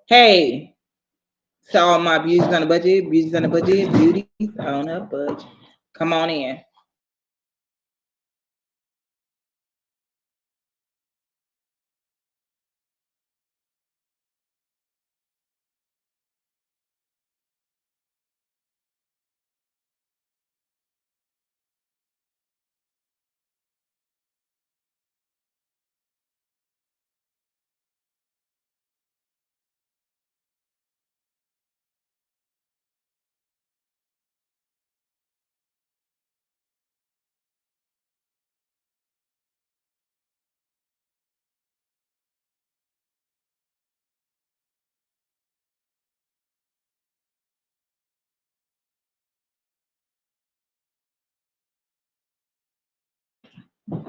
Hey, so all my beauties on the budget, beauties on the budget, beauties on a budget. Come on in.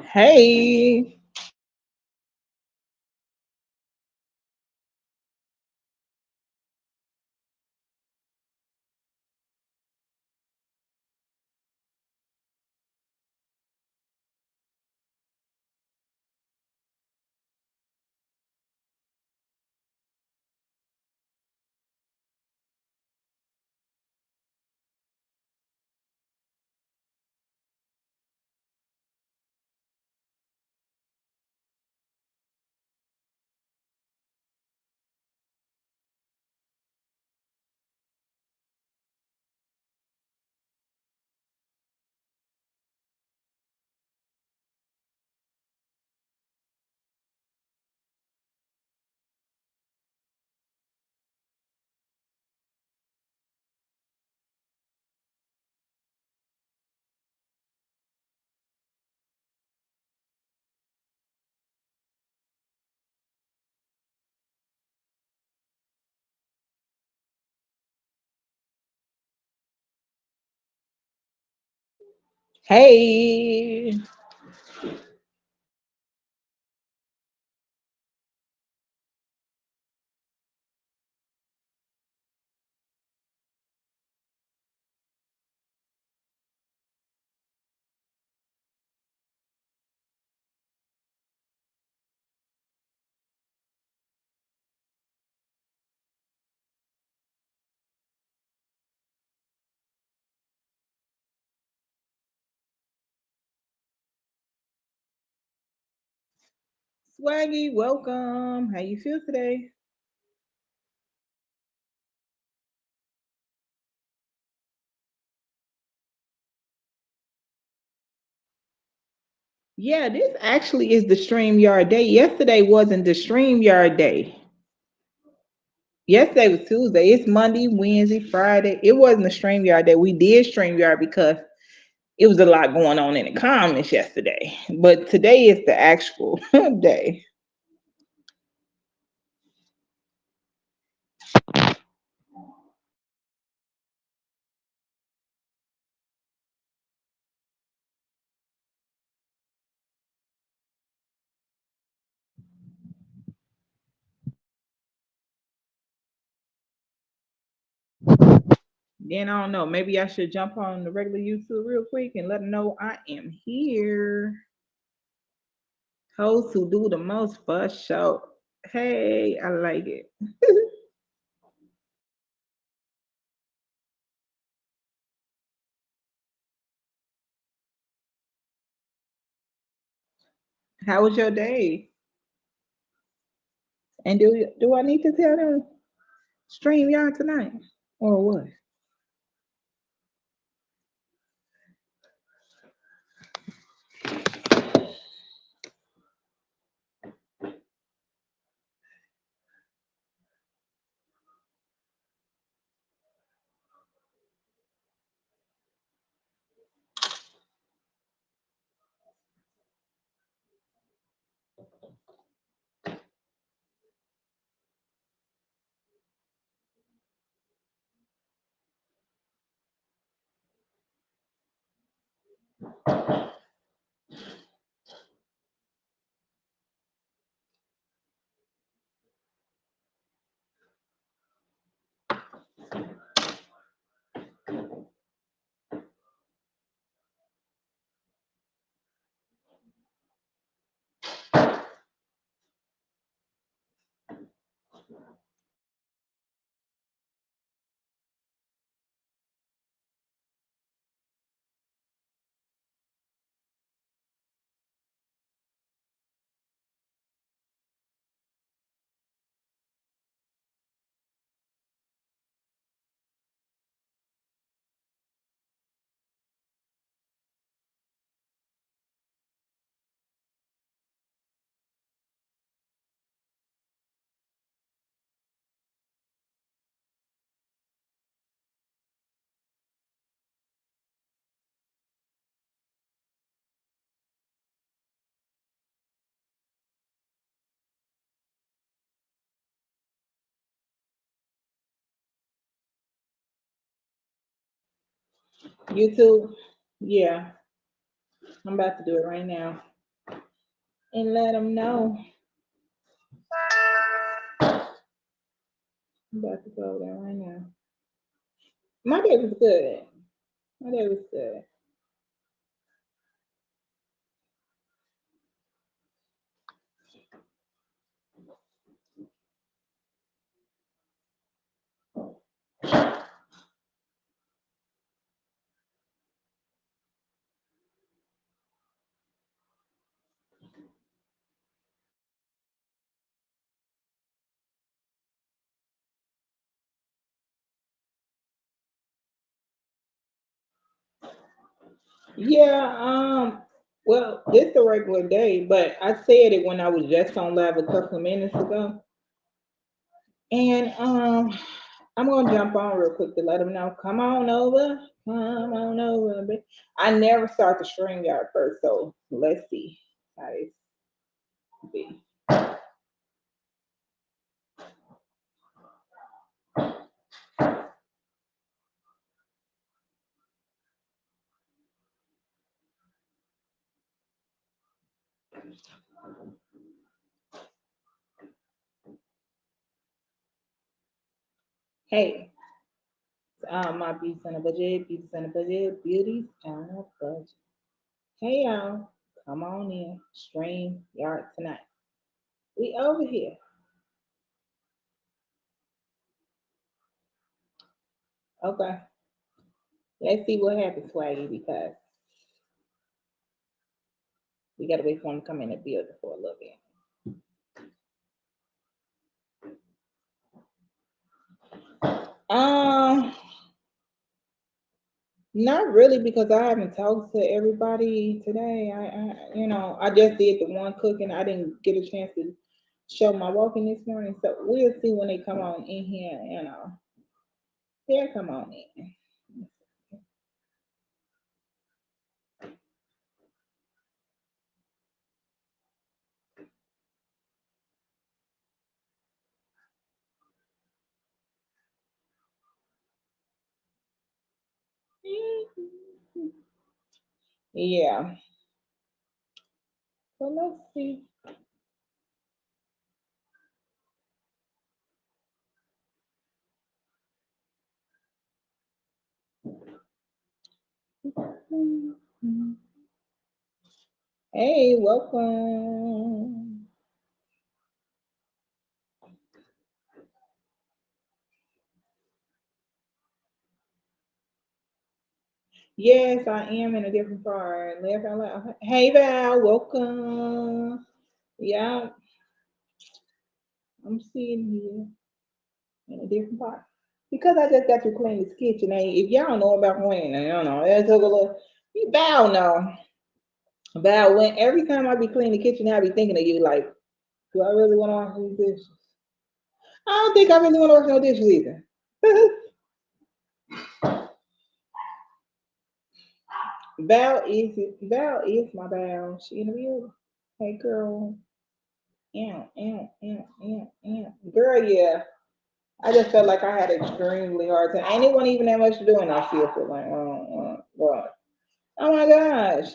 Hey, hey. Swaggy, welcome. How you feel today? Yeah, this actually is the StreamYard day. Yesterday wasn't the StreamYard day. Yesterday was Tuesday. It's Monday, Wednesday, Friday. It wasn't the StreamYard day. We did StreamYard because it was a lot going on in the comments yesterday. But today is the actual day. Then I don't know. Maybe I should jump on the regular YouTube real quick and let them know I am here. Hosts who do the most for show. Hey, I like it. How was your day? And do I need to tell them stream y'all tonight or what? YouTube. Yeah, I'm about to do it right now and let them know. I'm about to go over there right now. My day was good. My day was good. Yeah, well, it's a regular day, but I said it when I was just on live a couple of minutes ago. And I'm gonna jump on real quick to let them know. Come on over. I never start the string yard first, so let's see how this be. Hey, my beauties on a budget, beauties on a budget. Hey y'all, come on in, string yard tonight. We over here. Okay, let's see what happens, Swaggy, because we gotta wait for him to come in and build it for a little bit. Um, Not really because I haven't talked to everybody today. I just did the one cooking. I didn't get a chance to show my walking this morning, so we'll see when they come on in here. They'll come on in. Yeah. So let's see. Hey, welcome. Yes, I am in a different part. Left out loud. Hey, Val, welcome. Yeah, I'm seeing you in a different part. Because I just got to clean this kitchen. And if y'all know about cleaning, I don't know. It took a little. Val know. Val, when every time I be cleaning the kitchen, I be thinking of you. Like, do I really want to wash these dishes? I don't think I really want to wash no dishes either. Val is my Val. She in the building. Hey, girl. Yeah. Girl, yeah. I just felt like I had an extremely hard time. And it wasn't even that much to do, and I still feel like, God. Oh my gosh.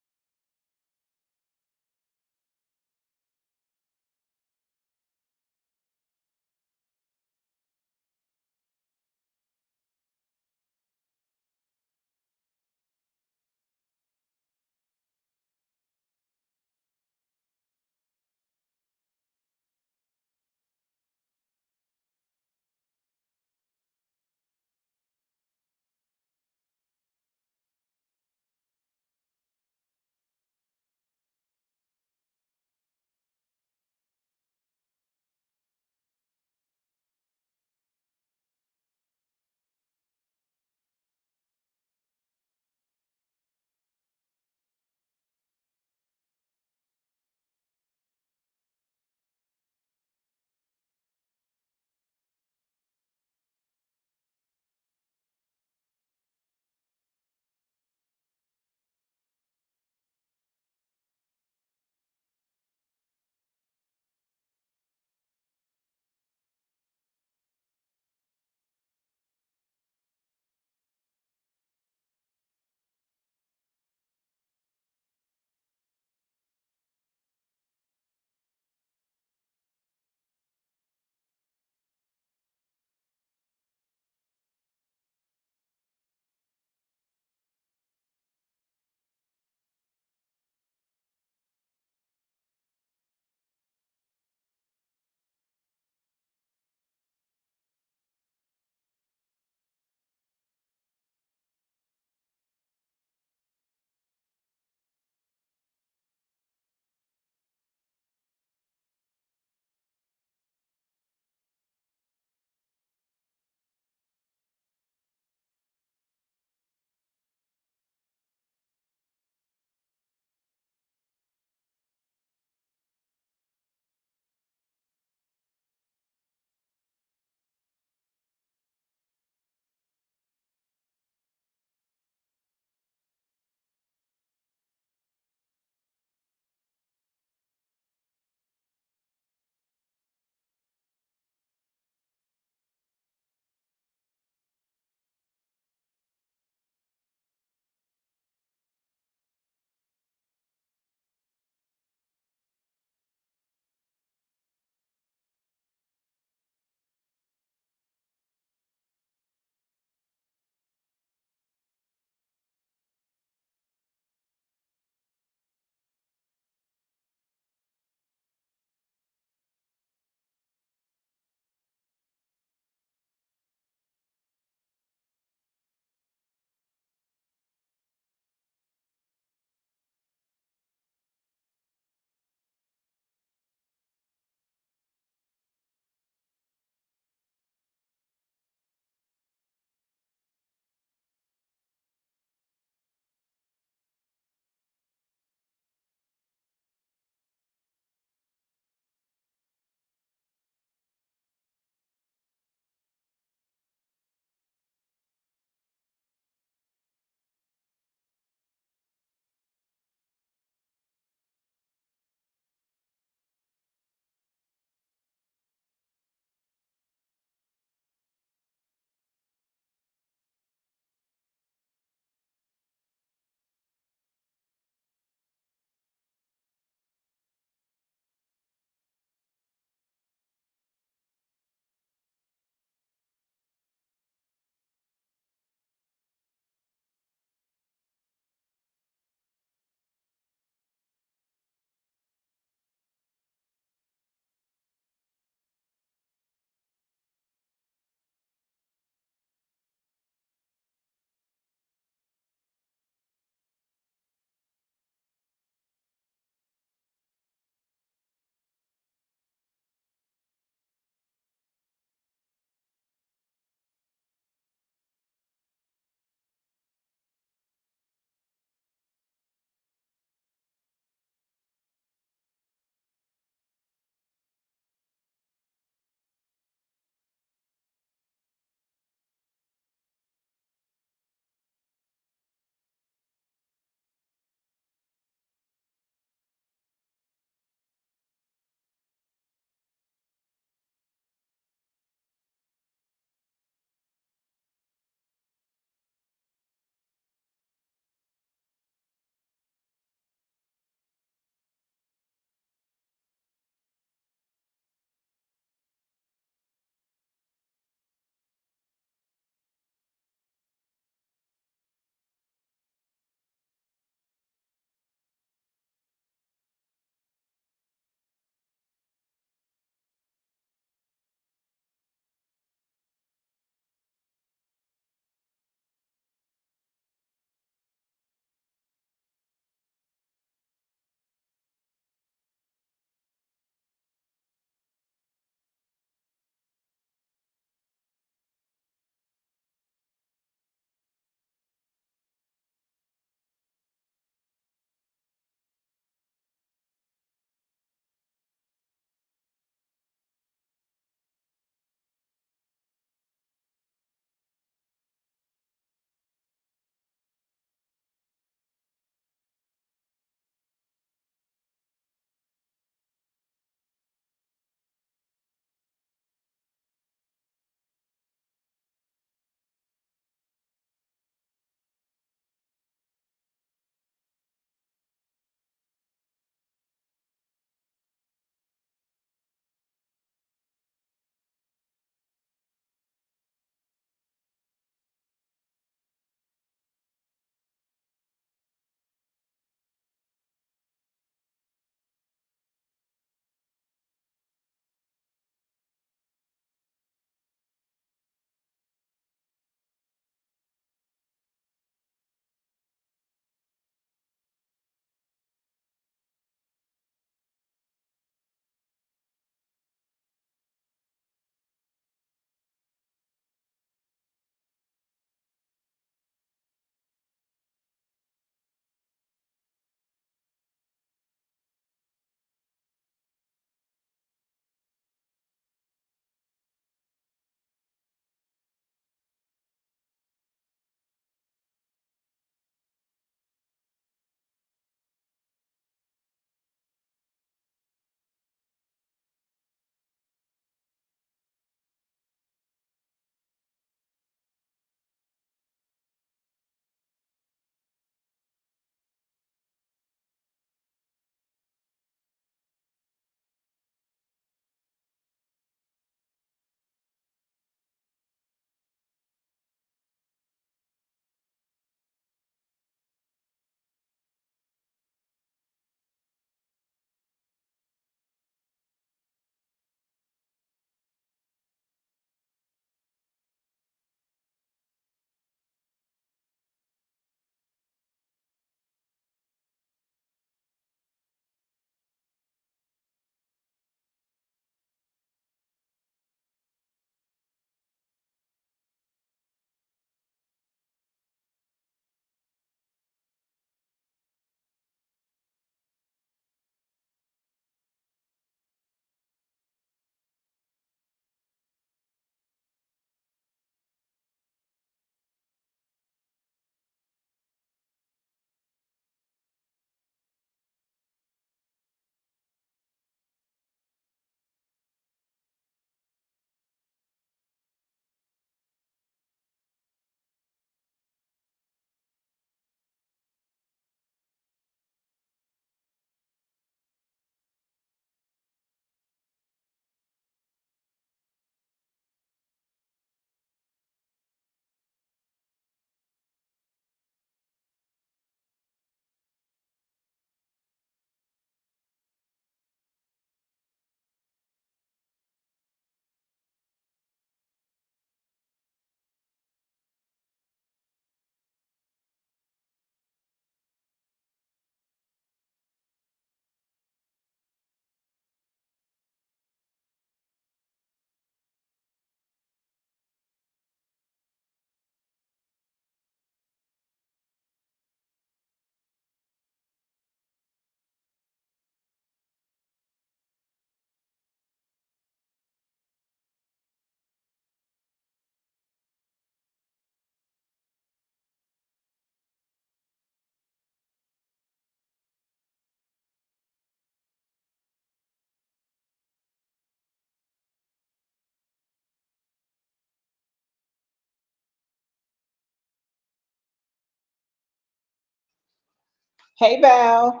Hey, Val.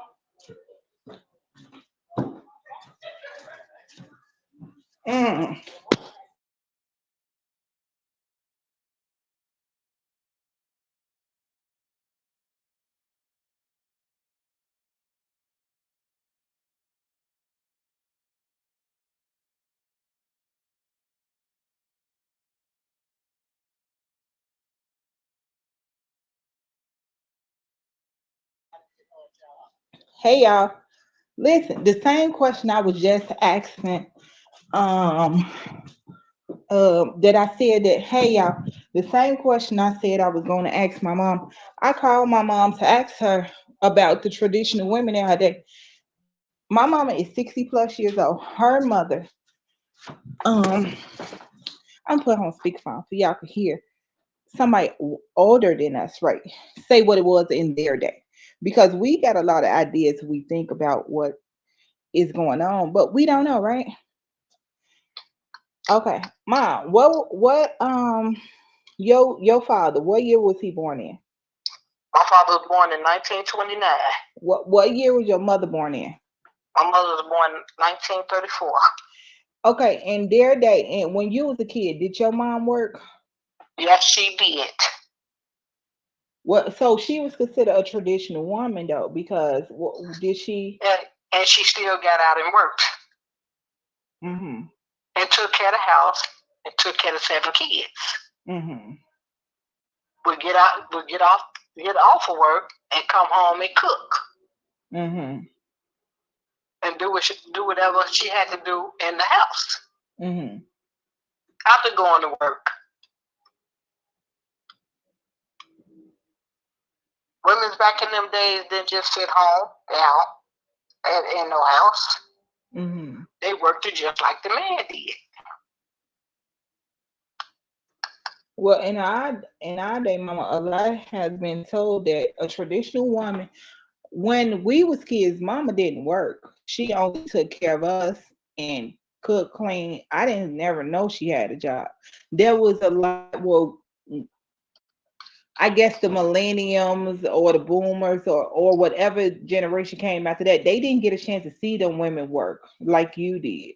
Mm. Hey, y'all. Listen, the same question I was just asking, um, that I said that, hey, y'all, the same question I said I was going to ask my mom. I called my mom to ask her about the traditional women in her day. My mama is 60 plus years old. Her mother, um, I'm putting on speakerphone so y'all can hear somebody older than us, right? Say what it was in their day. Because we got a lot of ideas we think about what is going on, but we don't know, right? Okay, mom, what your father, what year was he born in? My father was born in 1929. What year was your mother born in? My mother was born in 1934. Okay, in their day, and when you was a kid, did your mom work? Yes, she did. What? So she was considered a traditional woman though, because what did she? And she still got out and worked Mm-hmm. and took care of the house and took care of 7 kids. Mm-hmm. Get off of work and come home and cook Mm-hmm. and do whatever she had to do in the house Mm-hmm. after going to work. Women's back in them days didn't just sit home down in no house. Mm-hmm. They worked it just like the man did. Well, in our day, Mama, a lot has been told that a traditional woman, when we was kids, Mama didn't work. She only took care of us and cook, clean. I didn't never know she had a job. There was a lot. Well, I guess the millenniums or the boomers or whatever generation came after that, they didn't get a chance to see them women work like you did.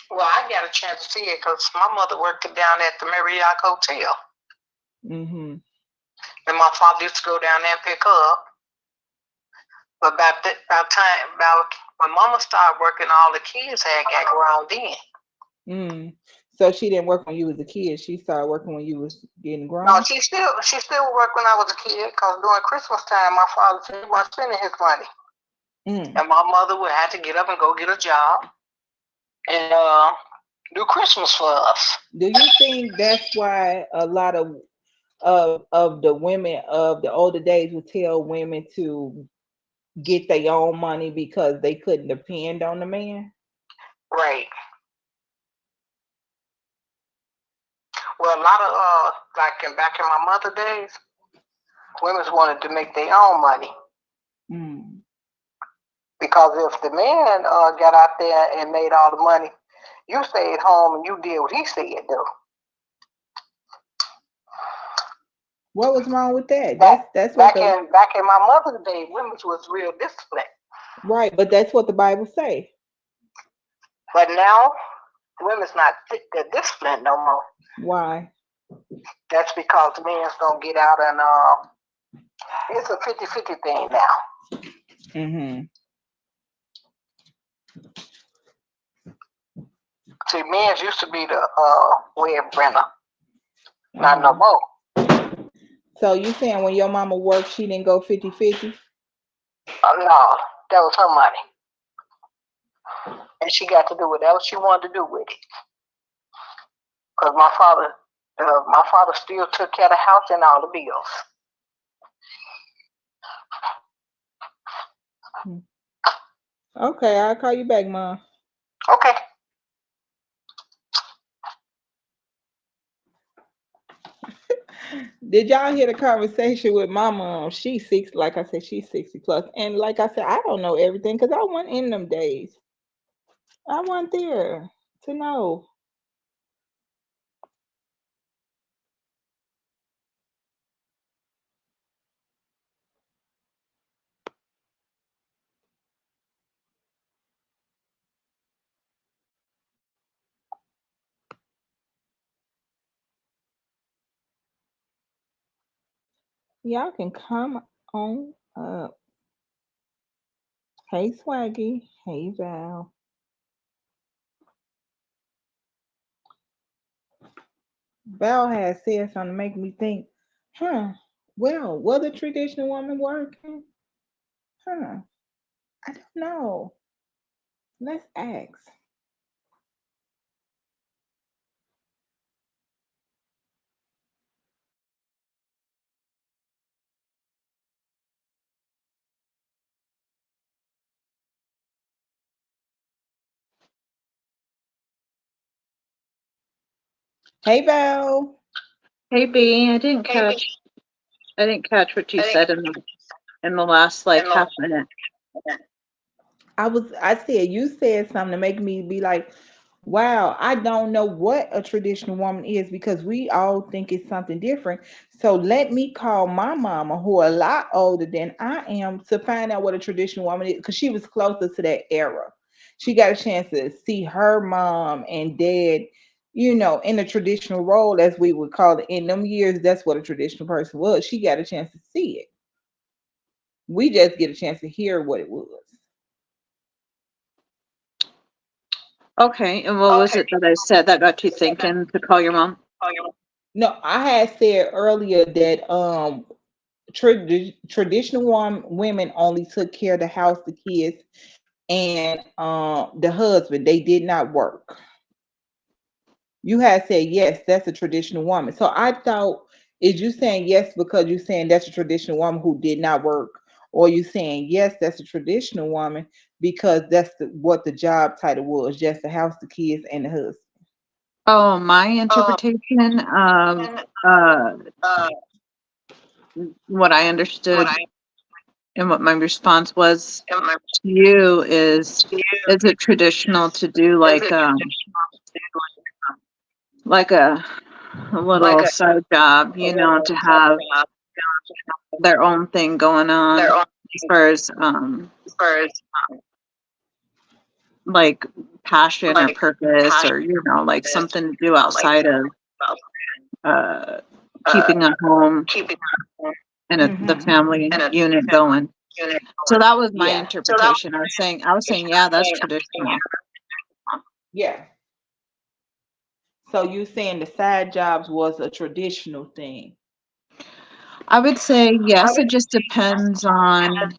Well, I got a chance to see it because my mother worked down at the Marriott Hotel. Mm-hmm. And my father used to go down there and pick her up. But about when Mama started working, all the kids had got grown then. Mm. So she didn't work when you was a kid. She started working when you was getting No, grown. she still worked when I was a kid because during Christmas time, my father said he wasn't spending his money, Mm. and my mother would have to get up and go get a job and do Christmas for us. Do you think that's why a lot of the women of the older days would tell women to get their own money because they couldn't depend on the man? Right. Well, a lot of back in my mother days, women wanted to make their own money. Mm. Because if the man got out there and made all the money, you stayed home and you did what he said do. What was wrong with that? Back That's what back the in back in my mother's day, women was real disciplined. right, but that's what the Bible say. But now, women's not disciplined no more. Why? That's because the men's gonna get out and it's a 50-50 thing now. Mm-hmm. See, men's used to be the web renter, not no Uh-huh. more. So you saying when your mama worked, she didn't go 50-50? No, that was her money, and she got to do whatever she wanted to do with it. Because my father still took care of the house and all the bills. Okay, I'll call you back, Mom. Okay. Did y'all hear the conversation with my mom? She's six, like I said, she's 60 plus. And like I said, I don't know everything because I wasn't in them days. I wasn't there to know. Y'all can come on up. Hey Swaggy. Hey Val. Val has said something to make me think, huh, well, was a traditional woman working? Huh. I don't know. Let's ask. Hey Val. Hey B, I didn't catch what you said in the last like half minute. I said you said something to make me be like, wow, I don't know what a traditional woman is because we all think it's something different. So let me call my mama, who are a lot older than I am, to find out what a traditional woman is because she was closer to that era. She got a chance to see her mom and dad, in the traditional role, as we would call it. In them years, that's what a traditional person was. She got a chance to see it. We just get a chance to hear what it was. Okay, and what was it that I said that got you thinking to call your mom? No, I had said earlier that traditional women only took care of the house, the kids, and the husband. They did not work. You had said yes, that's a traditional woman. So I thought, is you saying yes because you saying that's a traditional woman who did not work, or you saying yes, that's a traditional woman because that's what the job title was, just the house, the kids, and the husband. Oh, my interpretation of uh what I understood and what my response was to you is it traditional to do like a little side job, to have their own thing going on as far as like passion or purpose or like something to do outside of uh keeping a home and the Mm-hmm. family unit going. So that was my Yeah. interpretation. I was saying yeah, that's traditional. Yeah. So you saying the side jobs was a traditional thing? I would say yes, it just depends on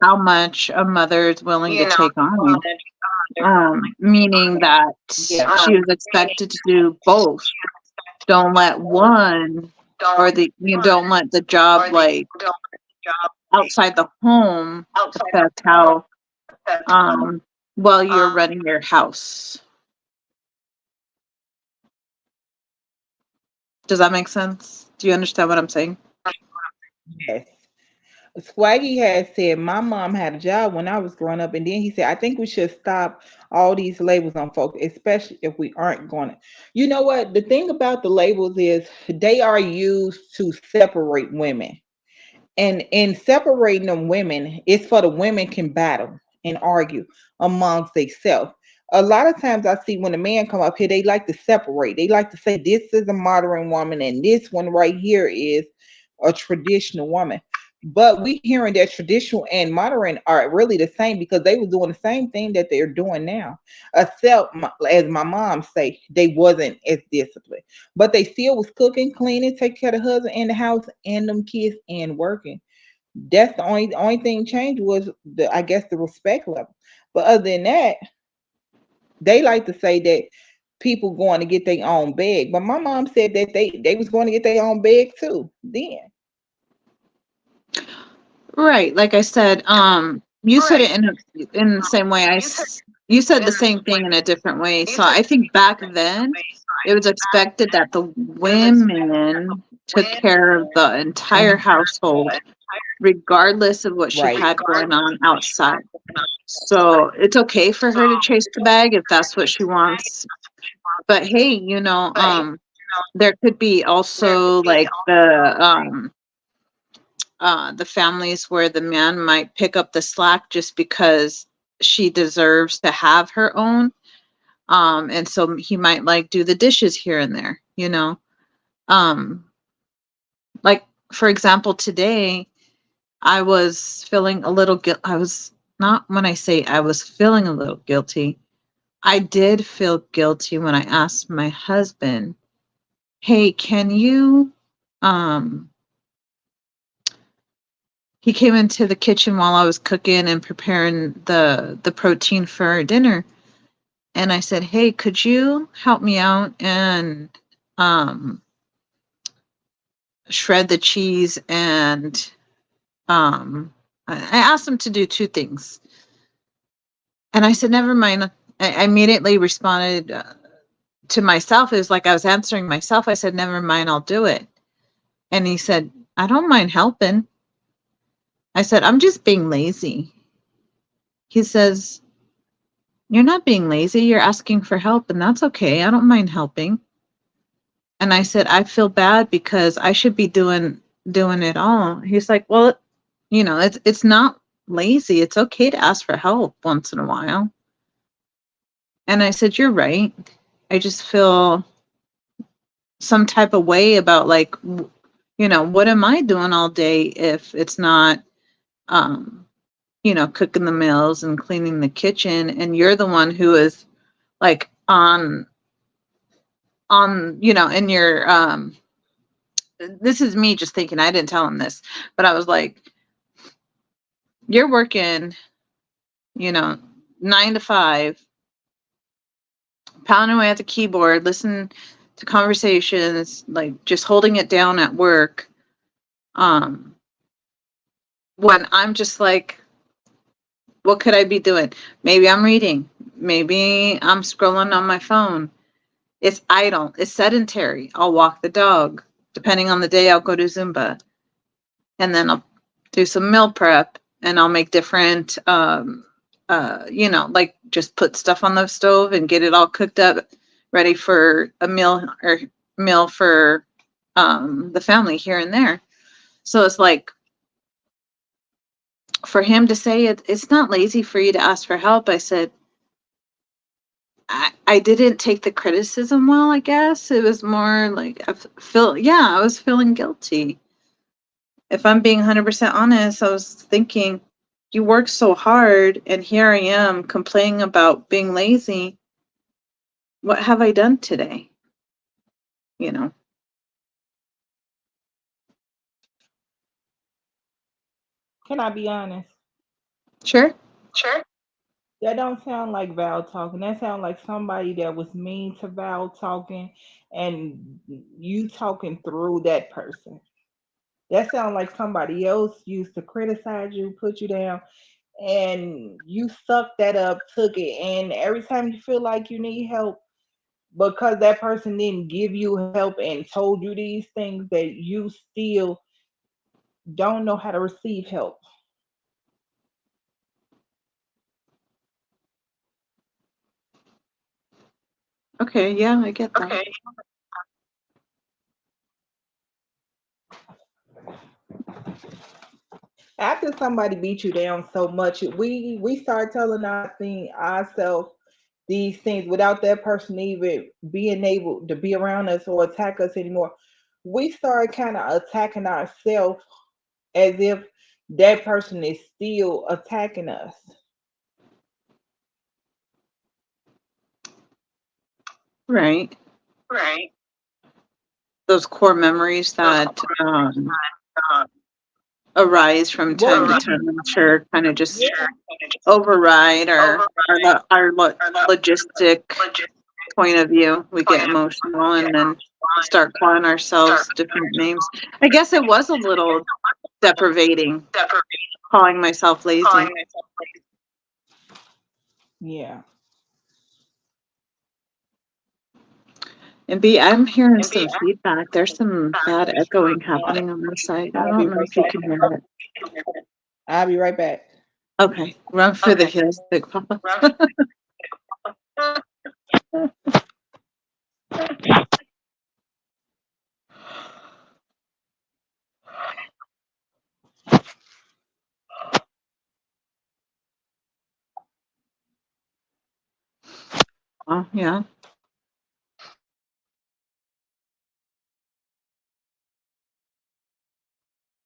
how much a mother is willing to take on. Meaning that Yeah. she was expected to do both. Don't let one or you don't let the job like outside the home affect how well you're running your house. Does that make sense? Do you understand what I'm saying? Yes. Swaggy had said my mom had a job when I was growing up, and then he said I think we should stop all these labels on folks, especially if we aren't going to. You know what? The thing about the labels is they are used to separate women, and in separating them women, it's for the women can battle and argue amongst themselves. A lot of times I see when a man come up here, they like to separate. They like to say this is a modern woman and this one right here is a traditional woman. But we hearing that traditional and modern are really the same because they were doing the same thing that they're doing now. Except, as my mom say, they wasn't as disciplined, but they still was cooking, cleaning, taking care of the husband in the house and them kids and working. That's the only thing changed was the, I guess, the respect level. But other than that, they like to say that people going to get their own bag. But my mom said that they was going to get their own bag too. Then Right. Like I said, you said it in the same way. You said the same thing in a different way. So I think back then it was expected that the women took care of the entire Mhm. household, regardless of what she Right. had going on outside. So it's okay for her to chase the bag if that's what she wants. But hey, there could be also like the families where the man might pick up the slack just because she deserves to have her own. And so he might like do the dishes here and there, um, like for example, today I was feeling a little guilt. I was not, when I say I was feeling a little guilty, I did feel guilty when I asked my husband, "Hey, can you um he came into the kitchen while I was cooking and preparing the protein for dinner, and I said, "Hey, could you help me out and um shred the cheese and I asked him to do two things." And I said, "Never mind." I immediately responded to myself. It was like I was answering myself. I said, "Never mind, I'll do it." And he said, "I don't mind helping." I said, "I'm just being lazy." He says, "You're not being lazy. You're asking for help, and that's okay. I don't mind helping." And I said, "I feel bad because I should be doing it all." He's like, "Well, it's not lazy. It's okay to ask for help once in a while." And I said, "You're right. I just feel some type of way about like, what am I doing all day if it's not, um, cooking the meals and cleaning the kitchen, and you're the one who is like in your, this is me just thinking, I didn't tell him this, but I was like, you're working, you know, 9 to 5, pounding away at the keyboard, listening to conversations, like just holding it down at work. Um, when I'm just like, what could I be doing? Maybe I'm reading. Maybe I'm scrolling on my phone. It's idle. It's sedentary. I'll walk the dog. Depending on the day, I'll go to Zumba. And then I'll do some meal prep and I'll make different, like just put stuff on the stove and get it all cooked up, ready for a meal for the family here and there. So it's like, for him to say it's not lazy for you to ask for help. I said, I didn't take the criticism well, I guess. It was more like I was feeling guilty. If I'm being 100% honest, I was thinking, you work so hard, and here I am complaining about being lazy. What have I done today? You know? Can I be honest? Sure. Sure. That don't sound like Val talking. That sounds like somebody that was mean to Val talking, and you talking through that person. That sounds like somebody else used to criticize you, put you down, and you sucked that up, took it, and every time you feel like you need help, because that person didn't give you help and told you these things, that you still don't know how to receive help. Okay, yeah, I get that. Okay. After somebody beat you down so much, we start telling ourselves these things without that person even being able to be around us or attack us anymore. We start kind of attacking ourselves as if that person is still attacking us. Right. Right. Those core memories Those that corporations that arise from time What to do time, you? I'm sure, kind of just Yeah, just override override our or the logistic logistic point of view. We point get of view. emotional Get and then emotional and start calling start ourselves different names. I guess it was a little deprivating separating, calling myself calling lazy. myself lazy. yeah. And B, I'm hearing And be some feedback. There's some back. bad There's some echoing bad happening on my side. I I'll don't be know right if you back. can hear it. I'll be right back. Okay, run for the Okay. hills, Big Papa. Run. Oh, yeah.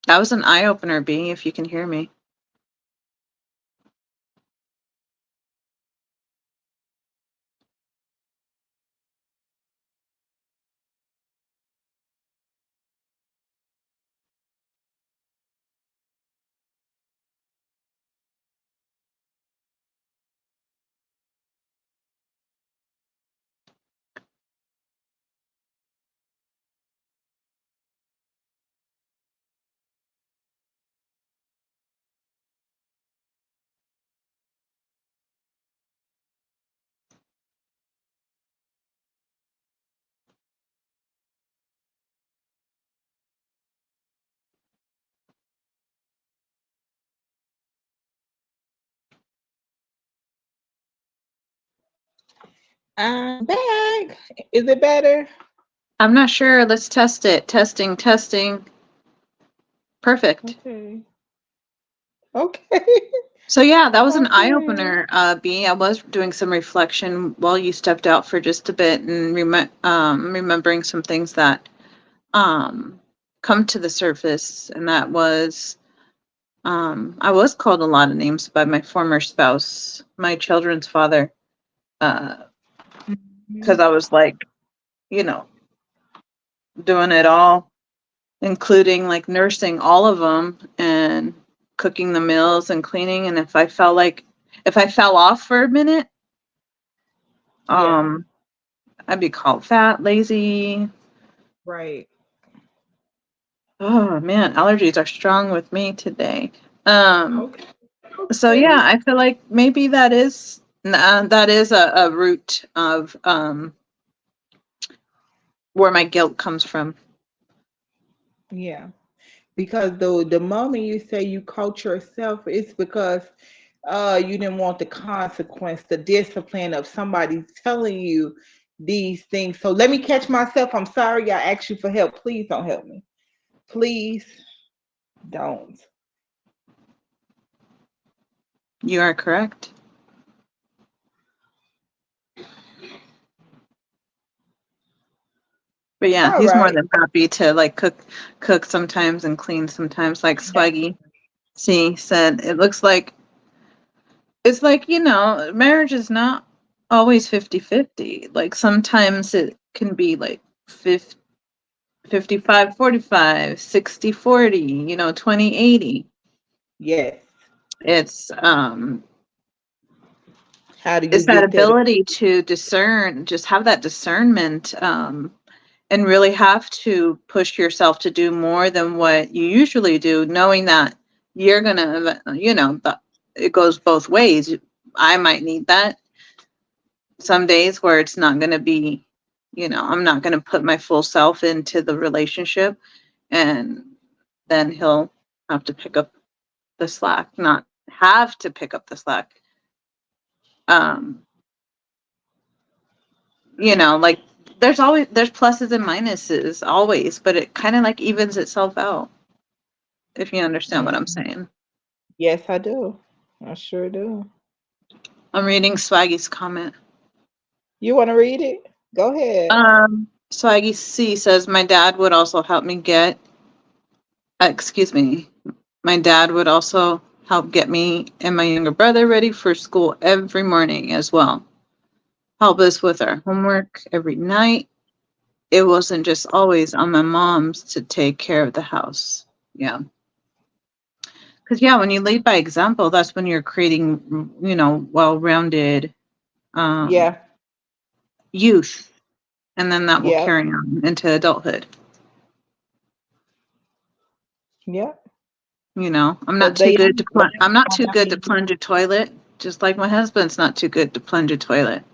That was an eye opener, B, if you can hear me. I'm back. Is it better? I'm not sure. Let's test it. Testing, testing. Perfect. Okay. Okay. So yeah, that was an eye Okay. opener, B. I was doing some reflection while you stepped out for just a bit and remembering some things that come to the surface, and that was I was called a lot of names by my former spouse, my children's father, because I was like, you know, doing it all, including like nursing all of them and cooking the meals and cleaning. And if I fell off for a minute, Yeah. I'd be called fat, lazy. Right. Oh man, allergies are strong with me today. Okay. So yeah, I feel like maybe that is a root of where my guilt comes from. Yeah. Because the moment you say you coach yourself, it's because you didn't want the consequence, the discipline of somebody telling you these things. So let me catch myself. I'm sorry I asked you for help. Please don't help me. Please don't. You are correct. But yeah, All he's more right. than happy to like cook sometimes and clean sometimes, like Swaggy C said. It's like, marriage is not always 50-50. Like sometimes it can be like 50, 55-45, 60-40, 20-80. Yes. It's How do you it's that get to the ability to discern, just have that discernment, and really have to push yourself to do more than what you usually do, knowing that you're gonna, it goes both ways. I might need that some days where it's not gonna be, I'm not gonna put my full self into the relationship, and then he'll have to pick up the slack, not have to pick up the slack. Um, like there's pluses and minuses always, but it kind of like evens itself out, if you understand what I'm saying. Yes, I do. I sure do. I'm reading Swaggy's comment. You want to read it? Go ahead. Swaggy C says, my dad would also help me get, excuse me, my dad would also help get me and my younger brother ready for school every morning as well. Help us with our homework every night. It wasn't just always on my mom's to take care of the house. Yeah. Because when you lead by example, that's when you're creating, well-rounded Yeah. youth, and then that will Yeah. carry on into adulthood. Yeah. I'm So not too they good to I'm not too good to plunge a toilet, just like my husband's not too good to plunge a toilet.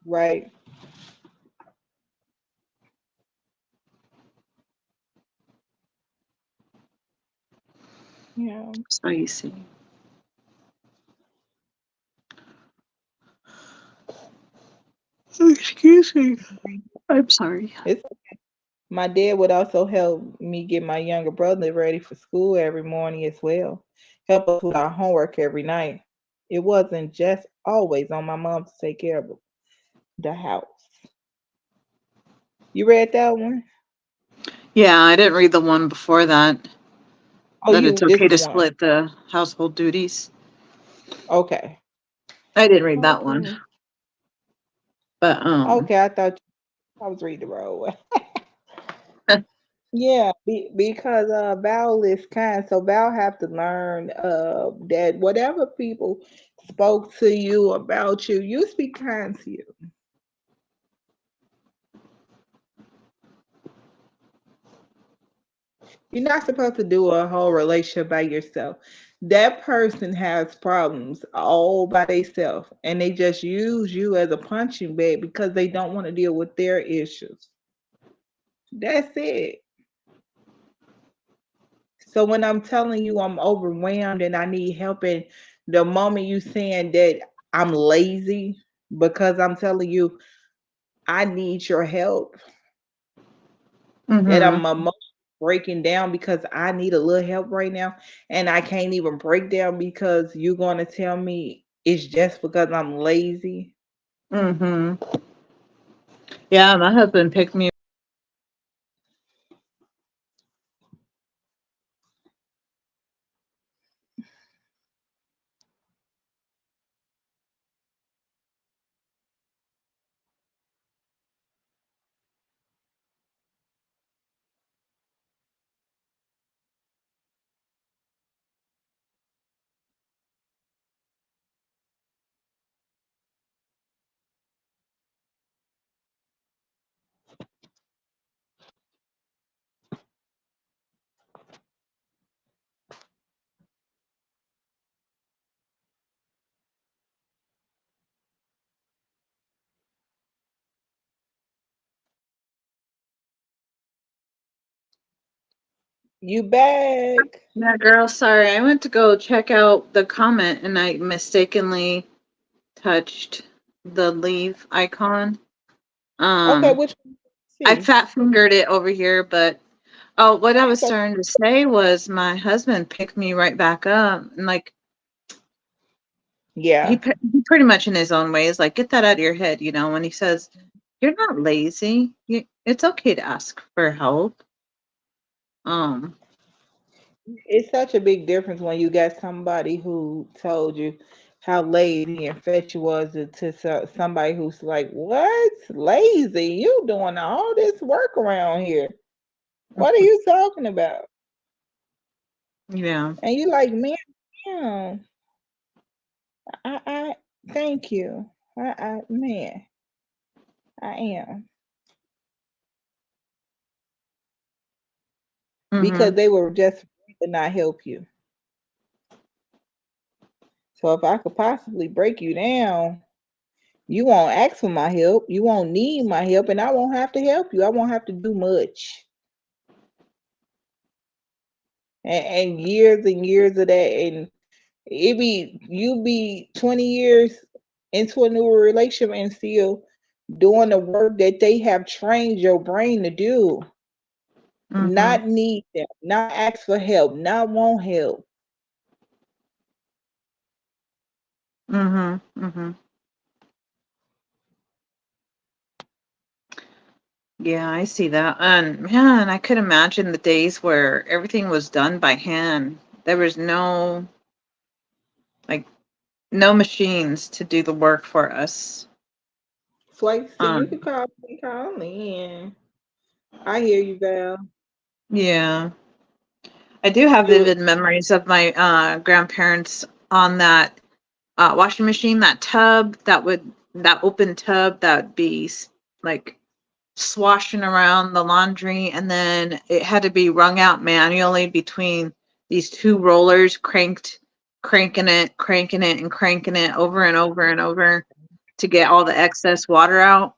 right. Yeah. So you see. Excuse me. I'm sorry. It's my dad would also help me get my younger brother ready for school every morning as well. Help us with our homework every night. It wasn't just always on my mom to take care of the house. You read that one? Yeah, I didn't read the one before that. Oh, that it's you, this okay the to one. split the household duties. Okay. I didn't read that one, Okay. but Okay, I thought I was reading the wrong one. Yeah, because Val is kind, so Val have to learn that whatever people spoke to you about you, you speak kind to you. You're not supposed to do a whole relationship by yourself. That person has problems all by themselves, and they just use you as a punching bag because they don't want to deal with their issues. That's it. So when I'm telling you I'm overwhelmed and I need help, and the moment you saying that I'm lazy because I'm telling you I need your help, and I'm mm-hmm, emotionally breaking down because I need a little help right now, and I can't even break down because you're going to tell me it's just because I'm lazy. mm-hmm. Yeah, my husband picked me. You back? Yeah, girl, sorry. I went to go check out the comment and I mistakenly touched the leave icon. Okay, Um, which one? I See, fat fingered it over here, but oh, what I was it's okay. starting to say was my husband picked me right back up, and like Yeah, he pretty much in his own way is like, get that out of your head, you know. When he says you're not lazy, it's okay to ask for help. Um, it's such a big difference when you got somebody who told you how lazy and fetch you was to somebody who's like, "What? Lazy? You doing all this work around here? What are you talking about?" yeah. And you like, "Man, yeah, I thank you. Man, I am." Because Mhm. they were just to not help you. So if I could possibly break you down, you won't ask for my help. You won't need my help, and I won't have to help you. I won't have to do much. And years and years of that, and it be you be 20 years into a new relationship and still doing the work that they have trained your brain to do. Mhm. Not need them, not ask for help, not want help. Mhm. Mhm. Yeah, I see that. And man, I could imagine the days where everything was done by hand. There was like no machines to do the work for us. So like, see, you Um, can call me, and I hear you, Val. yeah. I do have You vivid memories of my grandparents on that washing machine, that tub that open tub that would be like swashing around the laundry, and then it had to be wrung out manually between these two rollers, cranking it, and cranking it over and over and over to get all the excess water out.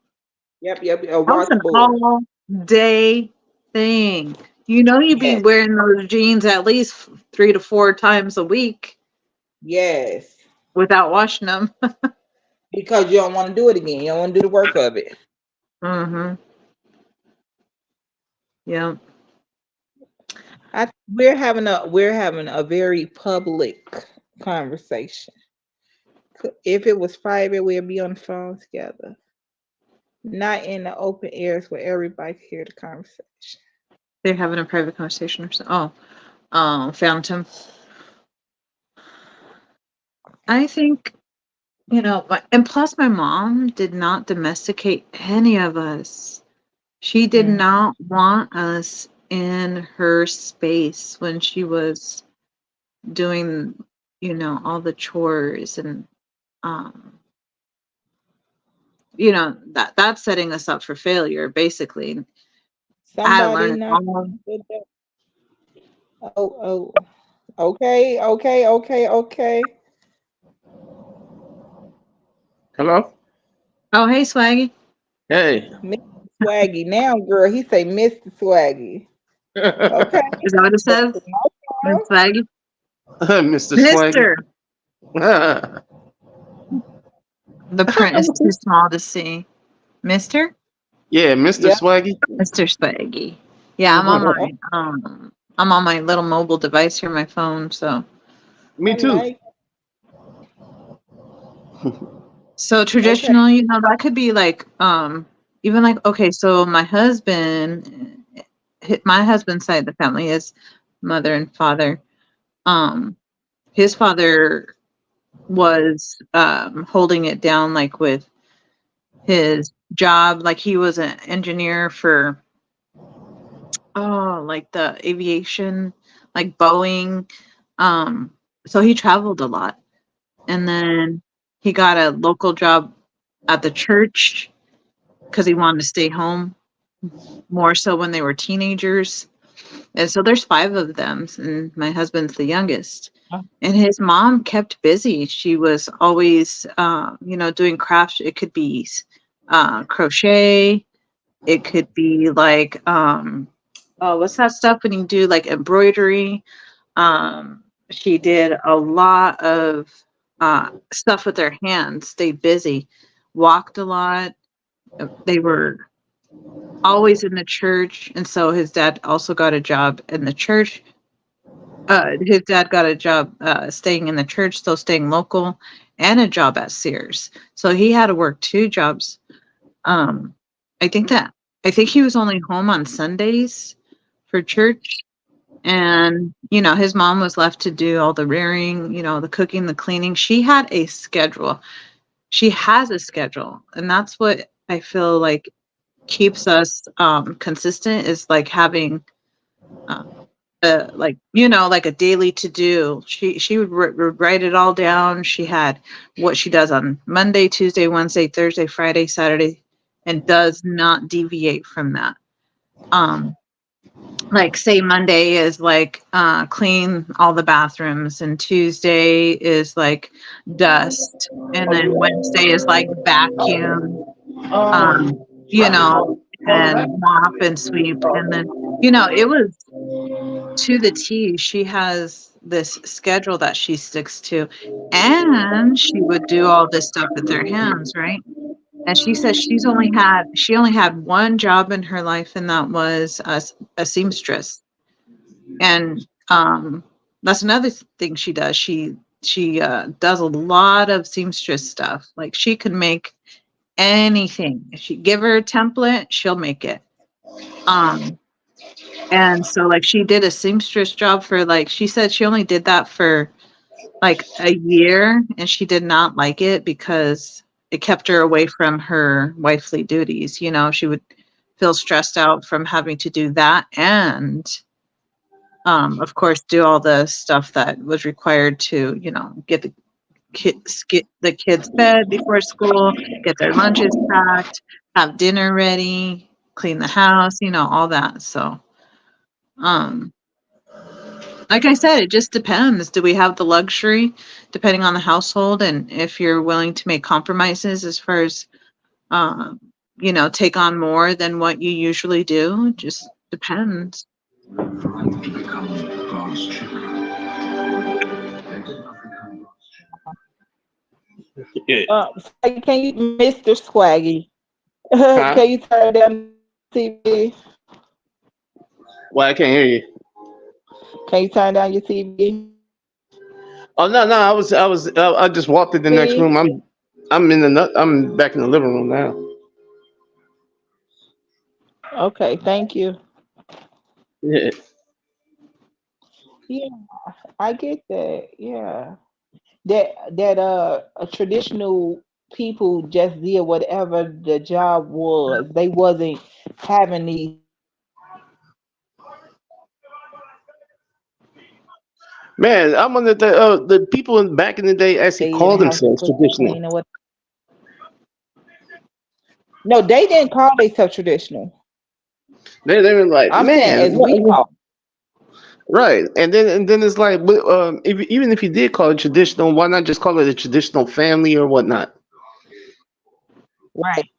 yep, a That was an washboard. all day thing. You know, you'd be Yes, wearing those jeans at least 3 to 4 times a week yes. without washing them. Because you don't want to do it again. You don't want to do the work of it. Mm-hmm. Yeah. We're having a very public conversation. If it was private, we'd be on the phone together. Not in the open areas where everybody can hear the conversation. They're having a private conversation or so. Oh. Phantom. I think, and plus my mom did not domesticate any of us. She did Mm. not want us in her space when she was doing, all the chores and, um, that's setting us up for failure, basically. I had to Somebody learn it not all. with that. Oh, oh. Okay, okay, okay, okay. Hello? Oh, hey, Swaggy. Hey. Mr. Swaggy. Now, girl, he say Mr. Swaggy. Okay. Is that what it says? Miss No. Swaggy? Mr. Swaggy. Mister. The print is too small to see. Mister? Yeah, Mr. Yeah. Swaggy. Mr. Swaggy. Yeah, I'm on my little mobile device here, my phone, so. Me I too. like. So Okay. traditional, that could be like, even like, okay, so my husband's side of the family is mother and father. His father was holding it down like with his job, like he was an engineer for like the aviation, like Boeing. So he traveled a lot. And then he got a local job at the church because he wanted to stay home more so when they were teenagers. And so there's 5 of them, and my husband's the youngest. And his mom kept busy. She was always, doing crafts. It could be crochet. It could be like, what's that stuff when you do like embroidery? She did a lot of stuff with their hands, stayed busy, walked a lot. They were always in the church. And so his dad also got a job in the church. His dad got a job staying in the church, still staying local, and a job at Sears. So he had to work 2 jobs. Um, I think he was only home on Sundays for church. And, his mom was left to do all the rearing, the cooking, the cleaning. She had a schedule. She has a schedule. And that's what I feel like keeps us consistent, is like having like a daily to do. She would write it all down. She had what she does on Monday, Tuesday, Wednesday, Thursday, Friday, Saturday, and does not deviate from that. Like say Monday is like clean all the bathrooms, and Tuesday is like dust, and then Wednesday is like vacuum, um, you know, and mop and sweep, and then it was to the T. She has this schedule that she sticks to, and she would do all this stuff with her hands, right? And she says she only had 1 job in her life, and that was a seamstress. And that's another thing she does. She does a lot of seamstress stuff. Like she could make anything. If you give her a template, she'll make it. And so like she did a seamstress job for, like, she said she only did that for like a year, and she did not like it because it kept her away from her wifely duties. She would feel stressed out from having to do that, and of course do all the stuff that was required to get the kids fed before school, get their lunches packed, have dinner ready, clean the house, all that. So like I said, it just depends. Do we have the luxury, depending on the household, and if you're willing to make compromises as far as take on more than what you usually do? It just depends. Yeah. Can you, Mr. Swaggy? Huh? Can you turn down the TV? Well, I can't hear you. Can you turn down your TV? Oh no, no, I just walked in the next room. I'm back in the living room now. Okay, thank you. Yeah. Yeah, I get that. Yeah. That a traditional people just did whatever the job was. They wasn't having these Man, I wonder if the people back in the day actually stay in called the house and themselves cook and traditional. clean or what. No, they didn't call themselves traditional. They were like, I'm saying man, as we call. right? And then it's like, if, even if you did call it traditional, why not just call it a traditional family or whatnot? Right,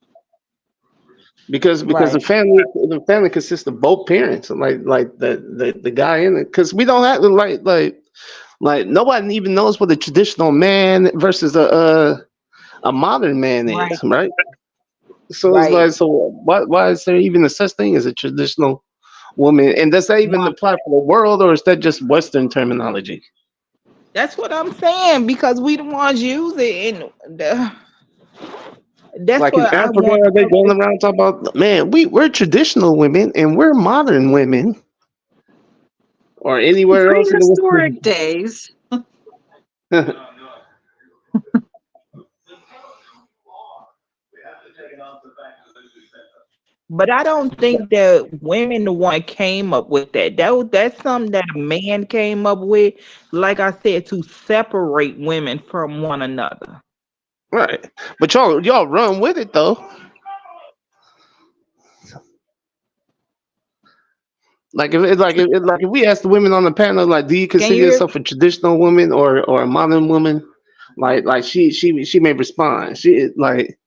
Because right, the family consists of both parents, like the guy in it. Because we don't have to like nobody even knows what a traditional man versus a modern man is, right, right? So it's right, like, so why is there even a such thing as a traditional woman? And does that even right. apply for the world, or is that just Western terminology? That's what I'm saying because we the ones use it, and that's Like in what I Africa, want. are they going around talking about, man, we're traditional women and we're modern women, or anywhere else in the Prehistoric days. West? But I don't think that women the one came up with that. That's something that a man came up with, like I said, to separate women from one another. Right, but y'all run with it though. Like if we ask the women on the panel, like, do you Can consider you hear yourself a traditional woman or a modern woman? Like she may respond. She like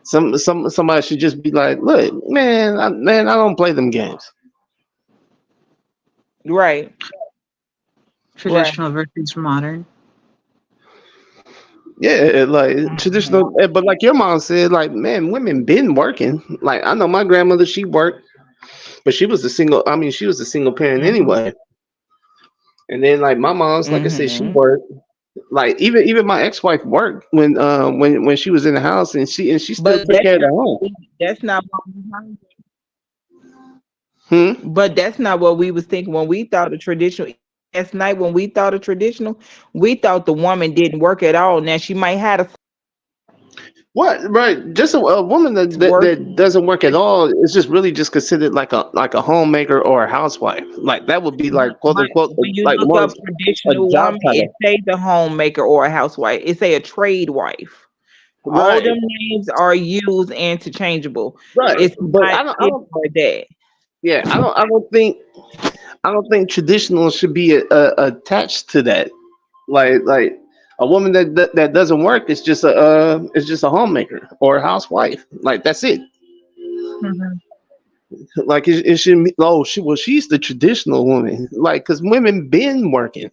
somebody should just be like, look, man, I don't play them games. me? Right, right. Traditional versus modern. Yeah, like Mhm. traditional, but like your mom said, like, man, women been working. Like I know my grandmother, she worked, but she was a single. I mean, she was a single parent Mhm. anyway. And then like my mom's, like I said, she Mhm. worked. Like even my ex-wife worked when she was in the house, and she still But took care of the home. that's not what we heard. Hmm? But that's not what we was thinking when we thought of traditional. Last night when we thought of traditional, we thought the woman didn't work at all. Now she might have a What? Right? Just a woman work. that doesn't work at all is just really just considered like a homemaker or a housewife. Like that would be like quote But unquote when you like look more up of a traditional job woman, it title. says a homemaker or a housewife. It say a trade wife. All Right. them names are used interchangeable. Right. It's But not I this don't. or that. Yeah. I don't think traditional should be attached to that. Like a woman that doesn't work is just a homemaker or a housewife. Like that's it. Mhm. Like it shouldn't be. Oh, she's the traditional woman. Like because women been working.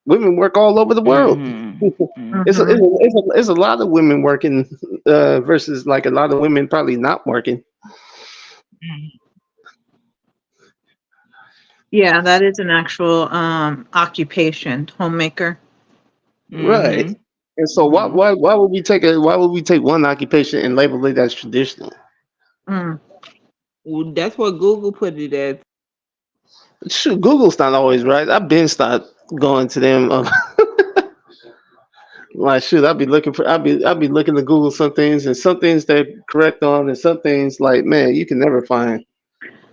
Women work all over the world. Mm-hmm. It's a, it's Mhm. a, it's a, it's a lot of women working versus like a lot of women probably not working. Yeah, that is an actual occupation, homemaker. Right. Mm-hmm. And so Mm-hmm. why would we take one occupation and label it as traditional? Mm. Well, that's what Google put it as. Shoot, Google's not always right. I've been stopped going to them. Like shoot, I'll be looking to Google some things, and some things they're correct on, and some things like man you can never find.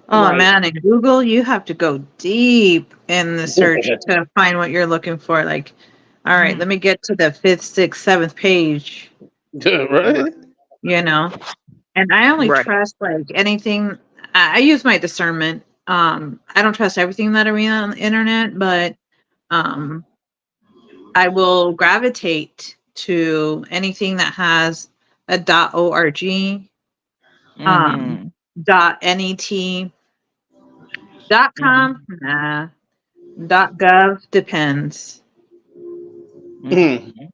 Oh Right. man, in Google, you have to go deep in the search to find what you're looking for. Like, all right, let me get to the fifth, sixth, seventh page, Right. Right? you know? And I only Right. trust like anything. I use my discernment. I don't trust everything that I read on the internet, but um, I will gravitate to anything that has a .org, um, Mm-hmm. .net, .com, nah, .gov depends. Mm. Mm-hmm.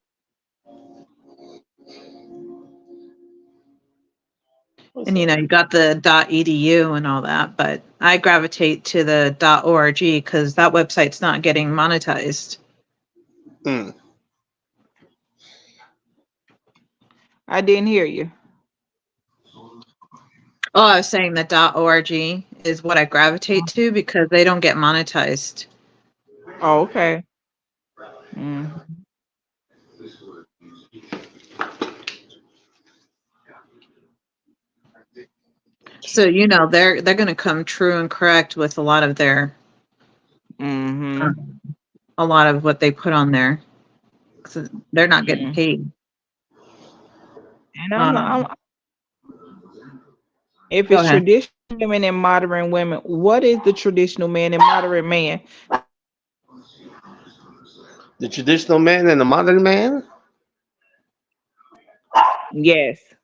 And you got the .edu and all that, but I gravitate to the .org because that website's not getting monetized. Mm. I didn't hear you. Oh, I was saying the .org is what I gravitate to because they don't get monetized. Oh, okay. Mm. So, you know, they're going to come true and correct with a lot of their Mm-hmm. a lot of what they put on there. 'Cause they're not getting Mm. paid. And Um, if Go it's ahead. traditional women and modern women, what is the traditional man and modern man? The traditional man and the modern man. Yes.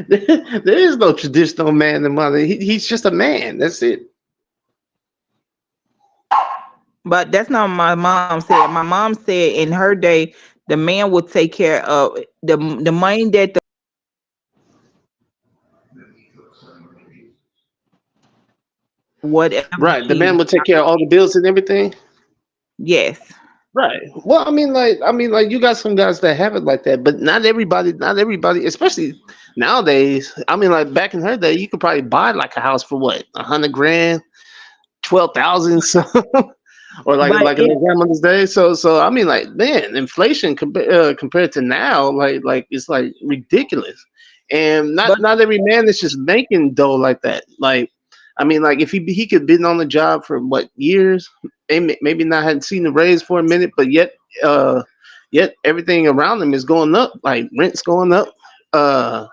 There is no traditional man and modern. He's just a man. That's it. But that's not what my mom said. My mom said in her day, the man would take care of the money that the whatever Right. The he. man will take care of all the bills and everything. Yes. Right. Well, I mean, you got some guys that have it like that, but not everybody, especially nowadays. I mean, like back in her day, you could probably buy like a house for what, 100 grand, 12,000, so, or like But like in it the grandmother's day. So I mean, like man, inflation compared to now, like it's like ridiculous, and but not every man is just making dough like that. Like, I mean, like if he could been on the job for what years, maybe not hadn't seen the raise for a minute, but uh yet everything around him is going up, like rent's going up, uh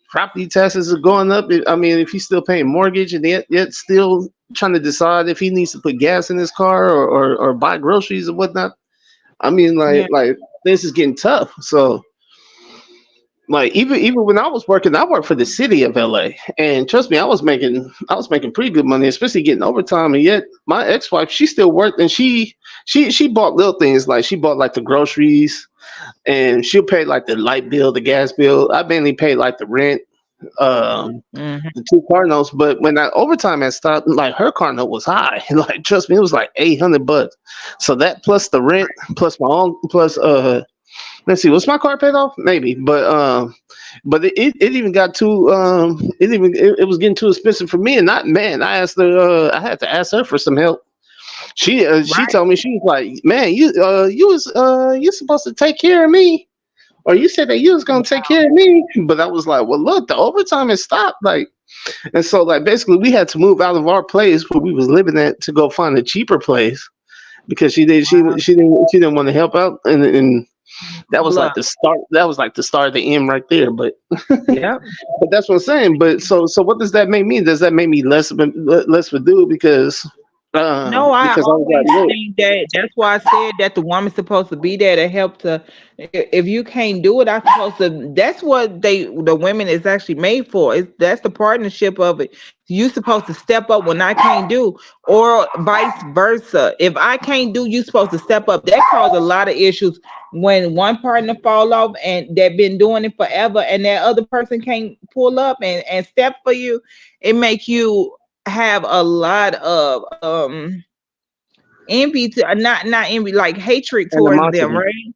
property taxes are going up. I mean, if he's still paying mortgage and yet still trying to decide if he needs to put gas in his car or buy groceries or whatnot. I mean, yeah. like this is getting tough. So like even when I was working, I worked for the city of LA, and trust me, I was making pretty good money, especially getting overtime. And yet my ex-wife, she still worked, and she bought little things, like she bought like the groceries, and she'll pay like the light bill, the gas bill. I mainly pay like the rent, Hmm. the two car notes. But when that overtime had stopped, like her car note was high. Like trust me, it was like $800. So that plus the rent, plus my own, plus let's see, was my car paid off? Maybe, but it even got too it was getting too expensive for me. And not man, I asked her, I had to ask her for some help. She Right. told me, she was like, man, you supposed to take care of me, or you said that you was gonna take care of me. But I was like, well, look, the overtime has stopped, like, and so like basically we had to move out of our place where we was living at to go find a cheaper place because Wow. she didn't want to help out, and that was like Blood. the start. That was like the start of the end right there. Yep. But that's what I'm saying. But so what does that make me? Does that make me less of a dude No, I because I was like, always look, think that. That's why I said that the woman's supposed to be there to help to. If you can't do it, I'm supposed to. That's what the women is actually made for. That's the partnership of it. You supposed to step up when I can't do, or vice versa. If I can't do, you supposed to step up. That causes a lot of issues when one partner fall off and they've been doing it forever, and that other person can't pull up and step for you. It make you have a lot of envy to not envy, like hatred towards them, animosity. right?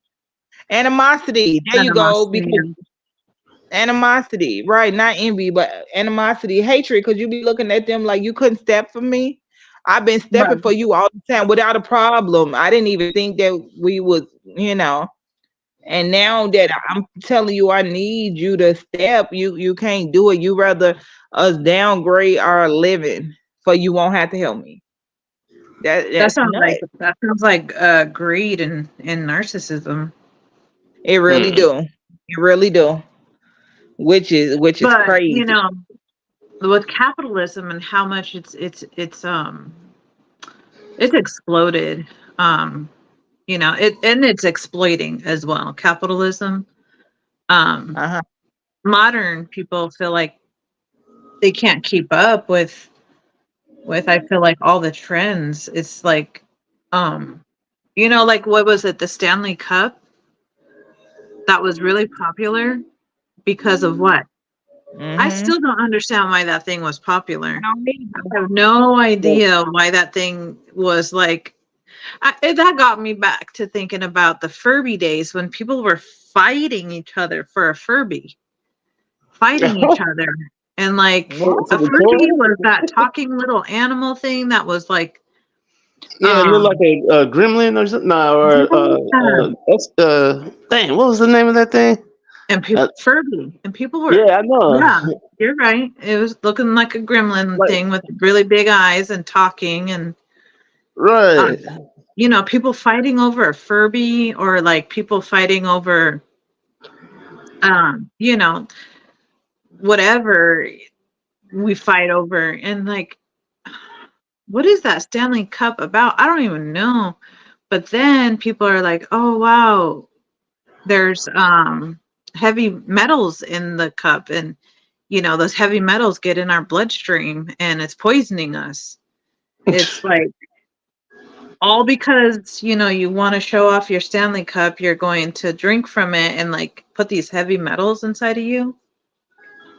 Animosity. There you go. Animosity. Because animosity, right? Not envy, but animosity, hatred, because you be looking at them like you couldn't step for me. I've been Right. stepping for you all the time without a problem. I didn't even think that we would, you know. And now that I'm telling you, I need you to step. You can't do it. You rather us downgrade our living for you won't have to help me. That That's sounds like nuts. that sounds like greed and narcissism. It really Mm. do. It really do. Which is But you crazy. know, with capitalism and how much it's exploded. You know, it's exploiting as well. Capitalism. Um, Uh-huh. Modern people feel like they can't keep up with I feel like all the trends. It's like, um, you know, like what was it, the Stanley Cup that was really popular because of what? I Mm-hmm. still don't understand why that thing was popular. I don't need I have no Well, idea why that thing was like. That got me back to thinking about the Furby days when people were fighting each other for a Furby, fighting each other. And like what? for a the Furby toy. was that talking little animal thing that was like Yeah, it looked like a gremlin or something. No, or Yeah. dang, what was the name of that thing? And people Uh, Furby, and people were, yeah, I know. yeah, you're right. It was looking like a gremlin Like, thing with really big eyes and talking, and uh, right. people fighting over a Furby, or like people fighting over, you know, whatever we fight over, and like, what is that Stanley Cup about? I don't even know. But then people are like, oh wow, there's heavy metals in the cup, and those heavy metals get in our bloodstream and it's poisoning us. It's like, all because you want to show off your Stanley Cup, you're going to drink from it and like put these heavy metals inside of you.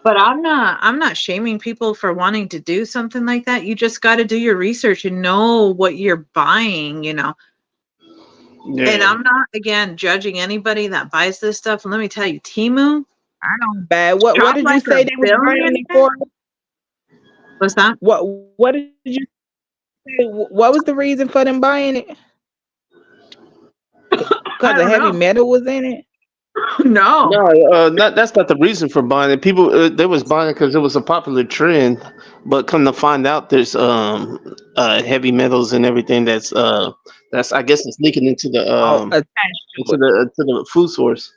But I'm not shaming people for wanting to do something like that. You just got to do your research and know what you're buying. And Yeah. I'm not, again, judging anybody that buys this stuff. And let me tell you, Temu, I don't bad. What drop did you like say a they was buying it billionaire. for? What's that? What did you say? What was the reason for them buying it? I Because the don't heavy know. metal was in it. No. No, that's not the reason for buying it. People they was buying because it was a popular trend, but come to find out, there's heavy metals and everything that's I guess it's leaking Oh, attached to it. to the food source.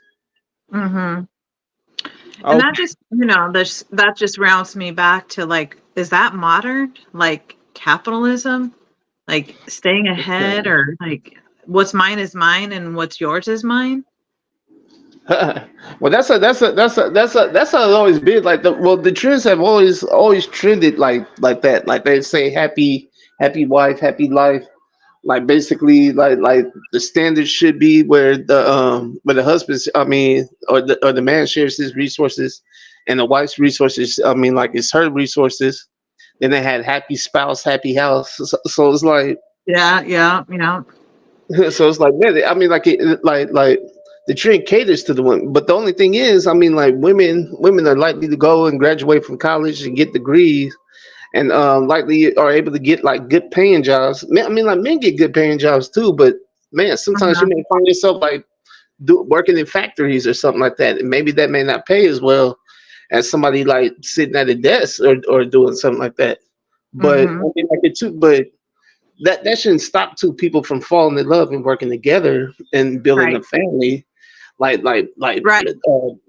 Mm-hmm. And Okay. that just, that just rounds me back to like, is that modern? Like capitalism? Like staying ahead, or like what's mine is mine and what's yours is mine? Well, that's how it's always been. Like the trends have always trended like that. Like they say, happy wife, happy life. Like basically, like the standard should be where the husband's, I mean, or the man shares his resources, and the wife's resources, I mean, like it's her resources. Then they had happy spouse, happy house. So it's like Yeah, yeah, yeah. so it's like, man, I mean, like the trend caters to the women, but the only thing is, I mean, like women are likely to go and graduate from college and get degrees, and likely are able to get like good paying jobs. I mean, like men get good paying jobs too, but man, sometimes Uh-huh. you may find yourself like working in factories or something like that, and maybe that may not pay as well as somebody like sitting at a desk or doing something like that. But I Mm-hmm. mean, like it too, but that shouldn't stop two people from falling in love and working together and building Right. a family. Like Right.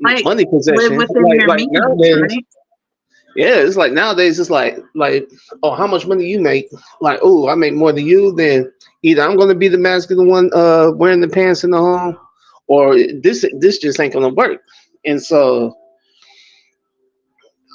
Like money live possession. within your Like means, nowadays, right? yeah, it's like nowadays it's like oh, how much money you make? Like, oh, I make more than you. Then either I'm gonna be the masculine one wearing the pants in the home, or this just ain't gonna work. And so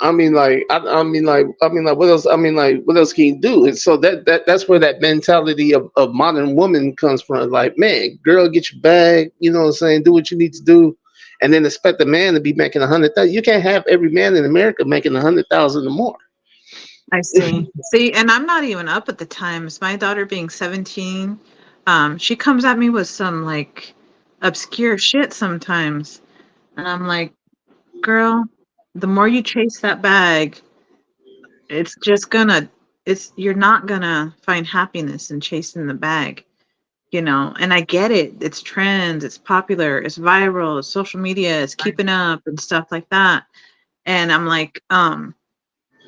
what else? I mean, like, what else can you do? And so that's where that mentality of modern woman comes from. Like, man, girl, get your bag. You know what I'm saying? Do what you need to do, and then expect a man to be making 100,000. You can't have every man in America making 100,000 or more. I see. See, and I'm not even up at the times. My daughter being 17, she comes at me with some like obscure shit sometimes. And I'm like, girl, the more you chase that bag, it's just gonna, you're not gonna find happiness in chasing the bag, And I get it. It's trends, it's popular, it's viral, it's social media, it's keeping up and stuff like that. And I'm like,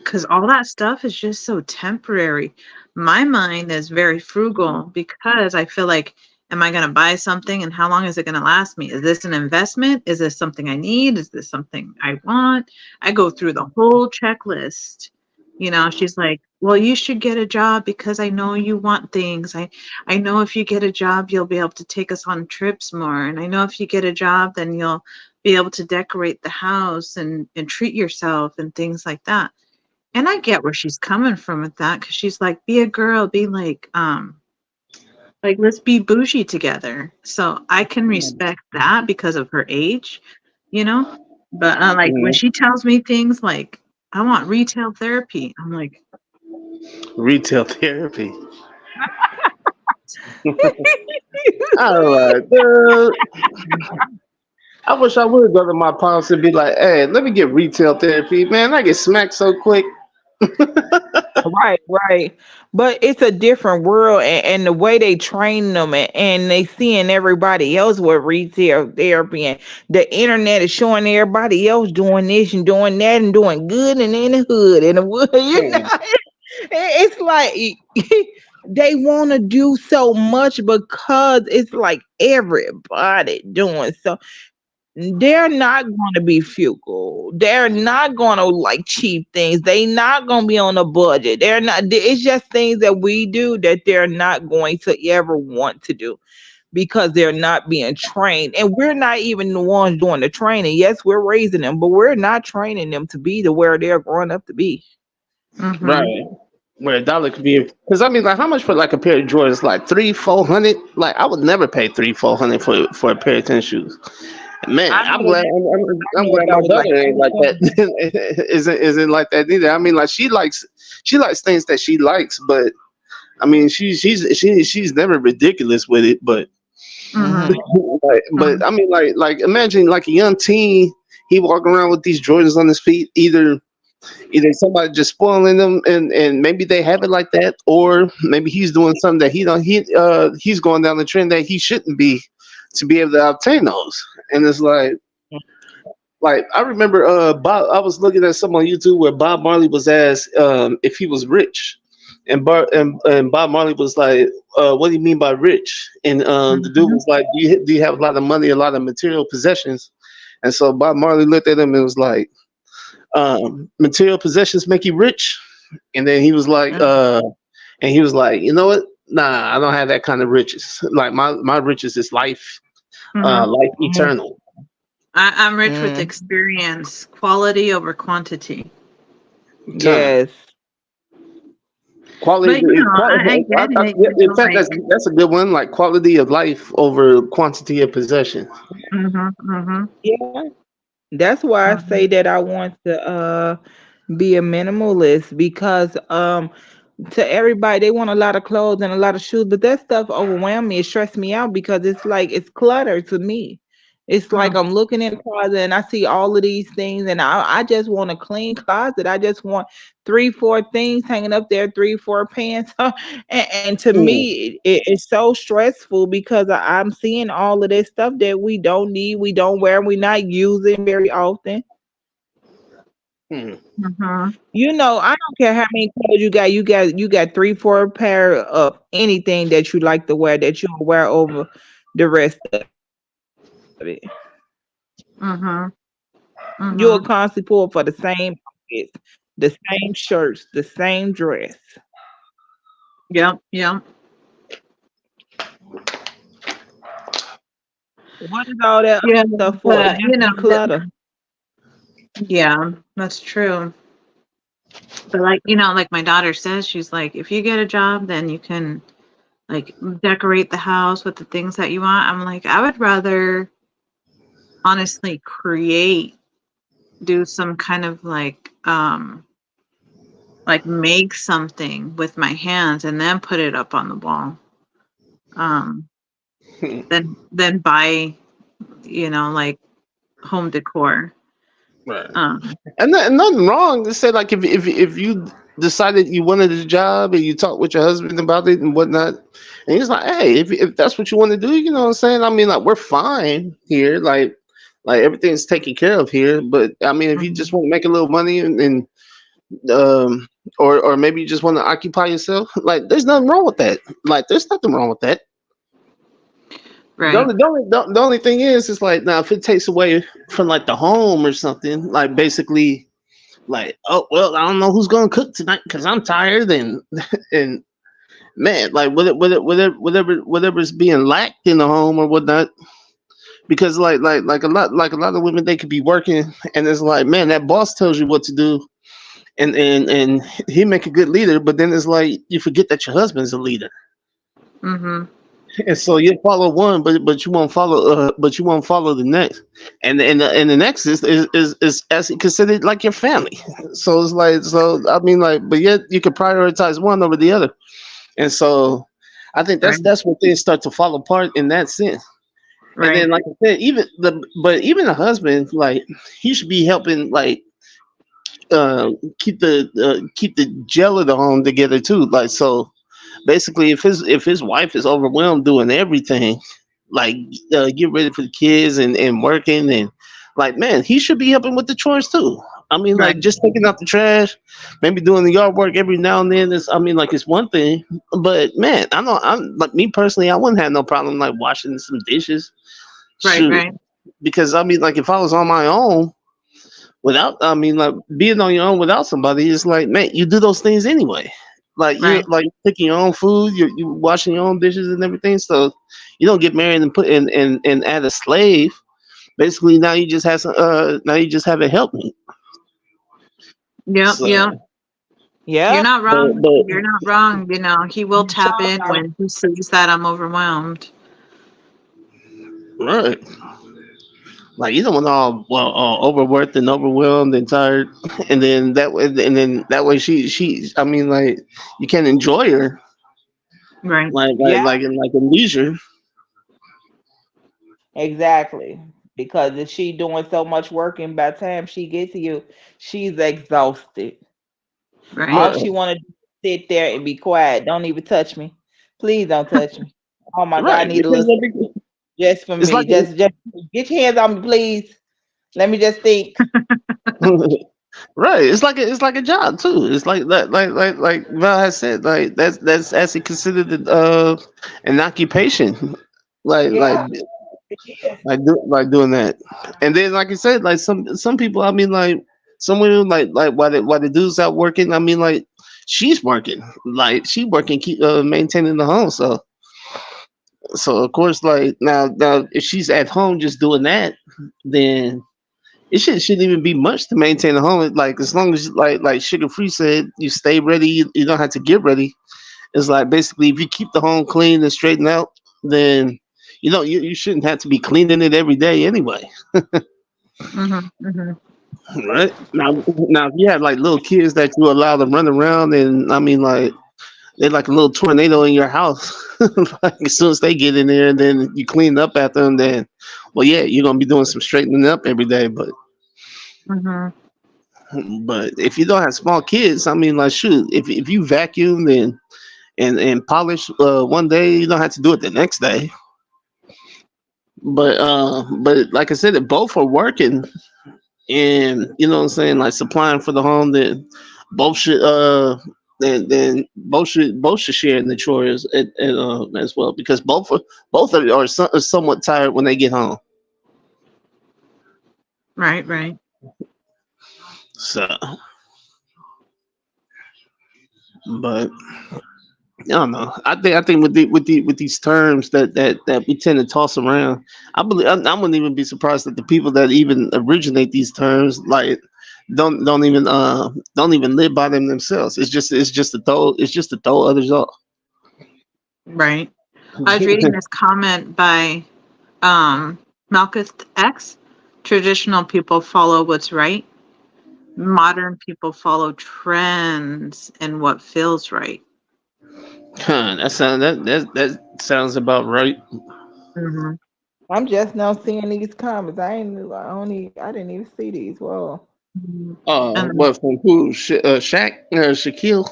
because all that stuff is just so temporary. My mind is very frugal because I feel like, am I going to buy something and how long is it going to last me? Is this an investment? Is this something I need? Is this something I want? I go through the whole checklist. She's like, well, you should get a job because I know you want things. I know if you get a job, you'll be able to take us on trips more. And I know if you get a job, then you'll be able to decorate the house and treat yourself and things like that. And I get where she's coming from with that, because she's like, be a girl, be like let's be bougie together. So I can respect that because of her age, you know. But like when Mhm. she tells me things like, I want retail therapy, I'm like, Retail therapy. All right, I wish I would go to my pops and be like, hey, let me get retail therapy, man. I get smacked so quick. Right, right. But it's a different world, and the way they train them, and they seeing everybody else with retail therapy, and the internet is showing everybody else doing this and doing that and doing good and in the hood and the wood. It's like they want to do so much because it's like everybody doing so. They're not going to be frugal. They're not going to like cheap things. They not going to be on a budget. They're not. It's just things that we do that they're not going to ever want to do because they're not being trained, and we're not even the ones doing the training. Yes, we're raising them, but we're not training them to be the where they're growing up to be. Mm-hmm. Right. Where a dollar could be, because I mean, like, how much for like a pair of Jordans? Like 300-400. Like, I would never pay 300-400 for a pair of tennis shoes. Man, I I'm know glad. that. I'm I know glad that my was like daughter ain't like that. isn't like that neither. I mean, like, she likes things that she likes, but I mean, she's never ridiculous with it. But Mm-hmm. but I mean, like imagine like a young teen, he walking around with these Jordans on his feet, either somebody just spoiling them, and maybe they have it like that, or maybe he's doing something that he's going down the trend that he shouldn't be to be able to obtain those. And it's like I remember Bob, I was looking at some on YouTube where Bob Marley was asked if he was rich, and Bob Marley was like, what do you mean by rich? And the dude Mm-hmm. was like, do you have a lot of money, a lot of material possessions? And so Bob Marley looked at him and was like, material possessions make you rich? And then he was like, you know what? Nah, I don't have that kind of riches. Like my riches is life, Mm-hmm. life Mm, eternal. I'm rich with mm, experience, quality over quantity. Time. yes. Quality, But you know, I get it. yeah, You in know, fact, like, that's a good one. Like quality of life over quantity of possession. mm-hmm, mm-hmm, Yeah. That's why I say mm-hmm, that I want to be a minimalist because to everybody they want a lot of clothes and a lot of shoes, but that stuff overwhelm me. It stress me out because it's like it's clutter to me. It's like I'm looking in the closet and I see all of these things, and I just want a clean closet. I just want 3, 4 things hanging up there, 3, 4 pants. And to Hmm. me, it's so stressful because I'm seeing all of this stuff that we don't need, we don't wear, we're not using very often. Hmm. mm-hmm. I don't care how many clothes you got. You got 3, 4 pair of anything that you like to wear that you'll wear over the rest of it. Mm-hmm. You'll Mm-hmm. constantly pull for the same outfits, the same shirts, the same dress. Yep. Yep. What is all that Yeah. other stuff for? But Just declutter. yeah, that's true. But like my daughter says, she's like, if you get a job, then you can like decorate the house with the things that you want. I'm like, I would rather honestly do some kind of like make something with my hands and then put it up on the wall. Um, than buy, like home decor. Right. Um, And nothing wrong to say, like, if you decided you wanted a job and you talk with your husband about it and whatnot, and he's like, hey, if that's what you want to do, you know what I'm saying? I mean, like, we're fine here, like everything's taken care of here. But I mean, if you just mhm, want to make a little money and um or maybe you just want to occupy yourself, like, there's nothing wrong with that. Like, there's nothing wrong with that. The right. only, the only, the only thing is, it's like, now if it takes away from like the home or something, like basically, like, oh well, I don't know who's gonna cook tonight because I'm tired, and man, like whatever's being lacked in the home or whatnot, because like a lot of women, they could be working, and it's like, man, that boss tells you what to do, and he make a good leader, but then it's like you forget that your husband's a leader. Mm-hmm. And so you follow one, but you won't follow the next, and the next is as considered like your family. So it's like, so I mean, like, but yet you can prioritize one over the other, and so I think Right. that's where things start to fall apart in that sense. And Right. then, like I said, even the husband, like, he should be helping, like, keep the gel of the home together too. Like so, basically, if his wife is overwhelmed doing everything, like get ready for the kids and working and like man, he should be helping with the chores too. I mean, like Right. just taking out the trash, maybe doing the yard work every now and then. Is I mean, like it's one thing, but man, I know I'm like me personally, I wouldn't have no problem like washing some dishes. Right. Shoot, Right. because I mean, like if I was on my own without, I mean, like being on your own without somebody is like, man, you do those things anyway. Like you Right. like cooking your own food, you washing your own dishes and everything. So you don't get married and put and add a slave. Basically, now you just have some, now you just have a helpmeet. Yep. Yep. So, You're Yeah. not wrong. but You're not wrong. You know, he will tap in when he sees that I'm overwhelmed. right, like you don't want all well overworked and overwhelmed and tired, and then that way I mean like you can't enjoy her Right. Yeah, like in leisure. exactly. Because if she doing so much work and by the time she gets to you, she's exhausted. Right. All Right, she want to do is sit there and be quiet. Don't even touch me. Please don't touch me. Oh my God, I right, need a because little just for it's me. Just get your hands on me, please. Let me just think. right. It's like a job too. It's like that like Val has said, like that's actually considered an occupation. Like like Yeah, it is. like doing that. And then like I said, like some people I mean like some women like while the dude's out working, I mean like she's working. Like she working keep maintaining the home. So of course like now if she's at home just doing that, then it shouldn't even be much to maintain a home. Like as long as like Sugar Free said, you stay ready. You don't have to get ready. It's like basically if you keep the home clean and straightened out, then you shouldn't have to be cleaning it every day anyway. Mm-hmm. Mm-hmm. Right now if you have like little kids that you allow to run around and I mean like they're like a little tornado in your house. Like as soon as they get in there and then you clean up after them, then well yeah you're gonna be doing some straightening up every day, Mm-hmm. but if you don't have small kids, I mean, like, shoot, if you vacuum and polish one day, you don't have to do it the next day. But like I said, if both are working and you know what I'm saying, like supplying for the home, then both should then both should share in the chores as well because are somewhat tired when they get home. Right. Right. So, but I don't know. I think with these terms that we tend to toss around, I wouldn't even be surprised that the people that even originate these terms like don't even live by them themselves. It's just to throw others off. Right. I was reading this comment by Malkuth X. Traditional people follow what's right. Modern people follow trends and what feels right. That sounds about right. Mm-hmm. I'm just now seeing these comments. I didn't even see these. Whoa. And What from who? Shaq or Shaquille?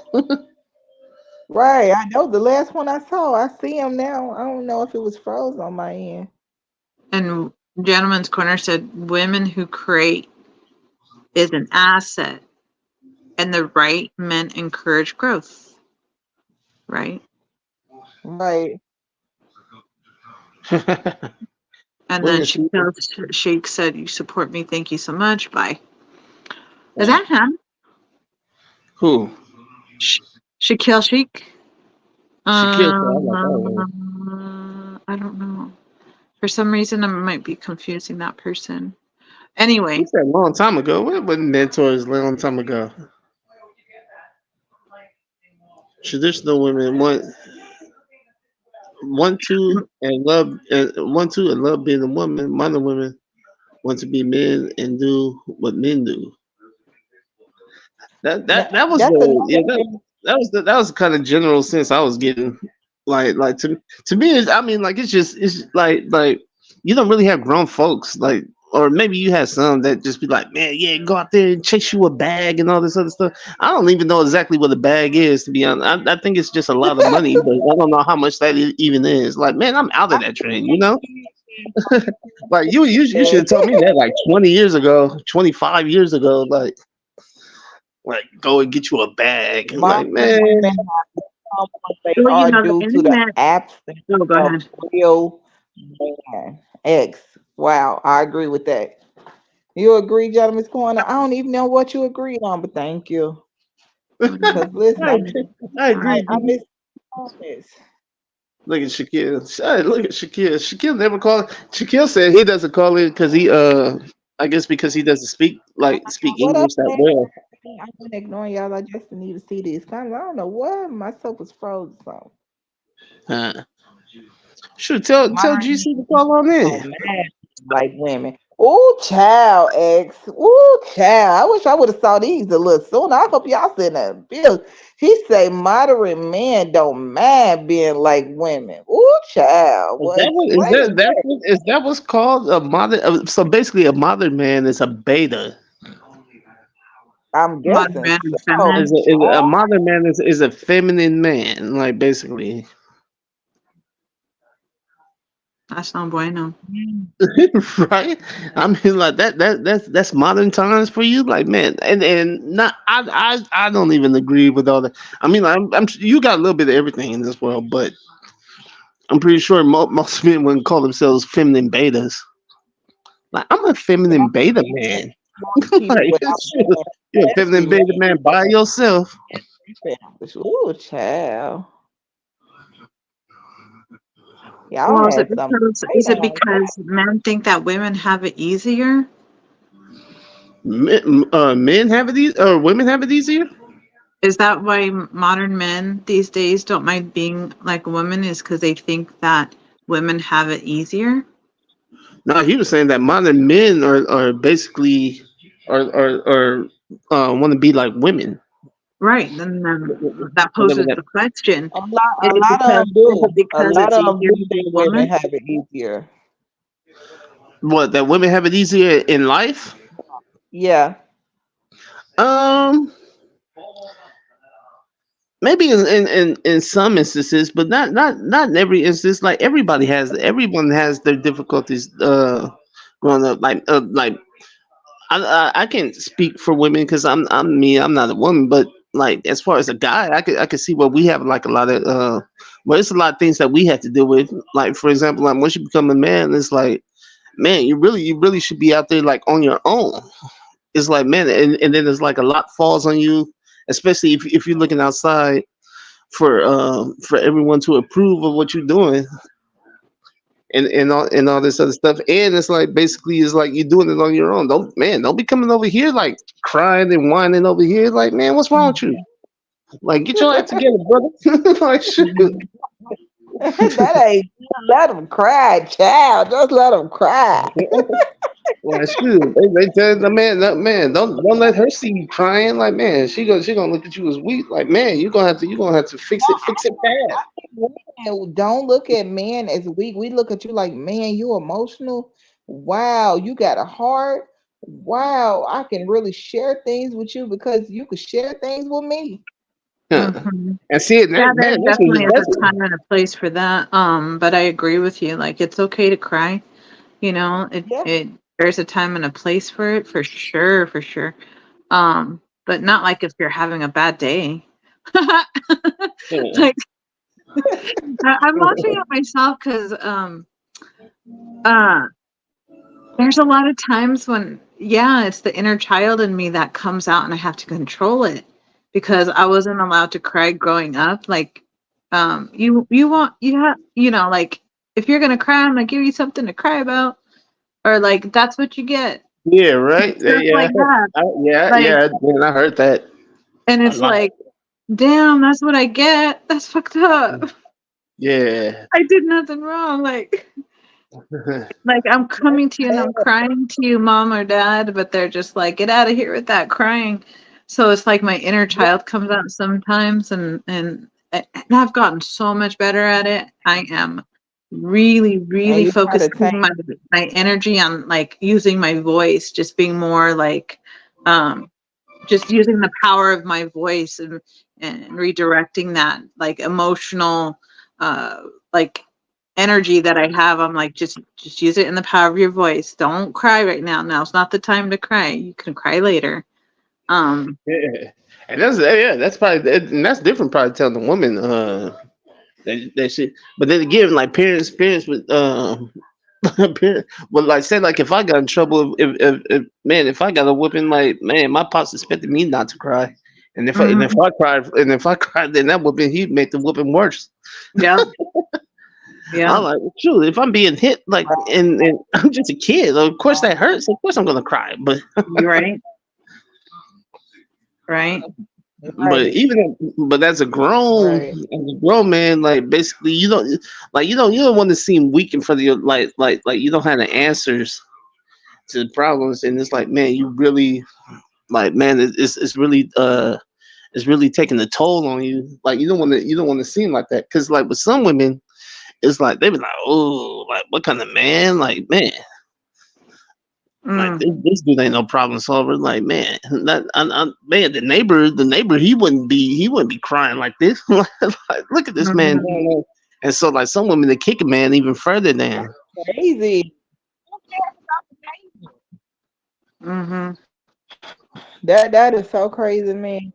Right. I know the last one I saw. I see him now. I don't know if it was froze on my end. and Gentleman's Corner said women who create is an asset, and the right men encourage growth. Right. Right. And Look then at you. Sheik said, "You support me. Thank you so much." Bye. Is that him? Who? Shaquille Sheik? Shaquille. I like that one. I don't know. For some reason, I might be confusing that person. He Anyway, said a long time ago. What mentors a long time ago? Traditional women want to and love being a woman. Modern women want to be men and do what men do. That was That's the yeah another thing. that was the kind of general sense I was getting. To me, I mean, like it's just like you don't really have grown folks or maybe you had some that just be like, man, yeah, go out there and chase you a bag and all this other stuff. I don't even know exactly what a bag is, to be honest. I think it's just a lot of money, but I don't know how much that even is. Like, man, I'm out of that train, you know? Like, you should have told me that like 20 years ago, 25 years ago. Like go and get you a bag. I'm like, Modern man, women have become what they Well, are the due to the internet. absence Oh, go of ahead. real man. X. Wow, I agree with that. You agree, Gentleman's Corner? I don't even know what you agreed on, but thank you. Because listen, I agree. I agree, I BB. miss this. Look at Shaquille. Look at Shaquille. Shaquille never called. Shaquille said he doesn't call in because he I guess because he doesn't speak What up, English that man? well. I've been ignoring y'all. I just need to see these comments. I don't know what myself was frozen. So Uh, sure, tell modern GC to call on oh in. man, like women. Oh, child, X. Oh, child. I wish I would have saw these a little sooner. I hope y'all seen that bill. He say moderate men don't mind being like women. Oh, child. Is Well, that what is explain that. is that what's called a modern? So basically, a modern man is a beta. I'm Modern guessing man and so. feminine. A Oh, modern man is a feminine man, like basically. That's no bueno. Right? I mean, like that's modern times for you, like man, and not I don't even agree with all that. I mean, I'm you got a little bit of everything in this world, but I'm pretty sure most men wouldn't call themselves feminine betas. Like I'm a yeah, feminine beta man. people Like without shoot, you're a nasty feminine beta man by yourself. man. Oh, child. Y'all Well, had something to say is it on because men think that women have it easier? Men have it easy, or women have it easier. Is that why modern men these days don't mind being like women? Is because they think that women have it easier? No, he was saying that modern men are basically want to be like women. Right. Then that Whatever poses that. the question: a lot of them is it do. A because lot it's of them easier do to be think a women woman? have it easier. What, that women have it easier in life? Yeah. Um, maybe in some instances, but not in every instance. Like everyone has their difficulties. Growing up, like I can't speak for women because I'm me. I'm not a woman, but like as far as a guy, I could see where we have like a lot of well, it's a lot of things that we have to deal with. Like for example, like once you become a man, it's like man, you really should be out there like on your own. It's like man, and then it's like a lot falls on you, especially if you're looking outside for everyone to approve of what you're doing and all this other stuff. And it's like basically it's like you're doing it on your own. Don't be coming over here like crying and whining over here. Like man, what's wrong with you? Like get your act together, brother. Like shoot. That ain't let them cry, child. Just let them cry. Like shoot, they tell the man, that man, don't let her see you crying. Like man, she gonna look at you as weak. Like man, you gonna have to fix it fast. Women don't look at men as weak. We look at you like, man, you emotional. Wow, you got a heart. Wow, I can really share things with you because you could share things with me. Huh. Hmm. And see it, Yeah, there man, definitely is that's a time and a place for that. But I agree with you. Like, it's okay to cry. You know, Yeah. there's a time and a place for it, for sure, for sure. But not like if you're having a bad day. Like, I'm laughing at myself because uh, there's a lot of times when, yeah, it's the inner child in me that comes out and I have to control it because I wasn't allowed to cry growing up. Like, you know, like if you're gonna cry, I'm gonna give you something to cry about, or like that's what you get, yeah, right. stuff like that. Like, Yeah. Man, I heard that and a it's lot. like, damn, that's what I get. That's fucked up. Yeah. I did nothing wrong. Like I'm coming to you and I'm crying to you, mom or dad, but they're just like, get out of here with that crying. So it's like my inner child comes out sometimes, and I've gotten so much better at it. I am really, And really you try to focusing my energy on like using my voice, just being more like, just using the power of my voice and redirecting that like emotional, like energy that I have. I'm like, just use it in the power of your voice. Don't cry right now. Now's not the time to cry. You can cry later. Yeah, and that's probably and that's different. Probably telling the woman that shit. But then again, like parents with well, like say like if I got in trouble, if man, if I got a whooping, like man, my pops expected me not to cry, and if Mhm. I cried, then that whooping he'd make the whooping worse. Yeah, yeah, I'm like, shoot, if I'm being hit, like, and I'm just a kid, of course that hurts. Of course I'm gonna cry, but you're right, right. right, but right. as a grown man, like basically you don't want to seem weak in front of your like you don't have the answers to the problems, and it's like man, you really like man, it's really taking a toll on you. Like you don't want to seem like that because like with some women, it's like they be like, oh, like what kind of man, like man. Like Mm, this dude ain't no problem solver. Like man, man, the neighbor, he wouldn't be crying like this. Like, look at this man mhm, doing that. And so like some women they kick a man even further down. Crazy. mhm. That is so crazy, man.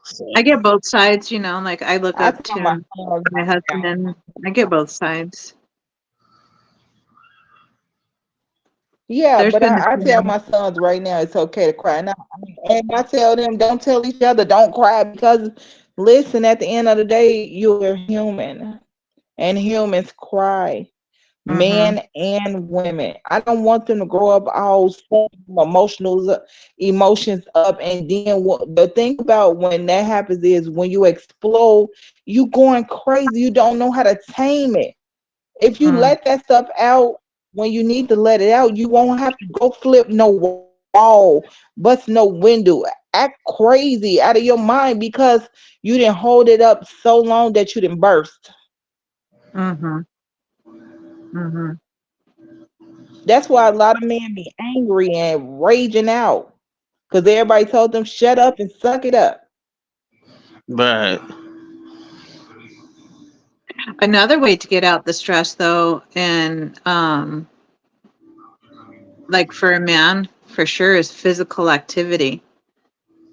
So, I get both sides, you know, like I look I up tell my to sons my husband and I get both sides. yeah, There's but been a I tell few. my sons right now it's okay to cry. Now, and I tell them don't tell each other don't cry because listen, at the end of the day, you're human and humans cry. Mhm, Men and women. I don't want them to grow up all emotional emotions up, and then the thing about when that happens is when you explode, you going crazy. You don't know how to tame it. If you mm, let that stuff out when you need to let it out, you won't have to go flip no wall, bust no window, act crazy out of your mind because you didn't hold it up so long that you didn't burst. mhm, mhm. That's why a lot of men be angry and raging out because everybody told them shut up and suck it up. but Another way to get out the stress though, and like for a man, for sure is physical activity.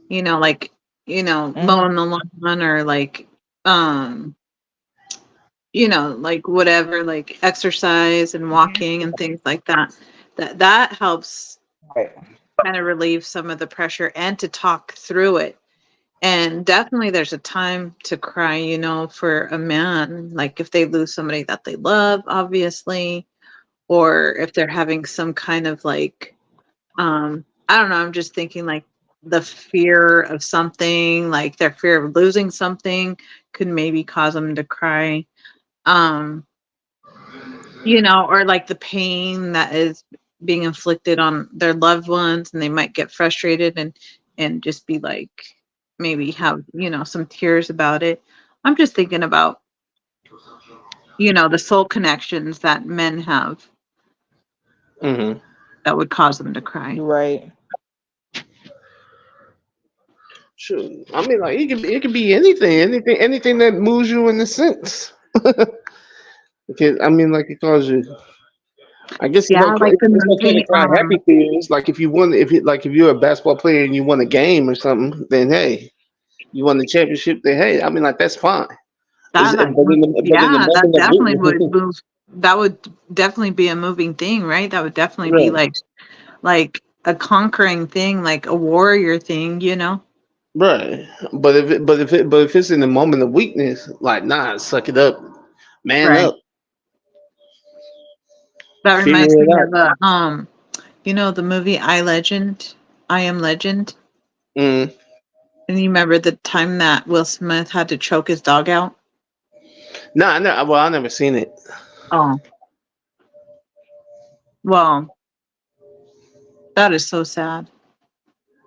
You know, like, you know, Hmm. mowing the lawn or like um you know, like whatever, like exercise and walking and things like that. That helps Right. kind of relieve some of the pressure and to talk through it. And definitely there's a time to cry, you know, for a man, like if they lose somebody that they love, obviously, or if they're having some kind of like I don't know, I'm just thinking like the fear of something, like their fear of losing something could maybe cause them to cry. Um you know, or like the pain that is being inflicted on their loved ones and they might get frustrated and just be like maybe have, you know, some tears about it. I'm just thinking about, you know, the soul connections that men have mhm. that would cause them to cry. Right. Sure. I mean like it could be anything that moves you in a sense. Because I mean like it causes you I guess Yeah, like the it's okay to movie cry happy tears. Like if you're a basketball player and you won a game or something, then hey, you won the championship. Then hey, I mean like that's fine. that like But in the yeah, that moment of definitely would weakness, move, that would definitely be a moving thing, right? That would definitely be right, like a conquering thing, like a warrior thing, you know? right. But if it's in the moment of weakness, like nah, suck it up, man Right. up, That reminds figure it me out. of you know, the movie I Legend, I Am Legend. Mm. And you remember the time that Will Smith had to choke his dog out? Nah, I never seen it. Oh, well, that is so sad.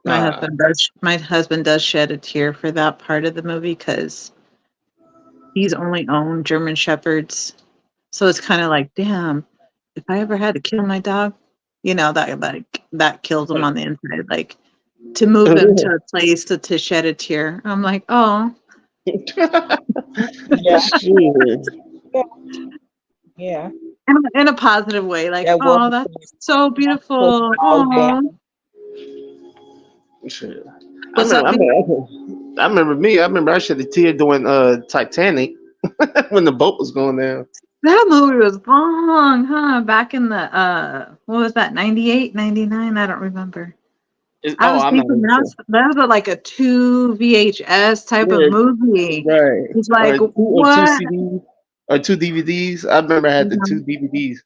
Uh, My husband does shed a tear for that part of the movie because he's only owned German Shepherds. So it's kind of like, damn, if I ever had to kill my dog, that kills him on the inside. Like to move him to a place to shed a tear. I'm like, oh, Yeah, Shit. yeah. in a positive way. Like, That was oh, that's so beautiful. all Oh, Shit. what's up? I remember I shed a tear doing Titanic when the boat was going down. That movie was long, huh? Back in the what was that? 98, 99? I don't remember. I was I'm not thinking sure. that was like a 2 VHS type Yeah, of movie. right. It's like, Or two what? CDs or 2 DVDs. I remember I had the 2 DVDs.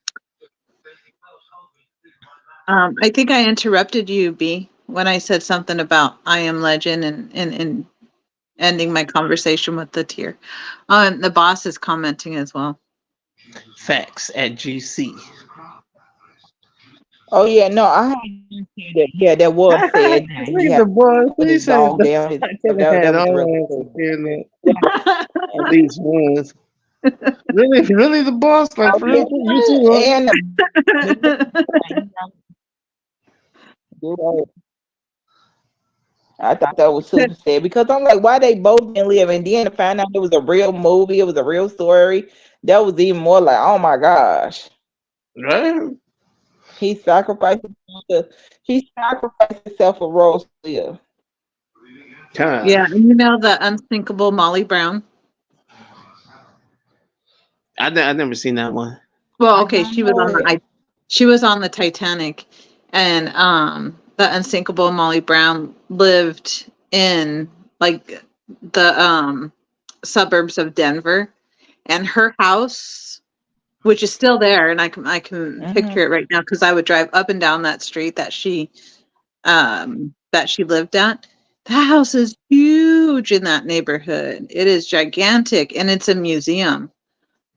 I think I interrupted you, B, when I said something about I Am Legend and ending my conversation with the tear. The boss is commenting as well. Facts at GC. Oh yeah, no, I had that. Yeah, that was said. Look at Yeah, the boy. put his dog down. That was real. At least ones. Really the boss? Like for real? You too, huh? And I thought that was super sad because I'm like, why they both didn't live? And then to find out it was a real movie, it was a real story. That was even more like, oh my gosh, Right? he sacrificed himself for Rose to live. Yeah, and you know the unthinkable Molly Brown. I never seen that one. Well, okay, she was on the Titanic, and the unsinkable Molly Brown lived in like the suburbs of Denver, and her house, which is still there, and I can picture it right now because I would drive up and down that street that she lived at. That house is huge in that neighborhood. It is gigantic, and it's a museum.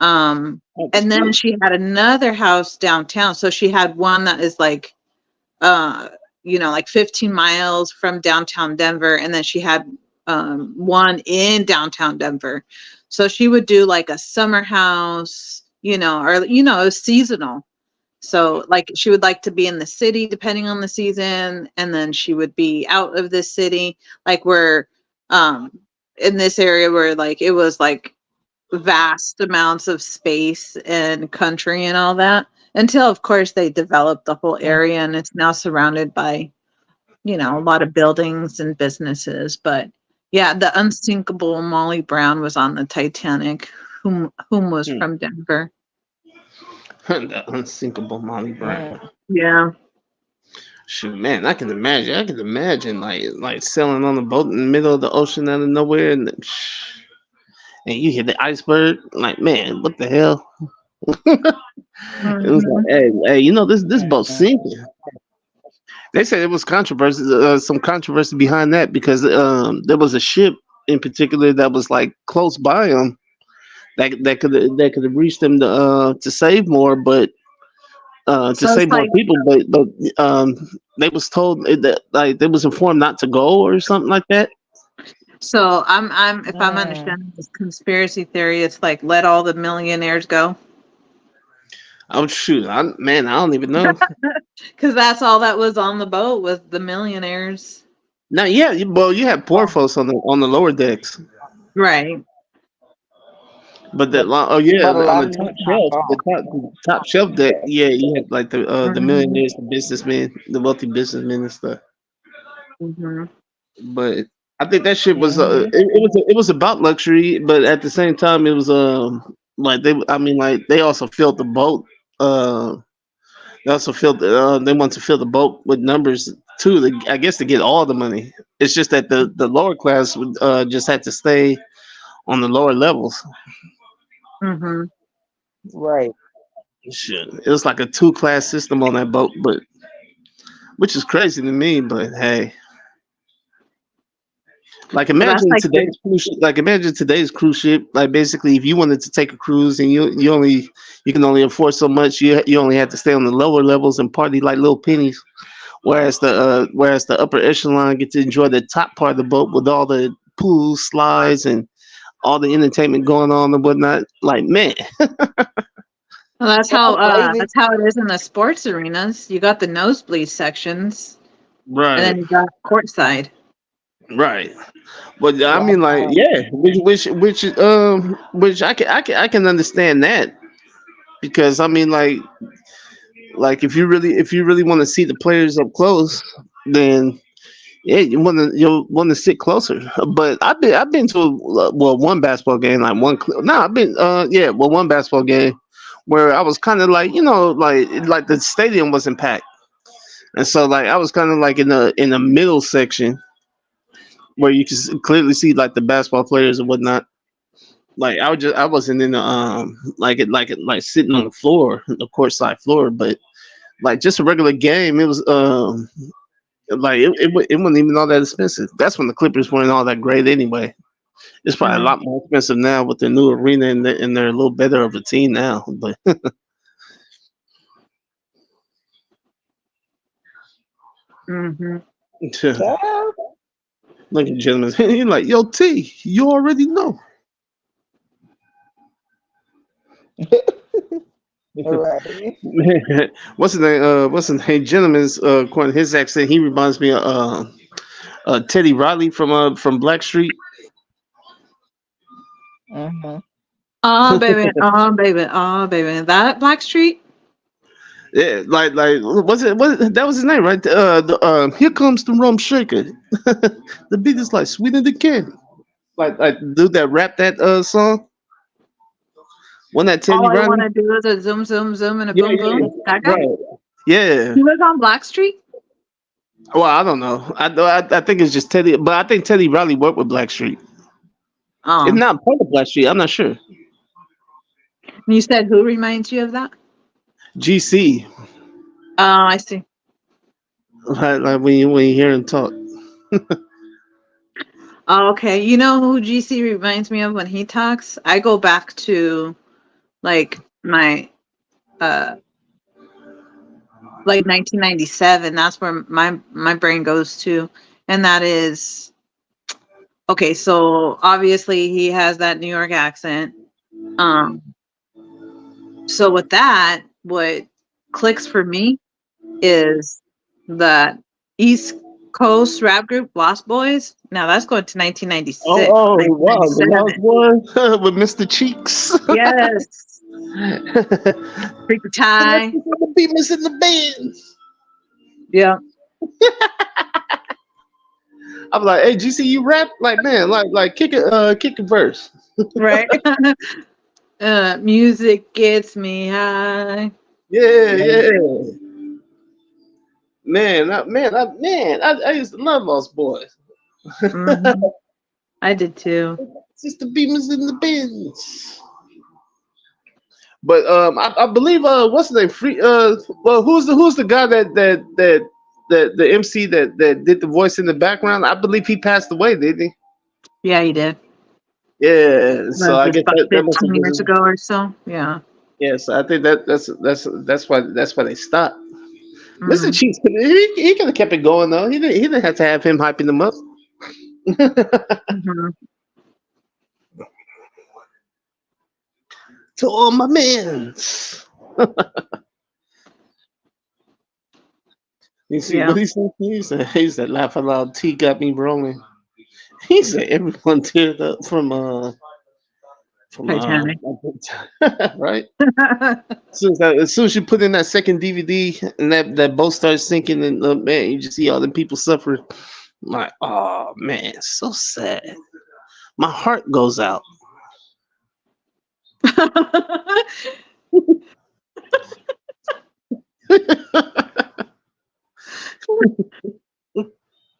And then she had another house downtown. So she had one that is like, like 15 miles from downtown Denver. And then she had one in downtown Denver. So she would do like a summer house, it was seasonal. So like she would like to be in the city depending on the season. And then she would be out of the city. Like we're in this area where like it was like vast amounts of space and country and all that, until of course they developed the whole area and it's now surrounded by a lot of buildings and businesses. But yeah, the unsinkable Molly Brown was on the Titanic, whom was from Denver. The unsinkable Molly Brown. Yeah. Shoot, man, I can imagine like sailing on a boat in the middle of the ocean out of nowhere and you hit the iceberg. Like, man, what the hell? It was like, hey, this boat's sinking. They said it was controversy, some controversy behind that because there was a ship in particular that was like close by them that could have reached them to save more, but to save more people, but they was told that like they was informed not to go or something like that. So I'm if I'm understanding this conspiracy theory, it's like let all the millionaires go. Oh shoot, I don't even know. Because that's all that was on the boat was the millionaires. Now, yeah, you had poor folks on the lower decks, right? But on the top shelf deck, yeah, you had like the millionaires, the businessmen, the wealthy businessmen and stuff. But I think that shit was it was about luxury, but at the same time it was they also filled the boat. They also filled they want to fill the boat with numbers too. I guess to get all the money. It's just that the lower class would just had to stay on the lower levels. Right. Shit, it was like a 2-class system on that boat, but which is crazy to me. But hey. Like imagine today's cruise ship, cruise ship. Like basically, if you wanted to take a cruise and you can only afford so much, you only have to stay on the lower levels and party like little pennies. Whereas the upper echelon get to enjoy the top part of the boat with all the pools, slides, and all the entertainment going on and whatnot. Like, man, Well, David, that's how it is in the sports arenas. You got the nosebleed sections, and right, then you got courtside. right. But I mean, like, wow. yeah, which I can understand that because I mean, like if you really want to see the players up close, then yeah, you'll want to sit closer. But I've been to one basketball game, like no, I've been one basketball game where I was kind of like, like the stadium wasn't packed, and so like I was kind of like in the middle section where you can clearly see like the basketball players and whatnot. Like I wasn't in the like sitting on the floor, the courtside floor, but like just a regular game, it was like it wasn't even all that expensive. That's when the Clippers weren't all that great anyway. It's probably a Mm, lot more expensive now with the new arena and they're a little better of a team now. But mhm. Child. look at gentlemen, he's like, yo T, you already know. Right. What's his name? What's his name? Gentleman's according to his accent, he reminds me of Teddy Riley from Blackstreet. Mm-hmm. Oh baby, oh baby, oh baby. That Blackstreet? Yeah, like was that was his name, right? Here comes the rum shaker. The beat is like sweeter than candy. Like dude that rap that song. Wasn't that All Teddy I want Riley? to do is a zoom, zoom, zoom, and a Yeah, boom, yeah, boom. That guy? right. Yeah. He was on Blackstreet? Well, I don't know. I think it's just Teddy, but I think Teddy Riley worked with Blackstreet. If Oh. not part of Blackstreet, I'm not sure. And you said who reminds you of that? GC, Oh, I see. like when you hear him talk. Oh, okay. You know who GC reminds me of when he talks? I go back to like my like 1997. That's where my brain goes to, and that is okay. So obviously he has that New York accent. Um, so with that, what clicks for me is that East Coast rap group Lost Boys. Now that's going to 1996, Oh, wow, the 1997. last one with Mr. Cheeks. Yes, Freaky Tie. The Beamers in the bands. Yeah, I'm like, hey, GC, you rap? Like, man, like kick a verse. right. Music gets me high. Yeah, yeah. I used to love Lost Boys. Mhm. I did too. Sister Beamers in the bins. But I believe what's the name? Well, who's the guy that the MC that did the voice in the background? I believe he passed away, didn't he? Yeah, you did. Yeah. So Was I this guess about that must have 15 years been. ago or so? Yeah. Yes, I think that's why they stopped. Mr. Mm. Cheeks, he could have kept it going though. He didn't have to have him hyping them up. Mhm. To all my mans. You see Yeah. what he said? He said, laugh aloud. T got me rolling. He said everyone teared up from Titanic. right. As soon as you put in that second DVD and that boat starts sinking, and man, you just see all the people suffering. I'm like, oh man, so sad. My heart goes out.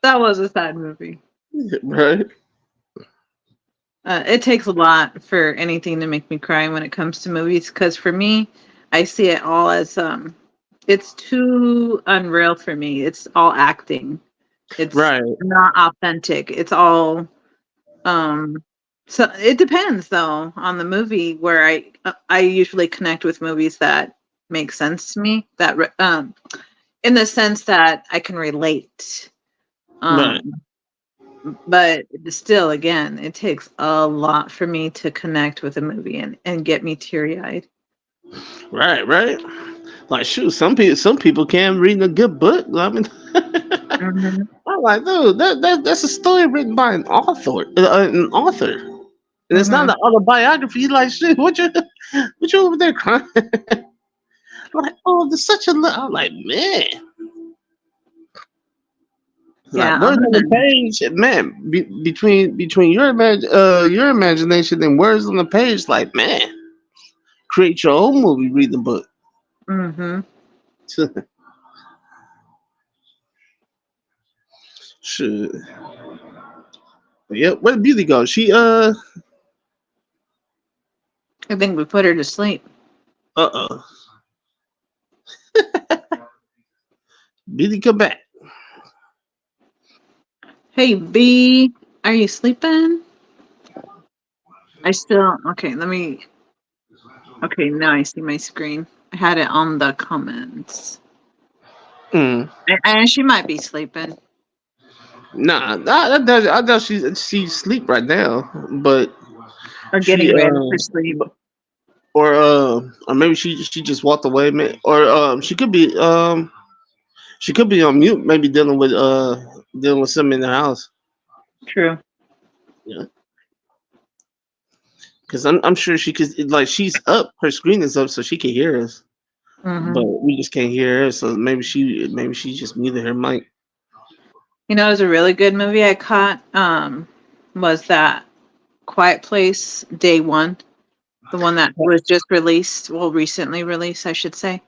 That was a sad movie. Right. It takes a lot for anything to make me cry when it comes to movies. Because for me, I see it all as it's too unreal for me. It's all acting. It's Right. not authentic. It's all so it depends though on the movie where I usually connect with movies that make sense to me that in the sense that I can relate. Right. Um But still, again, it takes a lot for me to connect with a movie and get me teary eyed. Right, right. Like shoot, some people can't read a good book. I mean, Hmm. I'm like, dude, that's a story written by an author, and it's not Hmm. an autobiography. Like shit, what you over there crying? I'm like, oh, there's such a. I'm like, man, like Yeah, I'm words on the gonna. page, man. Between your imagination and words on the page, like man, create your own movie. Read the book. Hmm. Shit. Yep. Where did Beauty go? She I think we put her to sleep. uh Beauty come back. Hey, B, are you sleeping? I still. Okay, let me. Okay, now I see my screen. I had it on the comments. Mm. And she might be sleeping Nah, I doubt she sleep right now, but or she getting ready for sleep. or maybe she just walked away, man. Or she could be on mute, maybe dealing with something in the house. True. Yeah, because I'm sure she could like she's up, her screen is up, so she can hear us, Hmm. but we just can't hear her. So maybe she just muted her mic. You know, it was a really good movie I caught. Was that Quiet Place Day One, the one that was just released, well, recently released, I should say.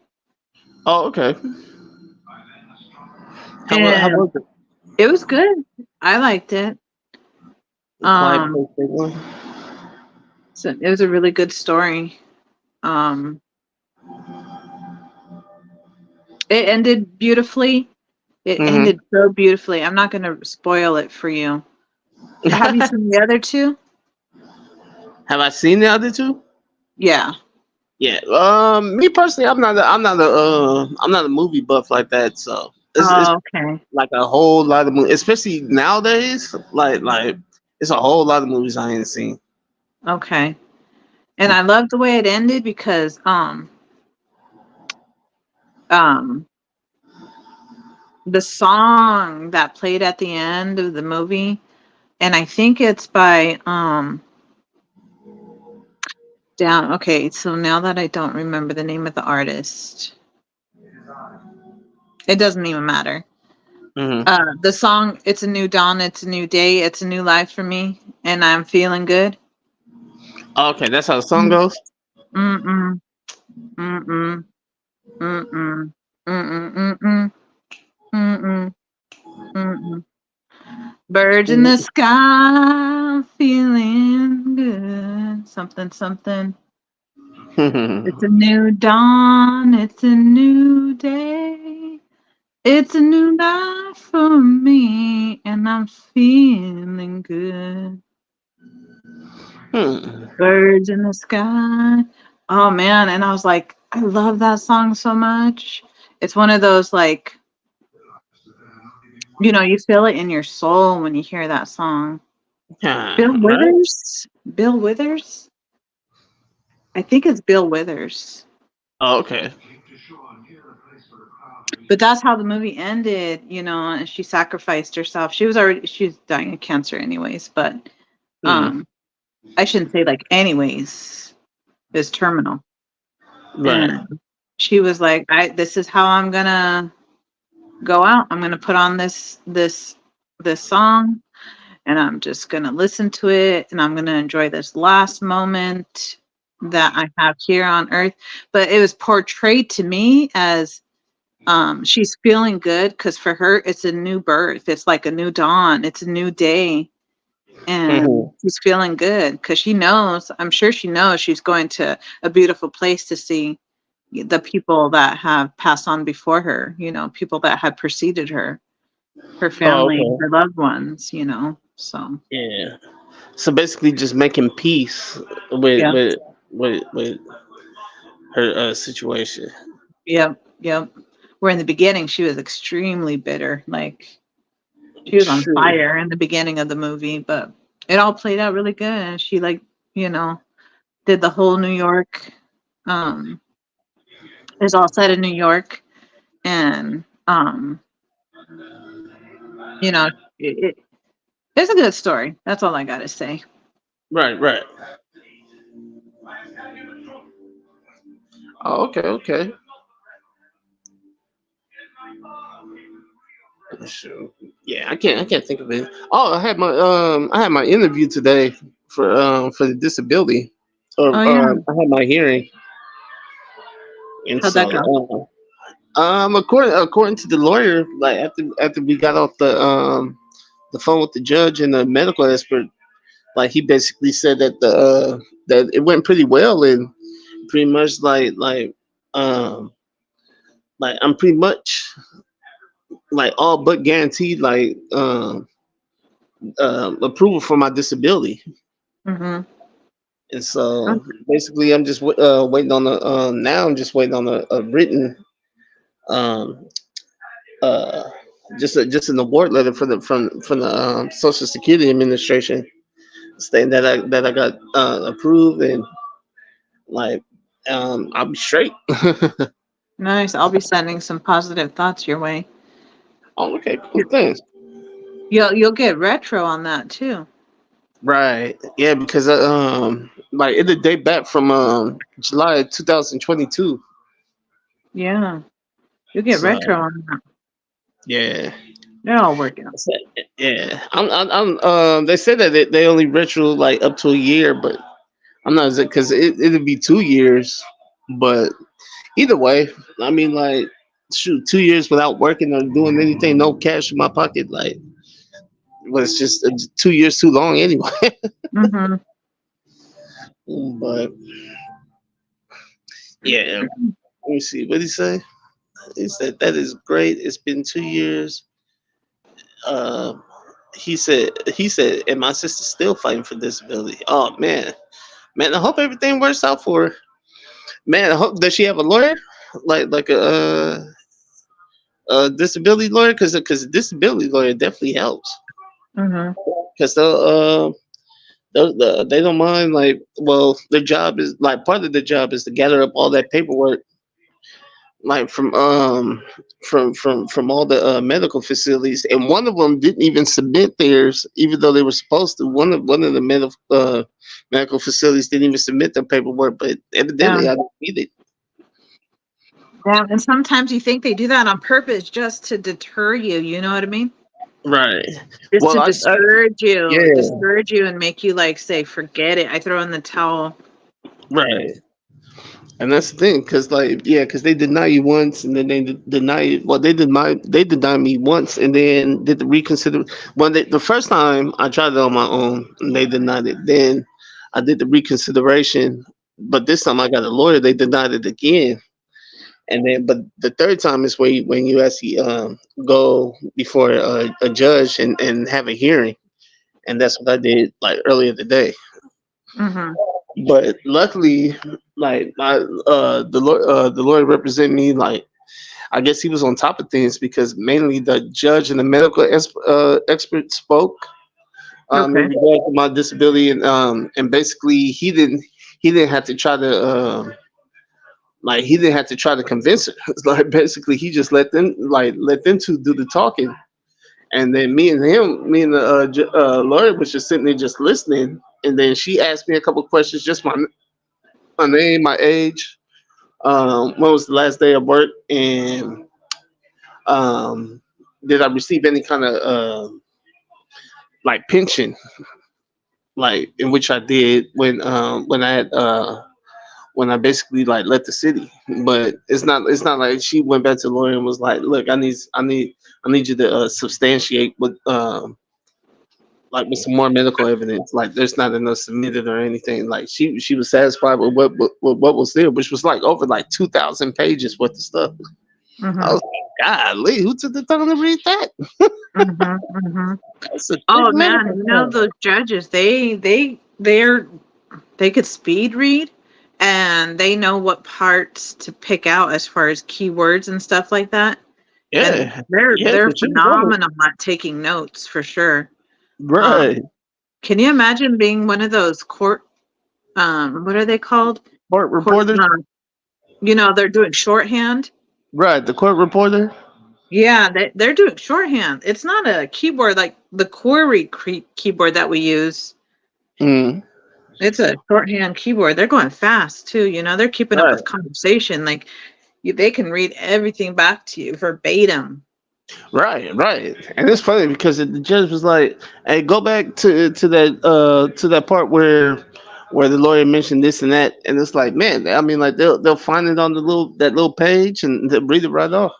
Oh, okay. How And was it? it was good. I liked it. Quiet Um, Place Day One. so it was a really good story. Um, it ended beautifully. It Mm-hmm. ended so beautifully. I'm not going to spoil it for you. Have you seen the other two? Have I seen the other two? Yeah. Yeah. Me personally, I'm not a movie buff like that. So it's Oh, okay. like a whole lot of movies, especially nowadays. Like it's a whole lot of movies I ain't seen. Okay. And I love the way it ended because um the song that played at the end of the movie, and I think it's by down okay, so now that I don't remember the name of the artist, it doesn't even matter. Mm-hmm. The song, it's a new dawn, it's a new day, it's a new life for me, and I'm feeling good. Okay, that's how the song Mm, goes. mm-mm, mm-mm, mm-mm, mm-mm, mm-mm, mm-mm, mm-mm. Birds in the sky, feeling good. Something, something. It's a new dawn. It's a new day. It's a new life for me, and I'm feeling good. Hmm. Birds in the sky. Oh man, and I was like, I love that song so much. It's one of those like, you feel it in your soul when you hear that song. Bill Right. Withers? Bill Withers? I think it's Bill Withers. Oh, okay. But that's how the movie ended, and she sacrificed herself. She was dying of cancer anyways, but Hmm. um I shouldn't say like anyways. It was terminal. Right. And she was like, this is how I'm gonna go out. I'm gonna put on this song and I'm just gonna listen to it and I'm gonna enjoy this last moment that I have here on earth. But it was portrayed to me as she's feeling good because for her it's a new birth, it's like a new dawn, it's a new day, and Hmm. she's feeling good because I'm sure she knows she's going to a beautiful place to see the people that have passed on before her, people that had preceded her Oh, family, okay. her loved ones. So Yeah. So basically, just making peace with yeah. with with her situation. Yep. Where in the beginning she was extremely bitter, like She was on True. fire in the beginning of the movie, but it all played out really good. And she, like, you know, did the whole New York. It's all set in New York, and you know, it's a good story. That's all I gotta say. Right, right. Oh, okay, okay. Sure. Yeah, I can't think of it. Oh, I had my interview today for the disability, or Oh yeah, I had my hearing, and how'd that so go? according to the lawyer, like after we got off the phone with the judge and the medical expert, like he basically said that that it went pretty well, and pretty much um like I'm pretty much like all but guaranteed approval for my disability. Mm-hmm. And so basically, I'm just waiting on now I'm just waiting on a written um uh just an award letter from the Social Security Administration stating that I got approved, and like I'll be straight. Nice. I'll be sending some positive thoughts your way. Oh, okay, cool, thanks. You'll get retro on that too. Right, yeah, because like it'll date back from July 2022. Yeah, you'll get So retro on that. yeah. They're all working out. Yeah, they said that they only retro like up to a year, but I'm not because it'll be 2 years. But either way, I mean, like, shoot, 2 years without working or doing anything, no cash in my pocket, like, well, it's just 2 years too long anyway. Mm-hmm. But yeah, let me see. What did he say? He said that is great. It's been 2 years. Uh, he said, and my sister's still fighting for disability. Oh man, I hope everything works out for her. Man, I hope does she have a lawyer, like a disability lawyer, because a disability lawyer definitely helps, Mm-hmm. because they don't mind, like, well, their job is like part of the job is to gather up all that paperwork, like from all the medical facilities, and one of them didn't even submit theirs, even though they were supposed to. One of the medical facilities didn't even submit their paperwork, but evidently Yeah. I don't need it. Yeah. And sometimes you think they do that on purpose just to deter you. You know what I mean? Right. Just Well, to yeah, discourage you, and make you like say, "Forget it. I throw in the towel." right. And that's the thing, because like, yeah, because they deny you once, and then they deny you. Well, they denied me once, and then did the reconsider. Well, the first time I tried it on my own, and they denied it. Then I did the reconsideration, but this time I got a lawyer. They denied it again, and then but the third time is where when you actually go before a judge and have a hearing, and that's what I did like earlier today. Mm-hmm. But luckily, like the lawyer represented me. Like, I guess he was on top of things, because mainly the judge and the medical expert spoke in Okay. regard to my disability, and basically he didn't have to try to he didn't have to try to convince her. It's like basically he just let them two do the talking, and then me and the lawyer was just sitting there just listening. And then she asked me a couple questions, just my name, my age, when was the last day of work, and um, did I receive any kind of like pension, like in which I did when I basically like left the city. But it's not like she went back to the lawyer and was like, look, I need you to substantiate what like with some more medical evidence. Like, there's not enough submitted or anything. Like, she was satisfied with what was there, which was like over like 2,000 pages worth of stuff. Mm-hmm. I was like, golly, who took the time to read that? Mm-hmm. Mm-hmm. That's a Oh thick man, medical you know file. those judges, they could speed read, and they know what parts to pick out as far as keywords and stuff like that. And Yeah, they're yeah, they're 'cause she was on it. phenomenal at taking notes for sure. Right. Um, can you imagine being one of those court what are they called? Court Court reporter. they're doing shorthand. Right, the court reporter. Yeah, they're doing shorthand. It's not a keyboard like the keyboard that we use. Mm. It's a shorthand keyboard. They're going fast too. They're keeping up Right. with conversation. Like they can read everything back to you verbatim. Right, right. And it's funny because the judge was like, "Hey, go back to that part where the lawyer mentioned this and that." And it's like, man, I mean, like they'll find it on that little page and they'll read it right off.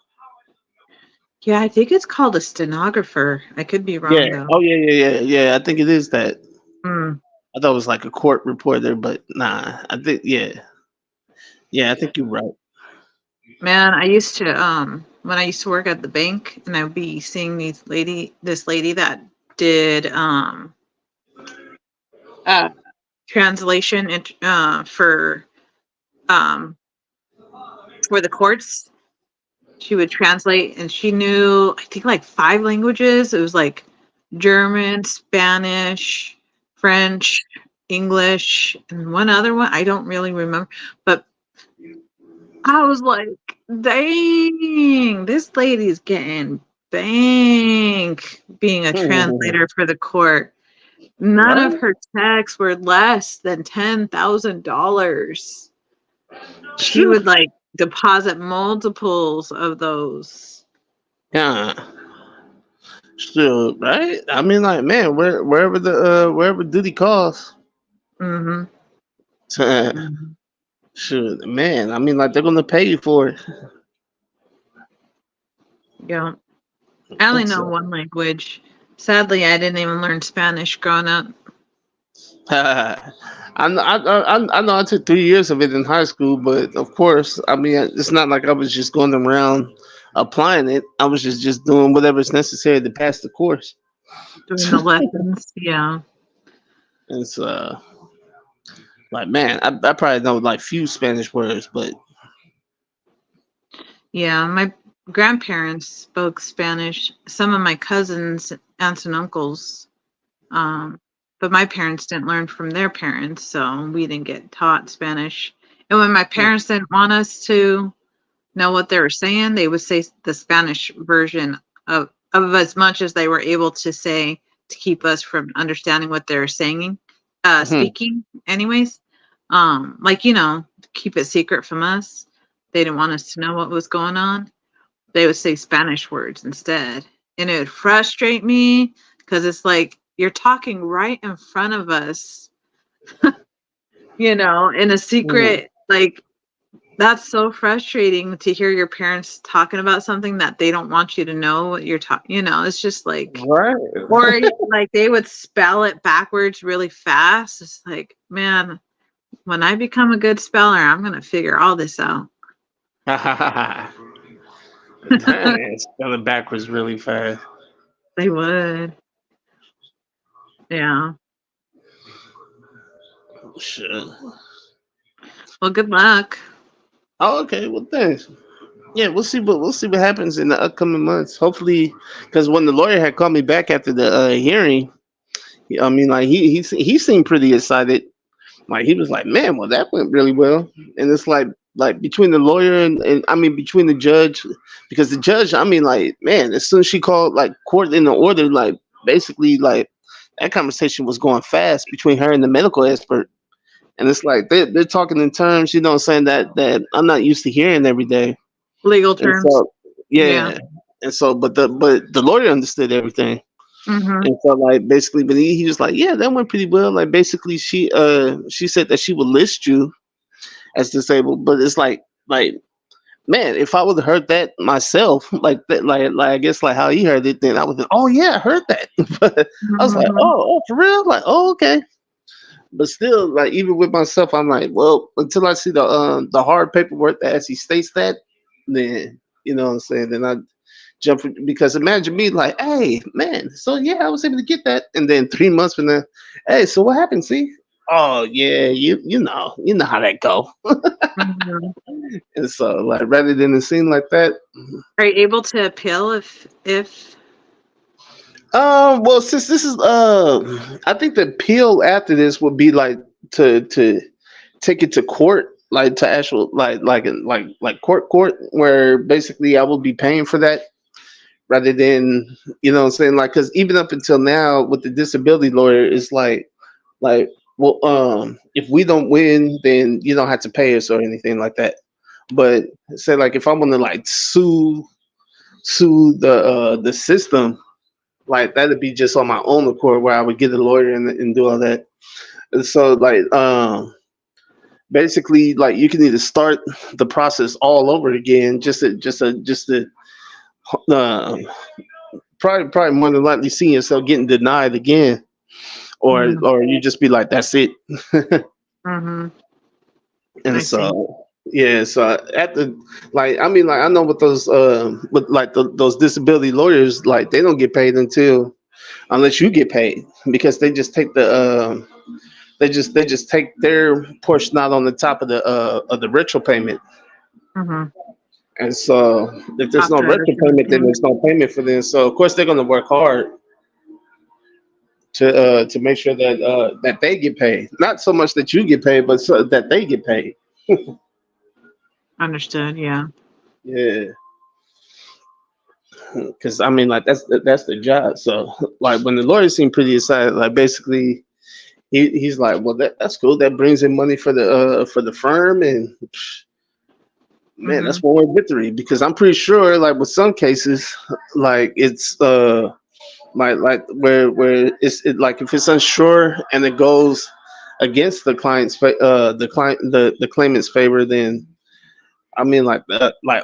Yeah, I think it's called a stenographer. I could be Yeah. wrong though. Oh yeah. I think it is that. Mm. I thought it was like a court reporter, but nah. I think yeah. I think you're right. Man, I used to when I used to work at the bank and I would be seeing this lady that did uh translation um for the courts. She would translate and she knew I think like 5 languages. It was like German, Spanish, French, English, and one other one. I don't really remember. But I was like, dang, this lady's getting bank being a translator for the court. None Right. of her texts were less than $10,000. She Sure. would like deposit multiples of those. Yeah. Sure. Right. I mean, like, man, wherever duty calls. Mm-hmm. Sure, man. I mean, like they're gonna pay you for it. Yeah. I only It's, know one language. Sadly, I didn't even learn Spanish growing up. I know I took 3 years of it in high school, but of course, I mean, it's not like I was just going around applying it. I was just doing whatever's necessary to pass the course. Doing the lessons. Yeah. It's like, man, I probably know like few Spanish words, but Yeah. My grandparents spoke Spanish. Some of my cousins, aunts and uncles, but my parents didn't learn from their parents, so we didn't get taught Spanish. And when my parents didn't want us to know what they were saying, they would say the Spanish version of as much as they were able to say to keep us from understanding what they're saying, speaking anyways. Like, keep it secret from us. They didn't want us to know what was going on. They would say Spanish words instead. And it would frustrate me because it's like you're talking right in front of us, in a secret, like that's so frustrating to hear your parents talking about something that they don't want you to know what you're talking, it's just like, right. or like they would spell it backwards really fast. It's like, man, when I become a good speller, I'm going to figure all this out. Dang, spelling backwards really fast. They would. Yeah. Sure. Well, good luck. Oh, okay. Well, thanks. Yeah, we'll see what happens in the upcoming months. Hopefully, because when the lawyer had called me back after the hearing, I mean, like he seemed pretty excited. Like he was like, "Man, well, that went really well." And it's like between the lawyer and I mean between the judge, because the judge, I mean, like, man, as soon as she called like court in the order, like basically like that conversation was going fast between her and the medical expert. And it's like they're talking in terms, saying that I'm not used to hearing every day. Legal And terms. so, yeah. And so, but the lawyer understood everything. Mm-hmm. And so, like, basically, but he was like, yeah, that went pretty well. Like, basically, she said that she would list you as disabled, but it's like, man, if I would have heard that myself, like that, like I guess like how he heard it, then I would, oh yeah, I heard that. But I was like, oh, for real, like, oh, okay. But still, like, even with myself, I'm like, well, until I see the hard paperwork that actually states that, then you know what I'm saying. Then I jump because imagine me like, hey, man, so yeah, I was able to get that, and then 3 months from then, hey, so what happened? See, oh yeah, you know how that go. Mhm. And so like rather than it seem like that. Are you able to appeal if Well, since this is I think the appeal after this would be like to take it to court, like to actual like court where basically I will be paying for that rather than what I'm saying, like because even up until now with the disability lawyer it's like well if we don't win then you don't have to pay us or anything like that. But say like if I want to like sue the system, like that'd be just on my own accord where I would get a lawyer and do all that. And so like basically like you can either start the process all over again just to uh, probably more than likely see yourself getting denied again, Mhm. or you just be like that's it. Mhm. I And see. so yeah, so at the like I mean like I know with like those disability lawyers, like they don't get paid until unless you get paid because they just take the they just take their portion out on the top of the retro payment. Mhm. And so if there's no After retro everything, payment, then yeah. there's no payment for them. So of course they're gonna work hard to make sure that they get paid. Not so much that you get paid, but so that they get paid. Understood, yeah. Yeah. Because I mean, like that's the job. So like when the lawyer seemed pretty excited, like basically he's like, well that's cool. That brings in money for the firm, and man, that's Mhm. one more victory. Because I'm pretty sure, like with some cases, like it's like where like if it's unsure and it goes against the the claimant's favor, then I mean, like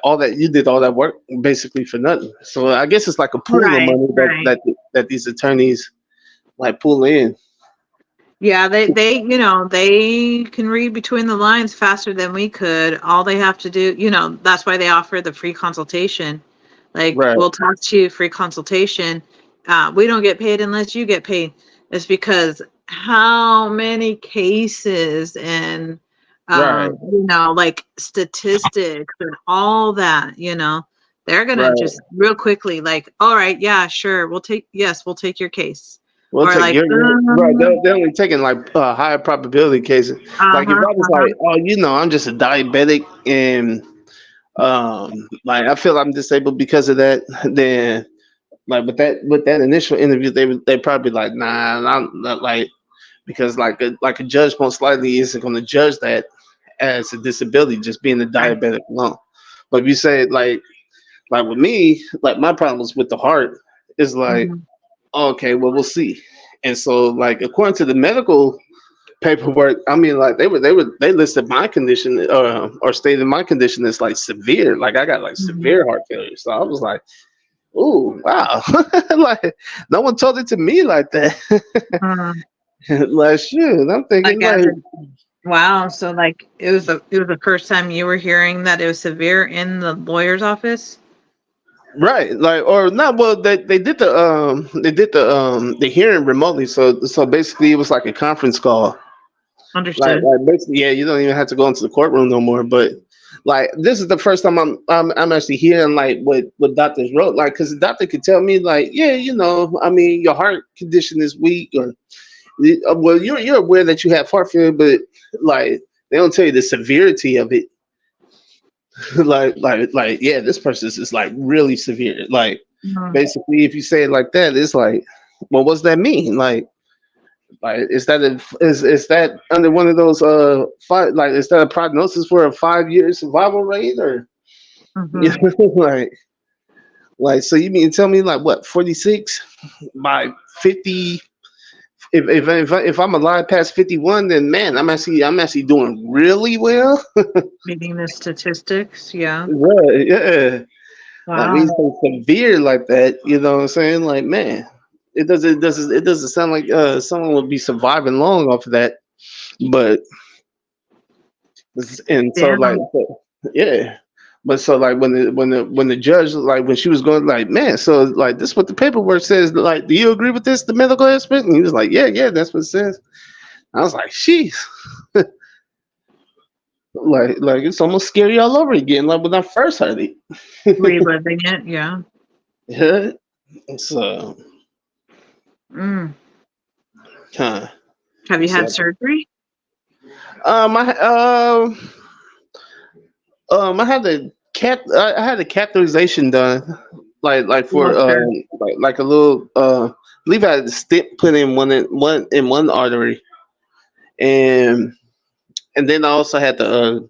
all that you did all that work basically for nothing. So I guess it's like a pool of Right, money right. that these attorneys like pull in. Yeah, they can read between the lines faster than we could. All they have to do, that's why they offer the free consultation. Like, Right, we'll talk to you, free consultation. We don't get paid unless you get paid. It's because how many cases and, right, like statistics and all that, they're gonna right. just real quickly, like, all right, yeah, sure, we'll take your case. We'll Or take like, your right. They're only taking like higher probability cases. Like if uh-huh, I was uh-huh. like, oh, I'm just a diabetic and like I feel I'm disabled because of that, then like with that initial interview, they probably like, nah, I'm not like because like a judge most likely isn't going to judge that as a disability, just being a Right. diabetic alone. But if you say like with me, like my problems with the heart is like, Mhm. okay, well we'll see. And so like according to the medical paperwork, I mean like they listed my condition or stated my condition as like severe. Like I got like Mhm. severe heart failure. So I was like, ooh, wow. Like no one told it to me like that. Mhm. Like shit. I'm Like thinking as like a wow, so like it was the first time you were hearing that it was severe in the lawyer's office? right, like or not. Well, they did the hearing remotely. So basically, it was like a conference call. Understood. Like basically, yeah, you don't even have to go into the courtroom no more. But like this is the first time I'm actually hearing like what doctors wrote. Like, because the doctor could tell me like, yeah, I mean, your heart condition is weak, or well, you're aware that you have heart failure, but like they don't tell you the severity of it. like yeah, this person is like really severe. Like Mhm. basically, if you say it like that, it's like, well, what's that mean? Like is that under one of those five, like is that a prognosis for a 5 year survival rate, or you Mhm. know, like so you mean to tell me like what 46 by 50, if I'm alive past 51, then man I'm actually doing really well. Meeting the statistics, yeah. Right, yeah. Like when you Wow. say severe like that, you know what I'm saying? Like, man, it doesn't sound like someone would be surviving long off of that. But and so Yeah. yeah. But so like when the judge like when she was going like, man, so like this is what the paperwork says. Like, do you agree with this, the medical aspect? And he was like, yeah, that's what it says. I was like, "Sheesh." Like it's almost scary all over again, like when I first heard it. Reliving it, yeah. Yeah. So, Mm. huh. Have you had So, surgery? I I had I had a catheterization done, like Oh, for sure. like a little I believe I had a stent put in one artery, and then I also had the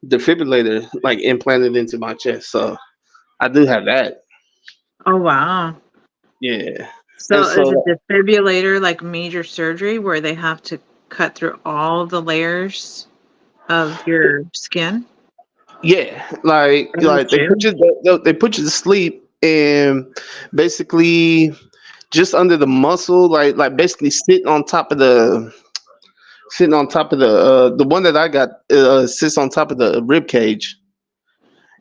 defibrillator like implanted into my chest, so I do have that. Oh, wow. Yeah, and So is a so defibrillator like major surgery where they have to cut through all the layers of your skin? yeah, Oh, like shoot. they put you to sleep and basically just under the muscle, like basically sitting on top of the one that I got sits on top of the rib cage,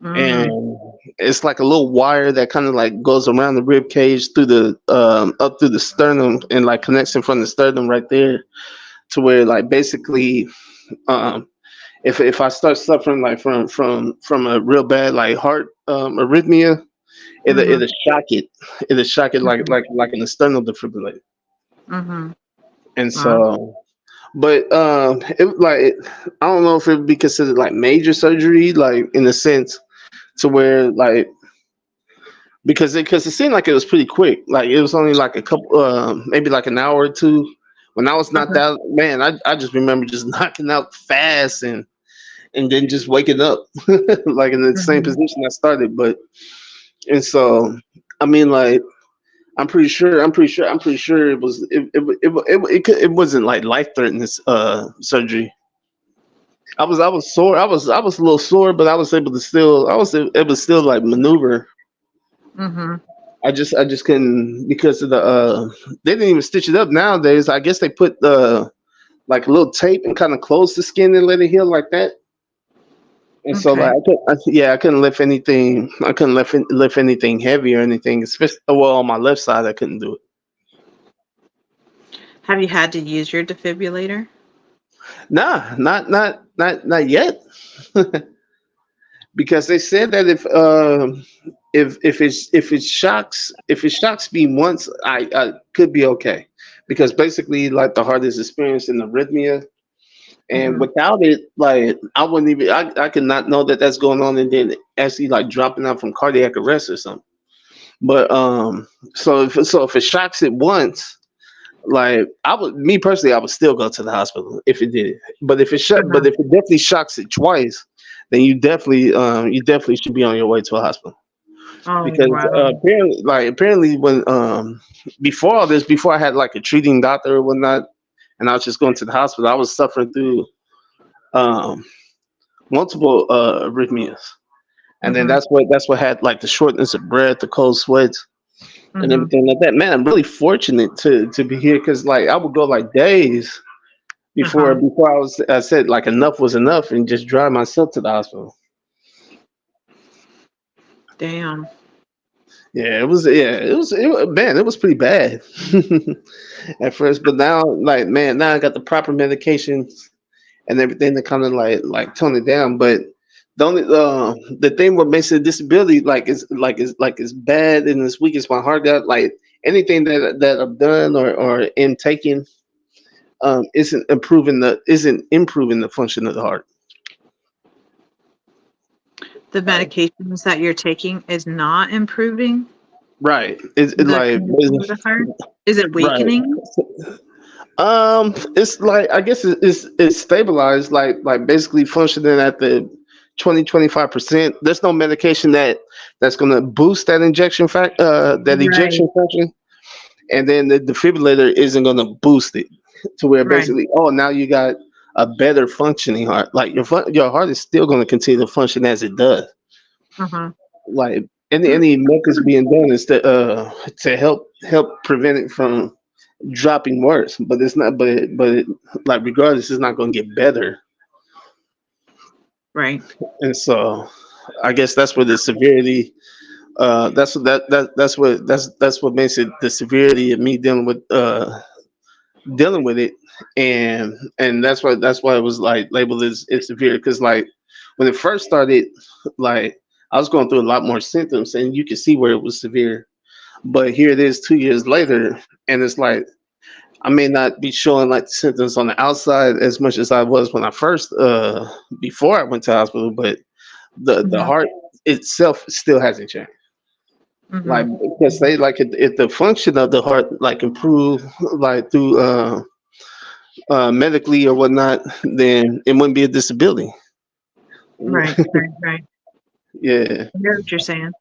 Mm, and it's like a little wire that kind of like goes around the rib cage through the up through the sternum and like connects in front of the sternum right there to where like basically um if I start suffering like from a real bad like heart arrhythmia, mhm, it'll shock it mhm, like an external defibrillator. mhm. And Wow. so, but it like I don't know if it would be considered like major surgery, like in a sense to where like because it seemed like it was pretty quick. Like it was only like a couple, maybe like an hour or two. When I was knocked Uh-huh. out, man, I just remember just knocking out fast and then just waking up like in the same Mhm. position I started. But and so I mean like I'm pretty sure it was it wasn't like life threatening surgery. I was sore. I was a little sore, but I was able to still like maneuver. Mhm. I just couldn't because of the they didn't even stitch it up nowadays. I guess they put like a little tape and kind of close the skin and let it heal like that. And so like Okay. I couldn't lift anything. I couldn't lift anything heavy or anything. Especially well on my left side I couldn't do it. Have you had to use your defibrillator? Nah, not yet. Because they said that if it shocks me once, I could be okay. Because basically, like the heart is experiencing arrhythmia, and Mhm. without it, like I wouldn't even I could not know that that's going on, and then actually like dropping out from cardiac arrest or something. But so if it shocks it once, like I would me personally, I would still go to the hospital if it did. Uh-huh. But if it definitely shocks it twice, then you definitely should be on your way to a hospital Oh, because wow. apparently when before all this, before I had like a treating doctor or whatnot, and I was just going to the hospital, I was suffering through um, multiple arrhythmias, and then Mhm. that's what had like the shortness of breath, the cold sweats, and Mhm. everything like that. Man, I'm really fortunate to be here because like I would go like days Uh-huh. before I said like enough was enough and just drive myself to the hospital. Damn. Man, it was pretty bad at first, but now like man, now I got the proper medications and everything to kind of like tone it down. But the thing what makes it a disability like is bad and as weak as my heart got like anything that I've done or am taking isn't improving the function of the heart. The Like, medications that you're taking is not improving right. the condition of the heart? Is it Right. weakening? It's like I guess it's stabilized, like basically functioning at the 25%. There's no medication that's gonna boost that that Right. ejection function, and then the defibrillator isn't gonna boost it to where Right. basically, oh, now you got a better functioning heart. Like your heart is still gonna continue to function as it does. Uh-huh. Like any milk is being done is to help prevent it from dropping worse, but it's not. Like regardless, it's not going to get better. Right. And so, I guess that's where the severity. That's what makes it the severity of me dealing with dealing with it, and that's why it was like labeled as it's severe. Because like when it first started, like I was going through a lot more symptoms, and you could see where it was severe. But here it is 2 years later, and it's like I may not be showing like the symptoms on the outside as much as I was when I first before I went to hospital, but the Mhm. heart itself still hasn't changed. Like Mhm. because they like if the function of the heart like improve like through medically or whatnot, then it wouldn't be a disability. Right. Right. Right. Yeah, I hear what you're saying.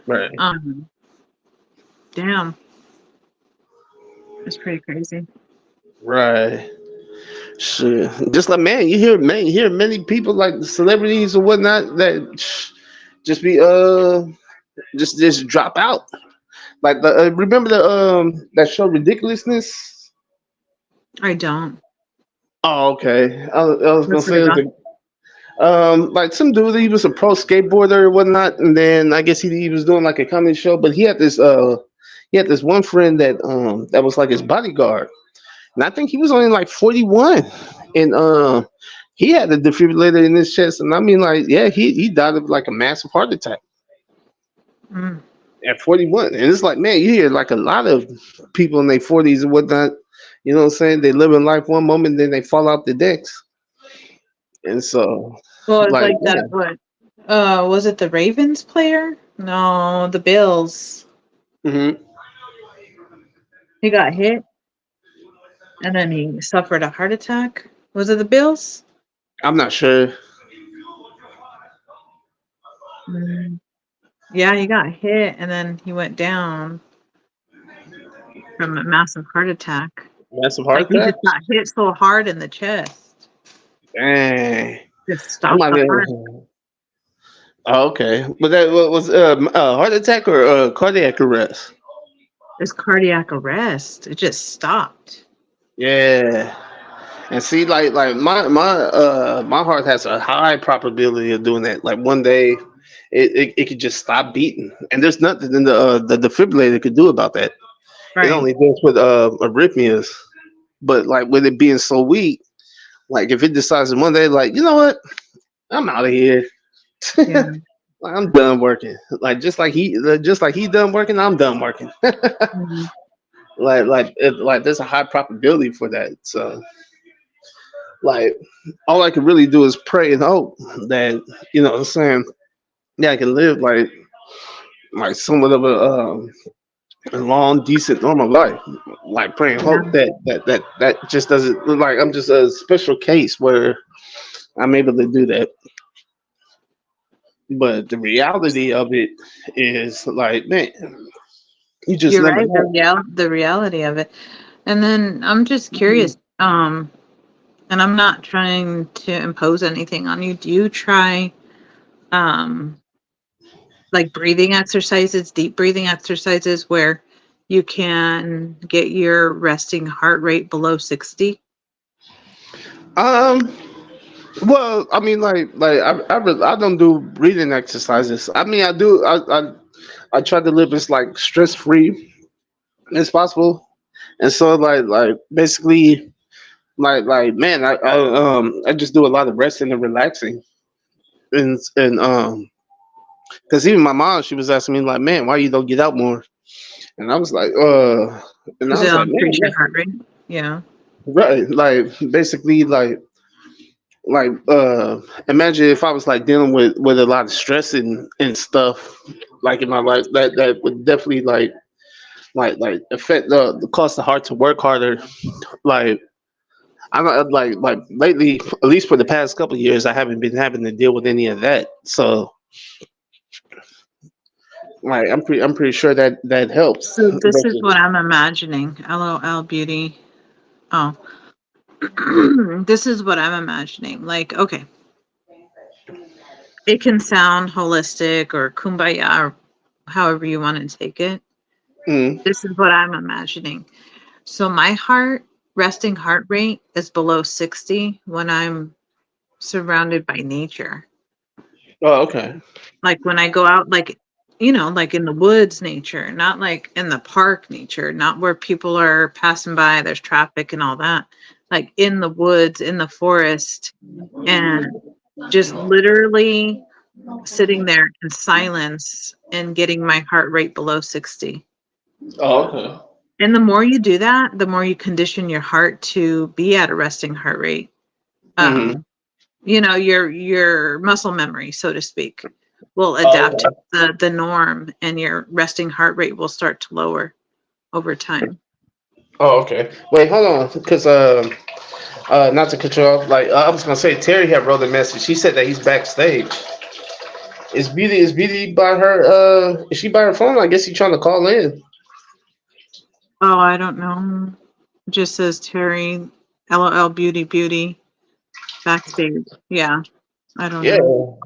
right, Um. Damn. That's pretty crazy. right. Sure. Just like man, you hear many people like celebrities or whatnot that just be just drop out. Like the remember the that show Ridiculousness? I don't. Oh, okay. I was gonna What's it say it about? was like some dude. He was a pro skateboarder or whatnot, and then I guess he was doing like a comedy show. But he had this one friend that was like his bodyguard, and I think he was only like 41, and he had a defibrillator in his chest, and I mean like yeah, he died of like a massive heart attack Mm. at 41. And it's like man, you hear like a lot of people in their 40s and whatnot. You know what I'm saying? They live in life one moment, then they fall out the next, and so Well, it's like like that. What? Was it the Ravens player? No, the Bills. yeah. He got hit and then he suffered a heart attack. Was it the Bills? I'm not sure. Mm. Yeah, he got hit and then he went down from a massive heart attack. Massive Like heart he attack. just got hit so hard in the chest, Dang. just I'm stopped not the heart. even. Oh, okay. But that was a heart attack or cardiac arrest? It's cardiac arrest. It just stopped. Yeah. And see, like my heart has a high probability of doing that. Like one day, it could just stop beating, and there's nothing in the defibrillator could do about that. It Right. only deals with arrhythmias. But like with it being so weak, like if it decides one day, like you know what, I'm out of here. Yeah. Like, I'm done working. Like just like he done working, I'm done working. Mhm. Like there's a high probability for that. So like all I can really do is pray and hope that you know what I'm saying. Yeah, I can live like somewhat of a long, decent, normal life. Like pray and Yeah. hope that just doesn't look like I'm just a special case where I'm able to do that. But the reality of it is like, man, you just You're never right. know. The reality of it. And then I'm just curious. And I'm not trying to impose anything on you. Do you try um like breathing exercises, deep breathing exercises where you can get your resting heart rate below 60? Um, well, I mean, I don't do breathing exercises. I mean, I do. I try to live as like stress free as possible, and so like basically man, I just do a lot of resting and relaxing, and because even my mom, she was asking me like, man, why you don't get out more? And I was like, and I Because was it'll like, increase man, your heart rate. Yeah. right, like basically like imagine if I was like dealing with a lot of stress and stuff like in my life that would definitely like affect the cause the heart to work harder. Like I'm not like lately, at least for the past couple of years, I haven't been having to deal with any of that. So like I'm pretty sure that helps. So this is Versus, what I'm imagining. LOL beauty. Oh. This is what I'm imagining. Like, okay, it can sound holistic or kumbaya or however you want to take it. mm, This is what I'm imagining. So my resting heart rate is below 60 when I'm surrounded by nature. oh, okay. Like when I go out, like like in the woods nature, not like in the park nature, not where people are passing by, there's traffic and all that. Like in the woods, in the forest, and just literally sitting there in silence and getting my heart rate below 60. Oh, okay. And the more you do that, the more you condition your heart to be at a resting heart rate. Mm-hmm. Your muscle memory, so to speak, will Oh, adapt to the norm, and your resting heart rate will start to lower over time. oh, okay. Wait, hold on, because not to cut you off. Like I was gonna say, Terry had wrote a message. She said that he's backstage. Is Beauty by her? Is she by her phone? I guess he's trying to call in. Oh, I don't know. It just says Terry, LOL, beauty, backstage. Yeah, I don't Yeah. know.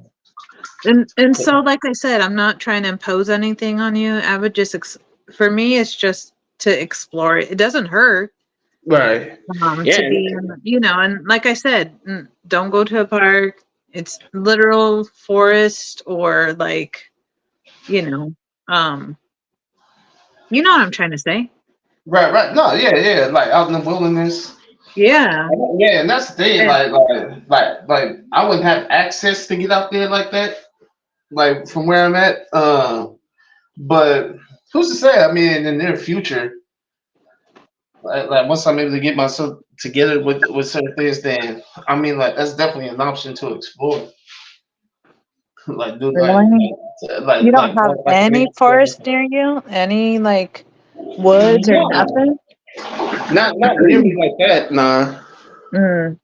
And so, like I said, I'm not trying to impose anything on you. I would just, for me, it's just to explore it. It doesn't hurt Right. Yeah. to be, and like I said, don't go to a park. It's literal forest, or like, um, you know what I'm trying to say. Right. Right. No. Yeah. Yeah. Like out in the wilderness. Yeah. Yeah, and that's the thing. And- Like, I wouldn't have access to get out there like that. Like from where I'm at. But who's to say? I mean, in the near future, like once I'm able to get myself together with certain things, then I mean, like that's definitely an option to explore. Like, do Really? You don't have like any forest near you? Any like woods or no, nothing? not really like that. Nah, Mm,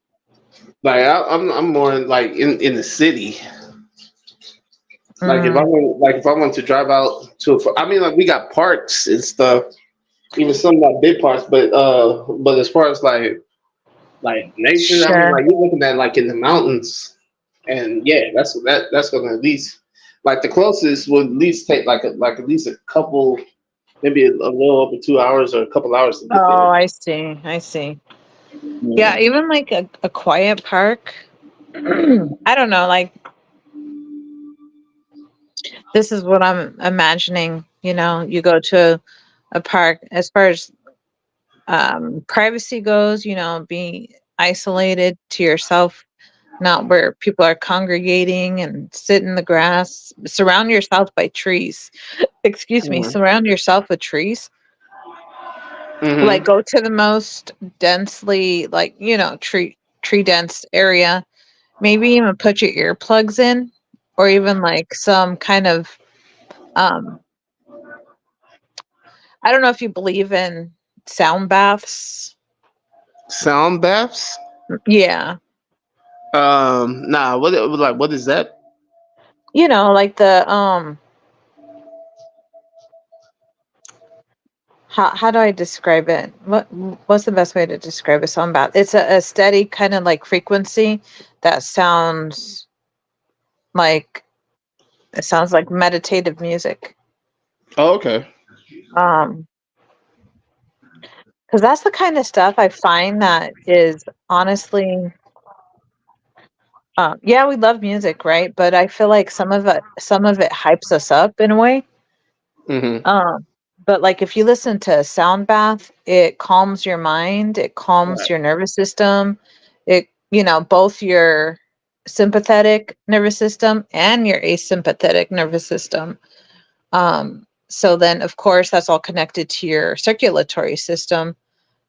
like I'm more like in the city. mm. If I want to drive out I mean, like we got parks and stuff, even some not big parks, but as far as like nature, I mean, Sure. like you're looking at like in the mountains, and yeah, that's gonna at least like the closest would at least take like at least a couple, maybe a little over 2 hours or a couple hours to get Oh, there. I see. I see. Yeah, Yeah. even like a quiet park. I don't know, like this is what I'm imagining, you go to a park, as far as privacy goes, be isolated to yourself, not where people are congregating, and sit in the grass, surround yourself by trees. Excuse me, Mhm. surround yourself with trees. Like Mhm. go to the most densely, like, tree dense area. Maybe even put your earplugs in, or even like some kind of um I don't know if you believe in sound baths. Sound baths? Yeah. Nah. What is that? Like the how do I describe it? What's the best way to describe a sound bath? It's a steady kind of like frequency that like sounds like meditative music. Oh, okay. Um, because that's the kind of stuff I find that is honestly, yeah, we love music, right? But I feel like some of it hypes us up in a way. Mhm. Um, but like if you listen to a sound bath, it calms your mind, it calms Right. your nervous system, both your sympathetic nervous system and your asympathetic nervous system. So then of course that's all connected to your circulatory system.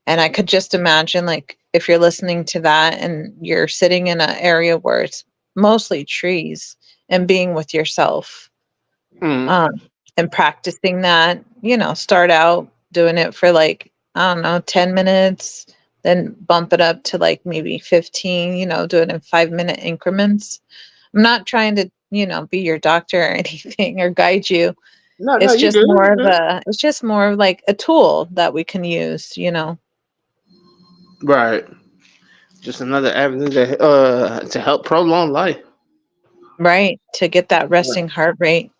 And I could just imagine, like, if you're listening to that and you're sitting in an area where it's mostly trees, and being with yourself, Mhm. um, and practicing that, start out doing it for like, I don't know, 10 minutes, then bump it up to like maybe 15, do it in 5-minute increments. I'm not trying to, be your doctor or anything or guide you. No, no, It's you just good. more You of good. like a tool that we can use. Right. Just another avenue to help prolong life. Right. To get that Right. resting heart rate,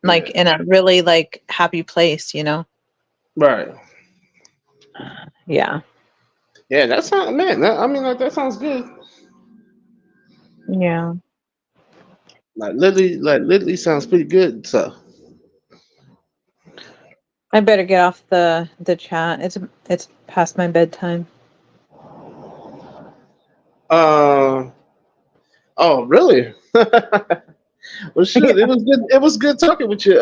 like Yeah. in a really like happy place. Right. Yeah. Yeah, that sounds man. I mean, like that sounds good. Yeah. Like literally sounds pretty good. So I better get off the chat. It's past my bedtime. Oh, really? Well, shit. It was good. It was good talking with you.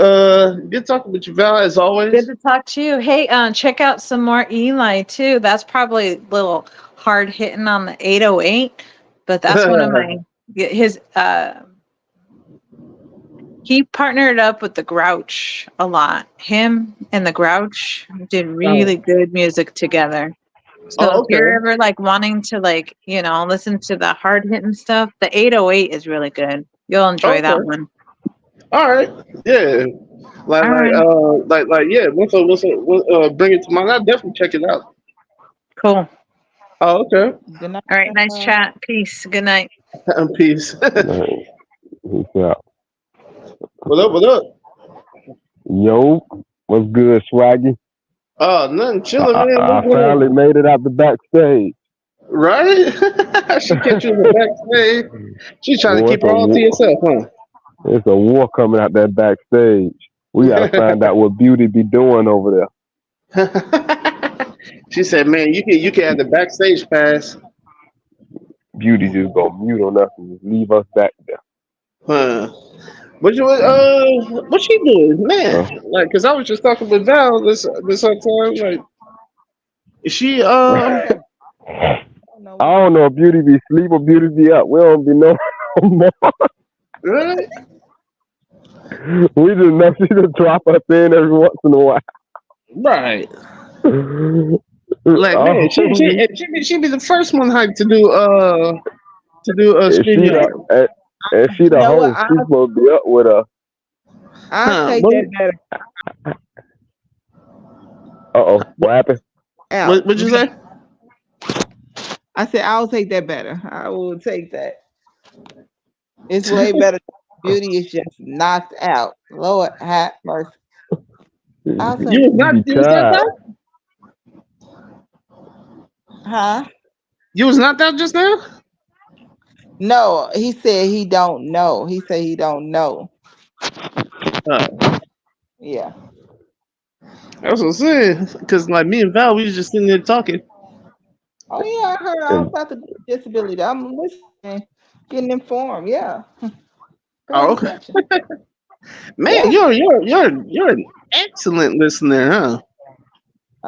Good talking with you, Val, as Good always. to talk to you. Hey, check out some more Eli too. That's probably a little hard hitting on the 808, but that's one of my his. He partnered up with the Grouch a lot. Him and the Grouch did really good music together. So Oh, if you're okay. ever like wanting to listen to the hard hitting stuff, the 808 is really good. You'll enjoy that Okay. one. All right. Yeah. All right. Yeah. Bring it to mind. I'll definitely check it out. Cool. Oh, okay. Good night. All right. Nice chat. Peace. Good night. Peace. Man, what's up? What up? What up? Yo, what's good, Swaggy? Oh, nothing. Chilling, man. I What's going finally on? made it out the backstage. Right? She kept you in the backstage. She's trying to Boy, keep her all to yourself, it's a war coming out that backstage. We gotta find out what Beauty be doing over there. huh? She said, "Man, you can have the backstage pass." Beauty just gonna mute on us and just leave us back there. Huh. What she doing, man? Like, cause I was just talking with Val this whole time. Like, is she I don't know if Beauty be sleep or Beauty be up. We don't be knowing no more. really? We just know she just drop us in every once in a while. Right. Like, man, she be the first one hyped to do and StreamYard. she the You know what? host. She's supposed to be up with us. I'll take what- that better. What happened? Out. What'd you say? I said I'll take that better. I will take that. It's way better. Beauty is just knocked out. Lord have mercy. I'll take You was not be tired. out? Huh? You was not out just now? No, he said he don't know. He said he don't know. Oh, Yeah. that's what I'm saying. Cause like me and Val, we was just sitting there talking. Oh yeah, I heard all about the disability. I'm listening, getting informed. Yeah. Oh, okay. Man, you're an excellent listener, huh?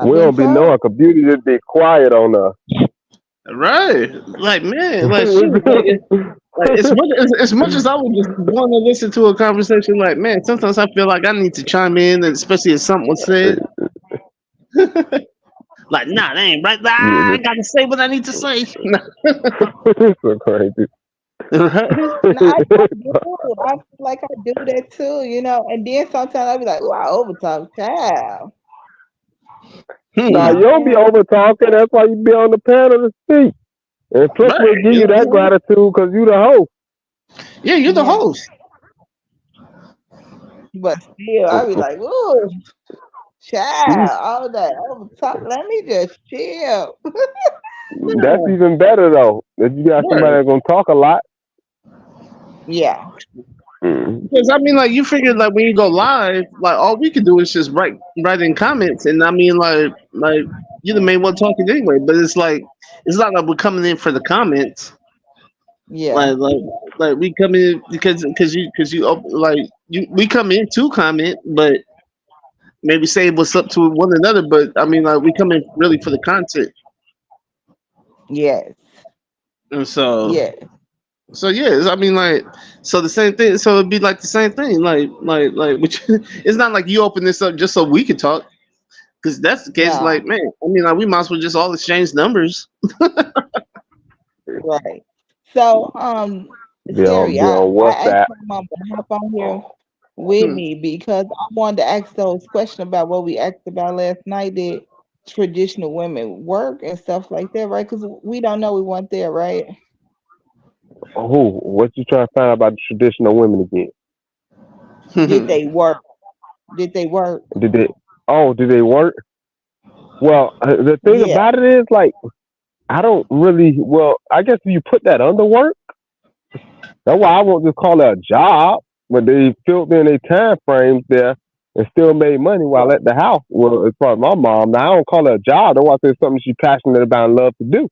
We don't be knowing because Beauty just be quiet on us. Right. Like, man, like, shoot, like as much as I would just want to listen to a conversation, like, man, sometimes I feel like I need to chime in, and especially if something was said. Like, nah, that ain't right. I gotta say what I need to say. So crazy. Right? I feel like I do that too, you know. And then sometimes I be like, "Wow, overtime, child." Nah, you don't be over talking. That's why you be on the panel to speak. And plus, Right. we give you that gratitude because you the host. Yeah, you're the host. But still, I be like, "Ooh, child, all that overtime. Let me just chill." That's even better though. If you got somebody that's gonna talk a lot. Yeah. Because I mean, like, you figured like when you go live, like all we can do is just write in comments, and I mean, like you're the main one talking anyway. But it's like it's not like we're coming in for the comments. Yeah. Like we come in because we come in to comment, but maybe say what's up to one another. But I mean, like we come in really for the content. Yes. And so Yeah. So yes, I mean like so the same thing. So it'd be like the same thing. Like which it's not like you open this up just so we can talk. Because that's the case. No. Like man, I mean like we might as well just all exchange numbers. Right. So Siri, I asked my mom to hop on here with me because I wanted to ask those questions about what we asked about last night. Did traditional women work and stuff like that, right? Because we don't know, we weren't there, right? Oh, what you trying to find out about the traditional women again? Did they work? Did they work? Did they work? Well, the thing about it is, like, I don't really, well, I guess you put that under work. That's why I won't just call it a job, but they filled in their time frames there and still made money while at the house. Well, as far as my mom, now I don't call it a job. Though I say it's something she's passionate about and love to do.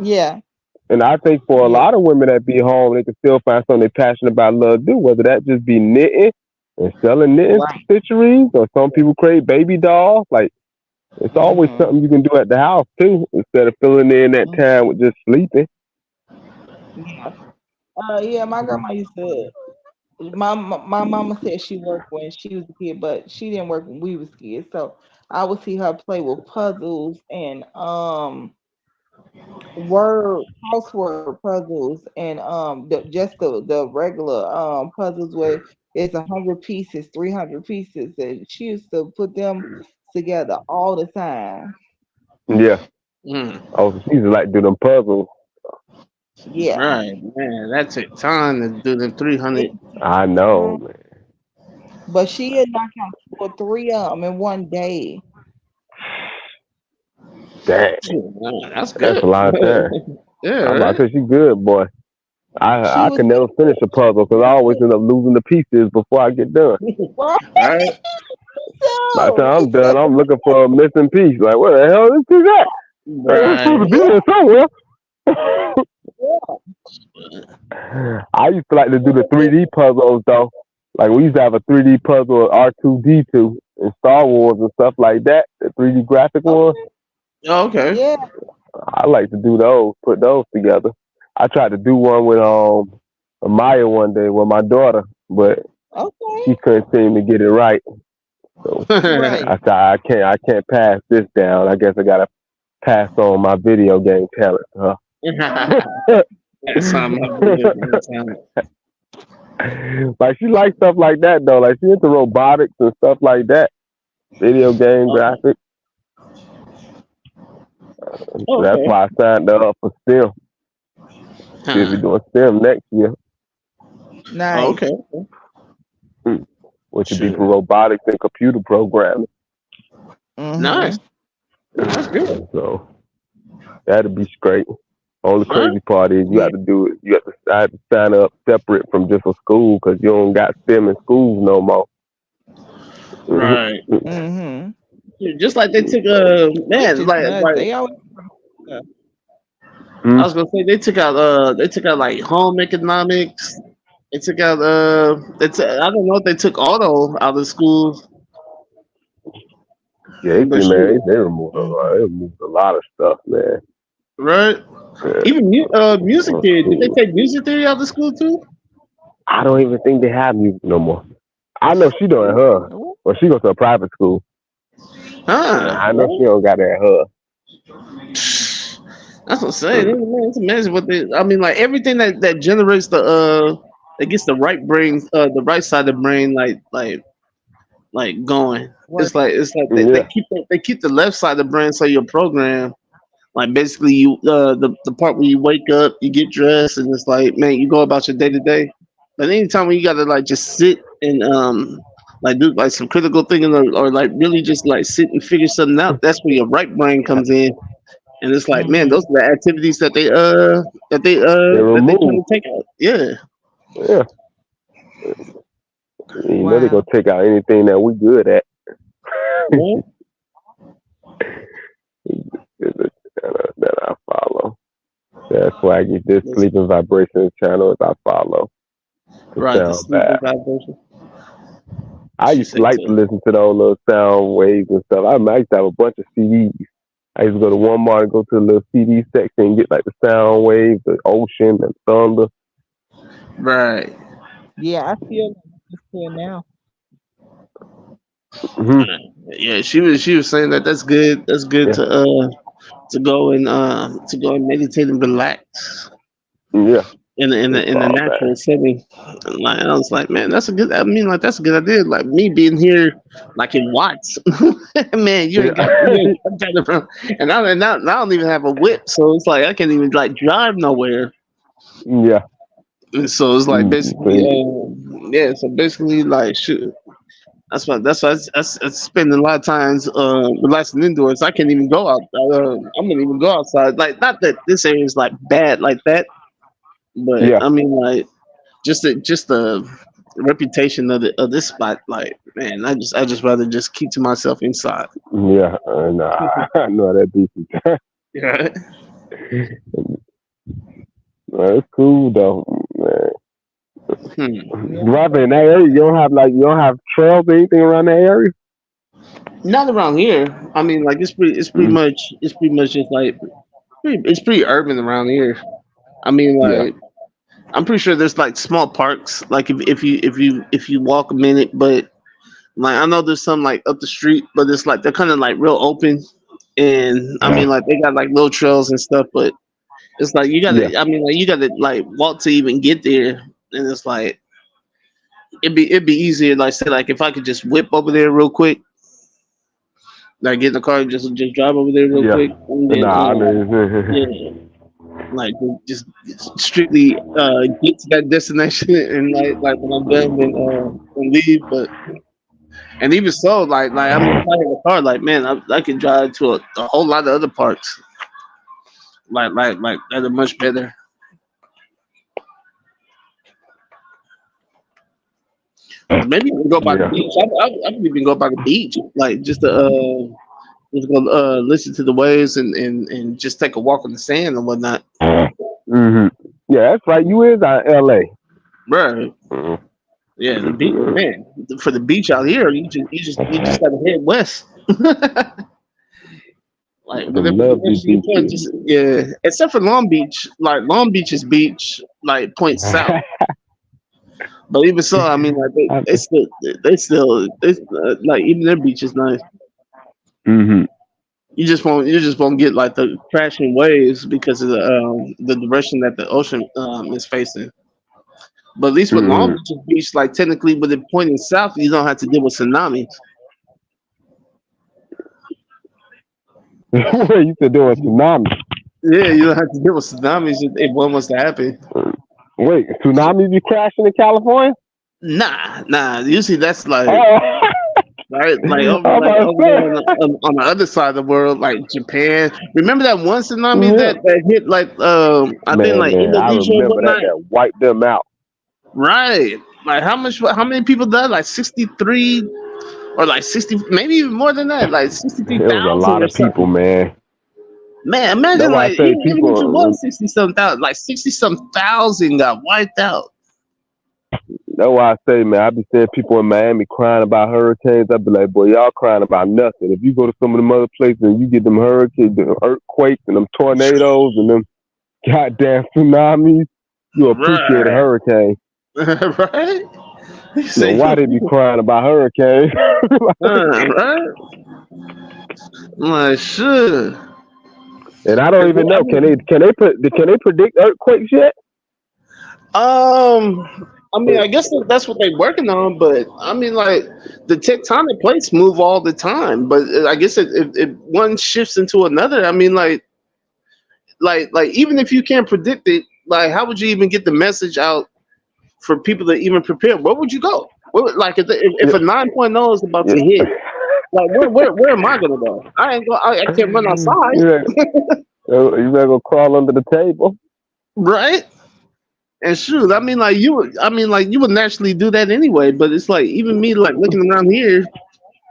Yeah. And I think for a Yeah. lot of women that be home, they can still find something they're passionate about and love to do, whether that just be knitting and selling knitting Right. stitcheries, or some people create baby dolls. Like, it's always Mhm. something you can do at the house too, instead of filling in that time with just sleeping. Yeah. Yeah, my grandma used to. My mama said she worked when she was a kid, but she didn't work when we was kids. So I would see her play with puzzles and word crossword puzzles and the regular puzzles where it's 100 pieces, 300 pieces, and she used to put them together all the time. Yeah. Mm, Oh, she used to like do them puzzles. Yeah. right, man. That took time to do the 300. I know, man. But she had knocked out 2 or 3 of them in one day. Dang, Man, that's that's good. a lot of time. Yeah, I'm about right? to say she good, boy. She I was can never finish a puzzle because I always end up losing the pieces before I get done. right. Right? By the So, time I'm done, I'm looking for a missing piece. Like, where the hell is this at? It's supposed to Right. be here somewhere. I used to like to do the 3D puzzles though. Like, we used to have a 3D puzzle of R2D2 in Star Wars and stuff like that. The 3D graphic one. Oh, okay. yeah. I like to do those, put those together. I tried to do one with Maya one day with my daughter, but Okay. she couldn't seem to get it right. So Right. I thought I can't pass this down. I guess I gotta pass on my video game talent to That's something I believe in that talent. Like, she likes stuff like that though. Like, she into robotics and stuff like that. Video game graphics. So that's Okay. why I signed her up for STEM. She'll be doing STEM next year, Nice. Oh, okay. which would be Sure. for robotics and computer programming. Mhm. Nice. That's good. So that'd be great. Only Huh? crazy part is you have to do it. I have to sign up separate from just a school because you don't got STEM in schools no more. Right. Mhm. Just like they took Which man, is like nuts. They always. I was gonna say they took out like home economics. They took out I don't know if they took auto out of schools. Yeah, But man, shoot, they removed a lot of stuff, man. right? Yeah. Even music theory. Did they take music theory out of school too? I don't even think they have music no more. I know she doing her. Well, she goes to a private school. Huh. I know she don't got that her. That's what I'm saying. Man, it's amazing what they. I mean, like everything that generates that gets the right side of the brain, like going. It's like they Yeah. they keep the left side of the brain so your program. Like basically, you the part where you wake up, you get dressed, and it's like, man, you go about your day to day. But anytime when you gotta like just sit and like do like some critical thinking or like really just like sit and figure something out, that's where your right brain comes in. And it's like, man, those are the activities that they removed. trying to take out. Yeah. Yeah. You know they're gonna take out anything that we good at. Yeah. That I follow. That's why I get this sleeping vibration channel as I follow. Right. The sleeping vibration. I used to like to listen to those little sound waves and stuff. I used to have a bunch of CDs. I used to go to Walmart and go to the little CD section and get like the sound waves, the ocean and thunder. Right. Yeah, I feel now. Mm-hmm. Yeah, she was saying that's good. That's good to go and meditate and relax. Yeah. In the natural setting. Like, I was like, man, that's a good idea. Like me being here like in Watts. Man, you ain't got it from, and I don't even have a whip, so it's like I can't even like drive nowhere. Yeah. And so it's like basically so basically like shoot. That's why I spend a lot of times relaxing indoors. I can't even go out. I'm gonna even go outside. Like, not that this area is like bad like that, but I mean, like just the reputation of this spot, like, man, I just rather just keep to myself inside. Yeah, and I know that decent. Yeah. It's cool though, man. Hmm. Driving in that area, you don't have trails or anything around that area. Not around here. I mean, like it's pretty Mm. much just like it's pretty urban around here. I mean, Yeah, like I'm pretty sure there's like small parks. Like if you walk a minute, but like I know there's some like up the street, but it's like they're kind of like real open. And I yeah, mean, like they got like little trails and stuff, but it's like you yeah. gotta. I mean, like you gotta like walk to even get there, and it's like it'd be easier. Like say like if I could just whip over there real quick, like get in the car and just drive over there real Yeah. quick, and then Nah, I know. yeah, like just strictly get to that destination and like when I'm done then leave. But and even so, like I mean, if I had a car, like man, I could drive to a whole lot of other parts, like that are much better. Maybe even go by the Yeah. beach. I could even go by the beach, like just go listen to the waves and just take a walk on the sand and whatnot. Hmm. Yeah, that's right. You is out L.A. Right. Mhm. Yeah, the beach, man. For the beach out here, you just gotta head west. Like Them whatever lovely direction you point, beaches. just yeah. Except for Long Beach, like Long Beach's beach, like points south. But even so, I mean, like they like even their beach is nice. Hmm. You just won't get like the crashing waves because of the direction that the ocean is facing. But at least with Long Hmm. Beach's beach, like technically with it pointing south, you don't have to deal with tsunamis. You said there was tsunami. Yeah, you don't have to deal with tsunamis if one was to happen. Wait, tsunamis be crashing in California? Nah. Usually that's like Oh, right, like I'm about over to there say. on the other side of the world, like Japan. Remember that one tsunami Yeah. that hit like I think like Man, I Indonesia and remember that. whatnot. That wiped them out. Right. Like how many people died? Like 63 or like 60, maybe even more than that, like It was a 63,000 lot or of people, something. man. Man, That's imagine why I like say even if it people. was 60 some thousand, like 60 some thousand got wiped out. That's why I say, man, I be seeing people in Miami crying about hurricanes. I be like, boy, y'all crying about nothing. If you go to some of them other places and you get them hurricanes, the earthquakes, and them tornadoes, and them goddamn tsunamis, you appreciate a Right. hurricane. Right? You Now, say, why they be crying about hurricanes? right? I'm like, sure. And I don't even know. Can they predict earthquakes yet? I mean, I guess that's what they're working on, but I mean, like the tectonic plates move all the time. But I guess if one shifts into another, I mean, like even if you can't predict it, like how would you even get the message out for people to even prepare? Where would you go? Like if a 9.0 is about to hit, like where am I gonna go? I can't run outside, Yeah. You better go crawl under the table. right? And shoot, I mean, like you would naturally do that anyway. But it's like even me, like looking around here,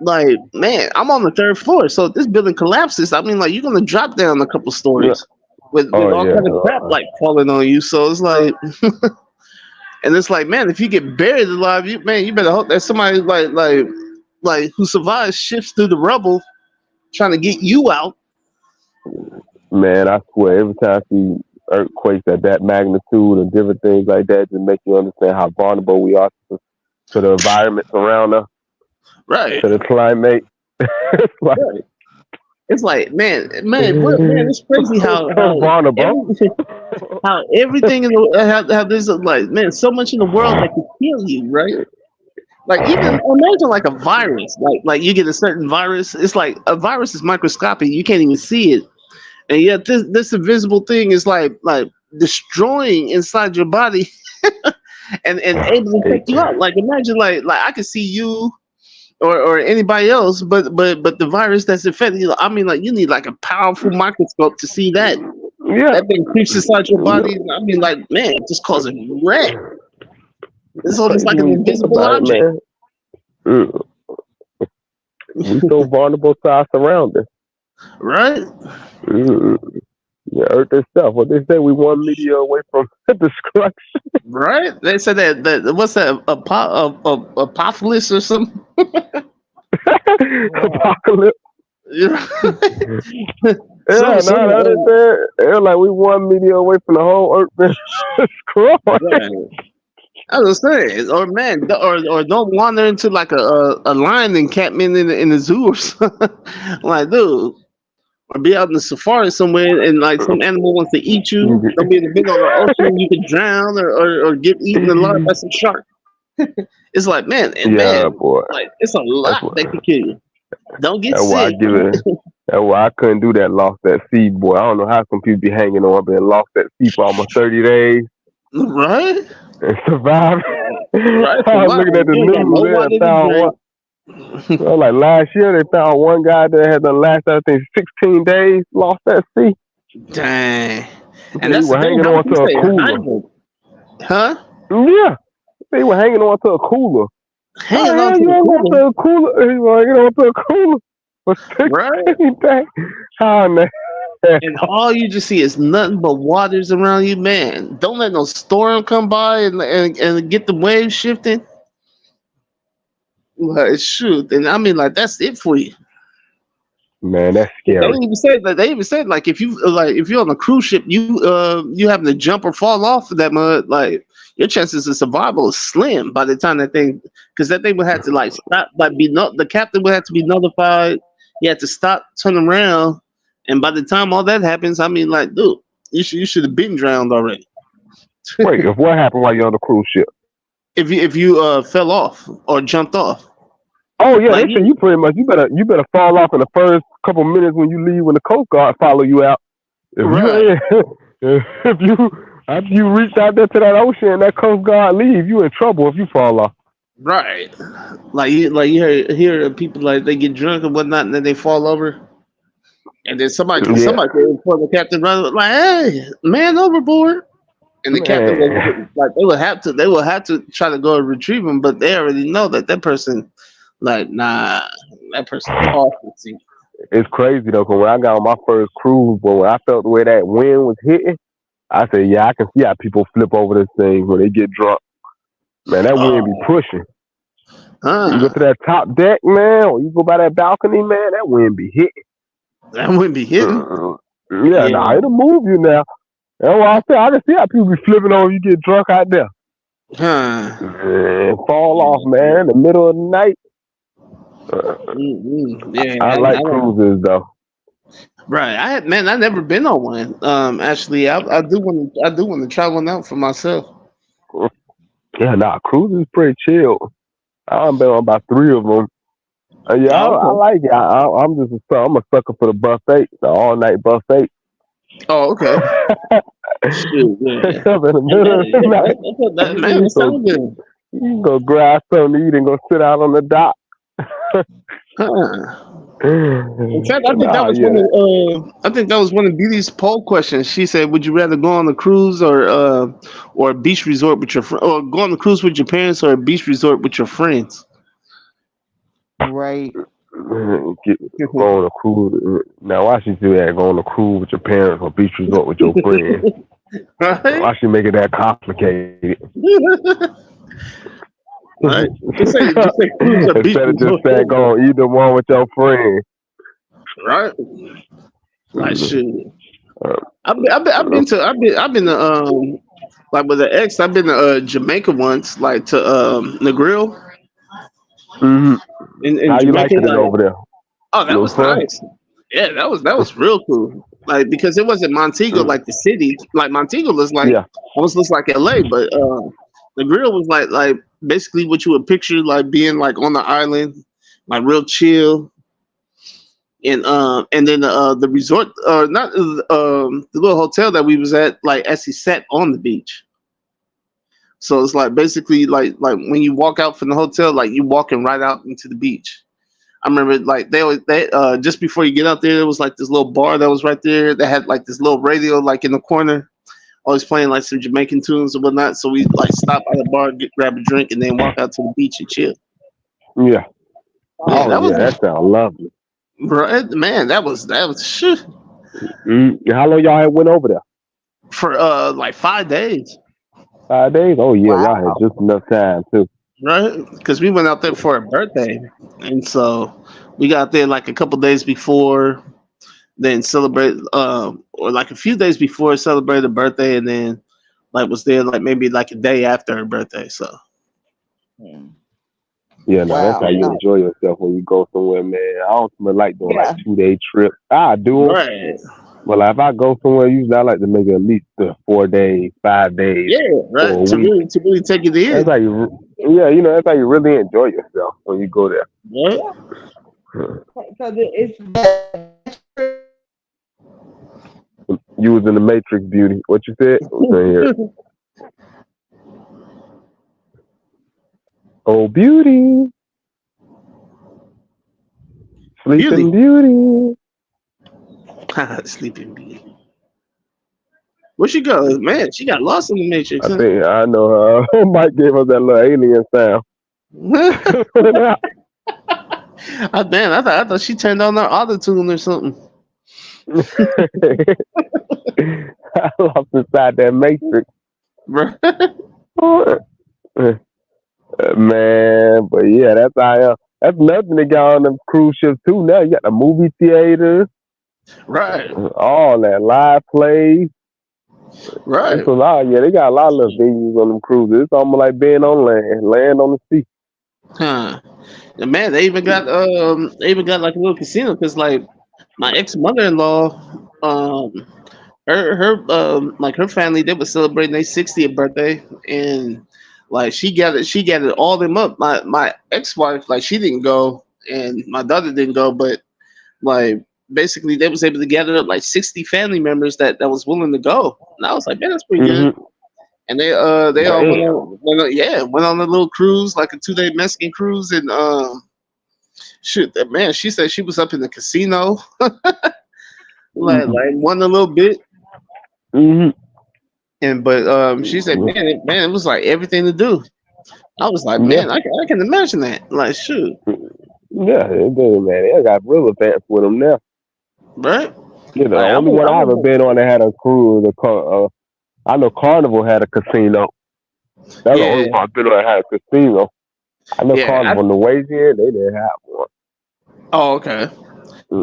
like man, I'm on the third floor, so if this building collapses, I mean, like you're gonna drop down a couple stories with Oh all yeah. kind of crap like falling on you. So it's like, and it's like, man, if you get buried alive, you better hope that somebody like who survives shifts through the rubble, trying to get you out. Man, I swear, every time I see earthquakes at that magnitude and different things like that, just make you understand how vulnerable we are to the environments around us, Right. to the climate. It's like, Right. It's like, man, it's crazy how so vulnerable. how everything in the how there's like, man, so much in the world that could kill you, right? Like even imagine like a virus, like you get a certain virus. It's like a virus is microscopic, you can't even see it, and yet this invisible thing is like destroying inside your body and able to take you out. Like imagine like I could see you or anybody else, but the virus that's infected you. I mean, like you need like a powerful microscope to see that. Yeah. That thing creeps inside your body. I mean, like man, it just causes wreck. It's almost like an When you think invisible about it, object, man. Mm. We so vulnerable to our surroundings. right? Mm. The earth itself. What they say, we 1 meteor away from destruction. Right? They said that what's that apocalypse or something? Apocalypse. Yeah, Yeah, no, that is it. They're like we 1 meteor away from the whole earth being destroyed. right. I was saying, or man, or don't wander into like a lion encampment in the zoo or something. Like, dude, or be out in the safari somewhere and like some animal wants to eat you. Don't be in the middle of the ocean. You could drown or get eaten alive by some shark. It's like, man, and Yeah, man, boy. like it's a That's lot what. that could kill you. Don't get That's why I sick. give it. That's why I couldn't do that. Lost at sea, boy. I don't know how some people be hanging on, being lost at sea for almost 30 days Right? and surviving. Right? I was looking at the You ain't got no news. water They to found drink. one. Well, like last year, they found one guy that had the last, I think, 16 days lost at sea. Dang. They And that's were the thing. hanging How on would you to a stay cooler. hydrated? Huh? Yeah, they were hanging on to a cooler. Hanging on Oh, to you the hanging on cooler. to a cooler? He was hanging on to a cooler for Right? 16 days. Oh, man. And all you just see is nothing but waters around you, man. Don't let no storm come by and get the waves shifting. Like, shoot. And I mean, like, that's it for you. Man, that's They scary. even said that. They even said like if you're on a cruise ship, you having to jump or fall off of that mud, like your chances of survival is slim by the time that thing, because that thing would have to like stop, like the captain would have to be notified. He had to stop, turn around, and by the time all that happens, I mean, like, dude, you should have been drowned already. Wait, if what happened while you're on the cruise ship? If you fell off or jumped off, Oh yeah, like they say you pretty much you better fall off in the first couple minutes when you leave when the Coast Guard follow you out. If right, if you after you reach out there to that ocean and that Coast Guard leave, you in trouble if you fall off. right, like you hear people like they get drunk and whatnot, and then they fall over. And then somebody can inform the captain, right, like, "Hey, man, overboard!" And the captain Man. was like, they will have to try to go and retrieve him, but they already know that person, like, nah, that person off the sea. It's crazy though, 'cause when I got on my first cruise, but when I felt the way that wind was hitting, I said, yeah, I can see how people flip over this thing when they get drunk. Man, that wind be pushing. You go to that top deck, man, or you go by that balcony, man, that wind be hitting. That wouldn't be hitting. Yeah, nah, it'll move you now. That's why I said I can see how people be flipping over. You get drunk out there, and fall off, man, in the middle of the night. Yeah, I like cruises though. Right, I never been on one. Actually, I do want to try one out for myself. Yeah, nah, cruising is pretty chill. I've been on about 3 of them. Yeah, I like it. I'm a sucker for the buffet, the all night buffet. Oh, okay. Shoot, yeah. Up in the middle of the night. Man, that sounds good. You can go grab something to eat and go sit out on the dock. In fact, I think that was one of Beauty's poll questions. She said, "Would you rather go on a cruise or a beach resort with your or go on a cruise with your parents or a beach resort with your friends?" Right. Go on a cruise. Now, why should you do that? Go on a cruise with your parents or beach resort with your friends? Right? Why should you make it that complicated? Right? Just say cruise or beach Instead of just resort. saying go on either one with your friends. Right? Like shit. I've been to like with an ex. I've been to Jamaica once, like to Negril. Mm-hmm. In How Jamaica, you liking it over there? Oh, that was fun? nice. Yeah, that was real cool. Like because it wasn't Montego like the city. Like Montego looks like almost looks like LA, but the grill was like basically what you would picture like being like on the island, like real chill. And then the resort not the little hotel that we was at like actually sat on the beach. So it's like basically like when you walk out from the hotel, like you walking right out into the beach. I remember like they just before you get out there was like this little bar that was right there that had like this little radio like in the corner always playing like some Jamaican tunes and whatnot. So we like stop by the bar, grab a drink, and then walk out to the beach and chill. Yeah. Yeah, Oh that yeah, was that sounds lovely. man. That was shit, How long y'all had went over there? for like 5 days, 5 days? Oh yeah, y'all had Wow. just enough time too. right? Because we went out there for a birthday, and so we got there like a couple days before, then celebrate or like a few days before celebrated the birthday, and then like was there like maybe like a day after her birthday. So Mm. Yeah, no, that's Wow. how you Nice. enjoy yourself when you go somewhere, man. I don't like doing Yeah. like 2-day trips. I do 'em, right, but like, if I go somewhere, usually I like to make it at least 4 days, 5 days, yeah, or right. a week. To really take it That's in, how you know, that's how you really enjoy yourself when you go there. right? Because it's You was in the Matrix, Beauty. What you said? I was saying here. Oh, Beauty, Sleeping Beauty. Sleeping Beauty. Where she go? Man, she got lost in the Matrix. I think I know her. Mike gave us that little alien sound. I thought she turned on her auto tune or something. I lost inside that Matrix. Bruh. Man, but yeah, that's how I am. That's nothing that got on them cruise ships too. Now you got the movie theaters, Right, all that live plays. right. It's a lot. Yeah, they got a lot of little venues on them cruises. It's almost like being on land on the sea. Huh. And man, they even got like a little casino because like my ex mother-in-law, her family, they were celebrating their 60th birthday, and like she gathered all them up. My ex-wife, like, she didn't go and my daughter didn't go, but like basically they was able to gather up like 60 family members that was willing to go. And I was like, man, that's pretty good. And they all went on a little cruise, like a 2-day Mexican cruise, and shoot, man, she said she was up in the casino, like won a little bit. And but she said, man, it was like everything to do. I was like, man, I can imagine that. Like, shoot. Yeah, it did, man. They got real advanced with them now. Right? You know, the Like, only one I haven't been on that had a cruise. I know Carnival had a casino. That's the only one I've been on that had a casino. I know Carnival, Louisiana, they didn't have one. Oh, okay.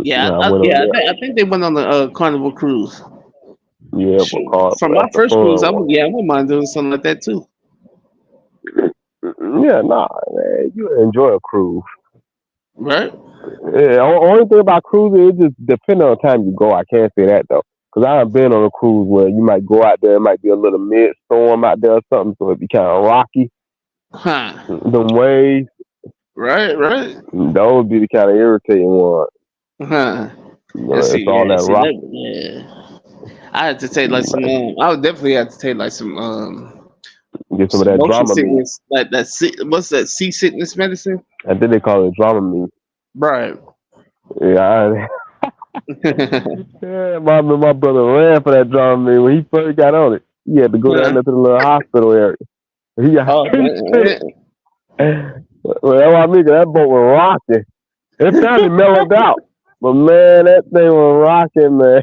Yeah, I think they went on the Carnival cruise. Yeah, but from my first cruise, I wouldn't mind doing something like that too. Yeah, nah, man, you enjoy a cruise, right? Yeah, only thing about cruising, it just depends on the time you go. I can't say that though, because I have been on a cruise where you might go out there, it might be a little mid-storm out there or something, so it'd be kind of rocky. The waves. Right. Those would be the kind of irritating ones. It's all that rock. I had to take like some. I would definitely have to take like some. Get some of that Dramamine. Sickness, like that. What's that? Seasickness medicine. I think they call it Dramamine. Right. Yeah. Yeah, my brother ran for that Dramamine when he first got on it. He had to go down to the little hospital area. He got well, that's what I mean. That boat was rocking. It finally mellowed out, but man, that thing was rocking, man.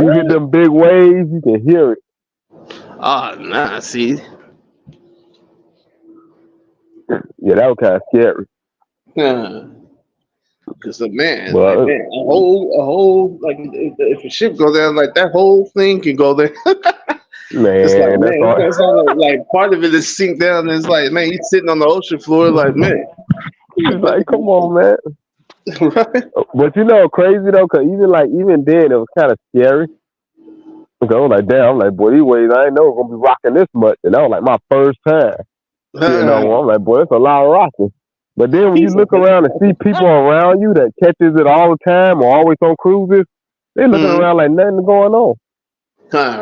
You get them big waves, you can hear it. Oh, nah, see. Yeah, that was kind of scary. Because man, like, man, a whole like if a ship go down, like that whole thing can go there. Man, it's like, man, it's like part of it is sink down. And it's like, man, you sitting on the ocean floor, like, man. It's like, come on, man. Right. But you know, crazy though, cause even then it was kind of scary. Cause I was like, damn, I'm like, boy, these waves, I ain't know we're gonna be rocking this much, and that was like my first time. You know, I'm like, boy, it's a lot of rocking. But then when you look around and see people around you that catches it all the time or always on cruises, they looking around like nothing going on.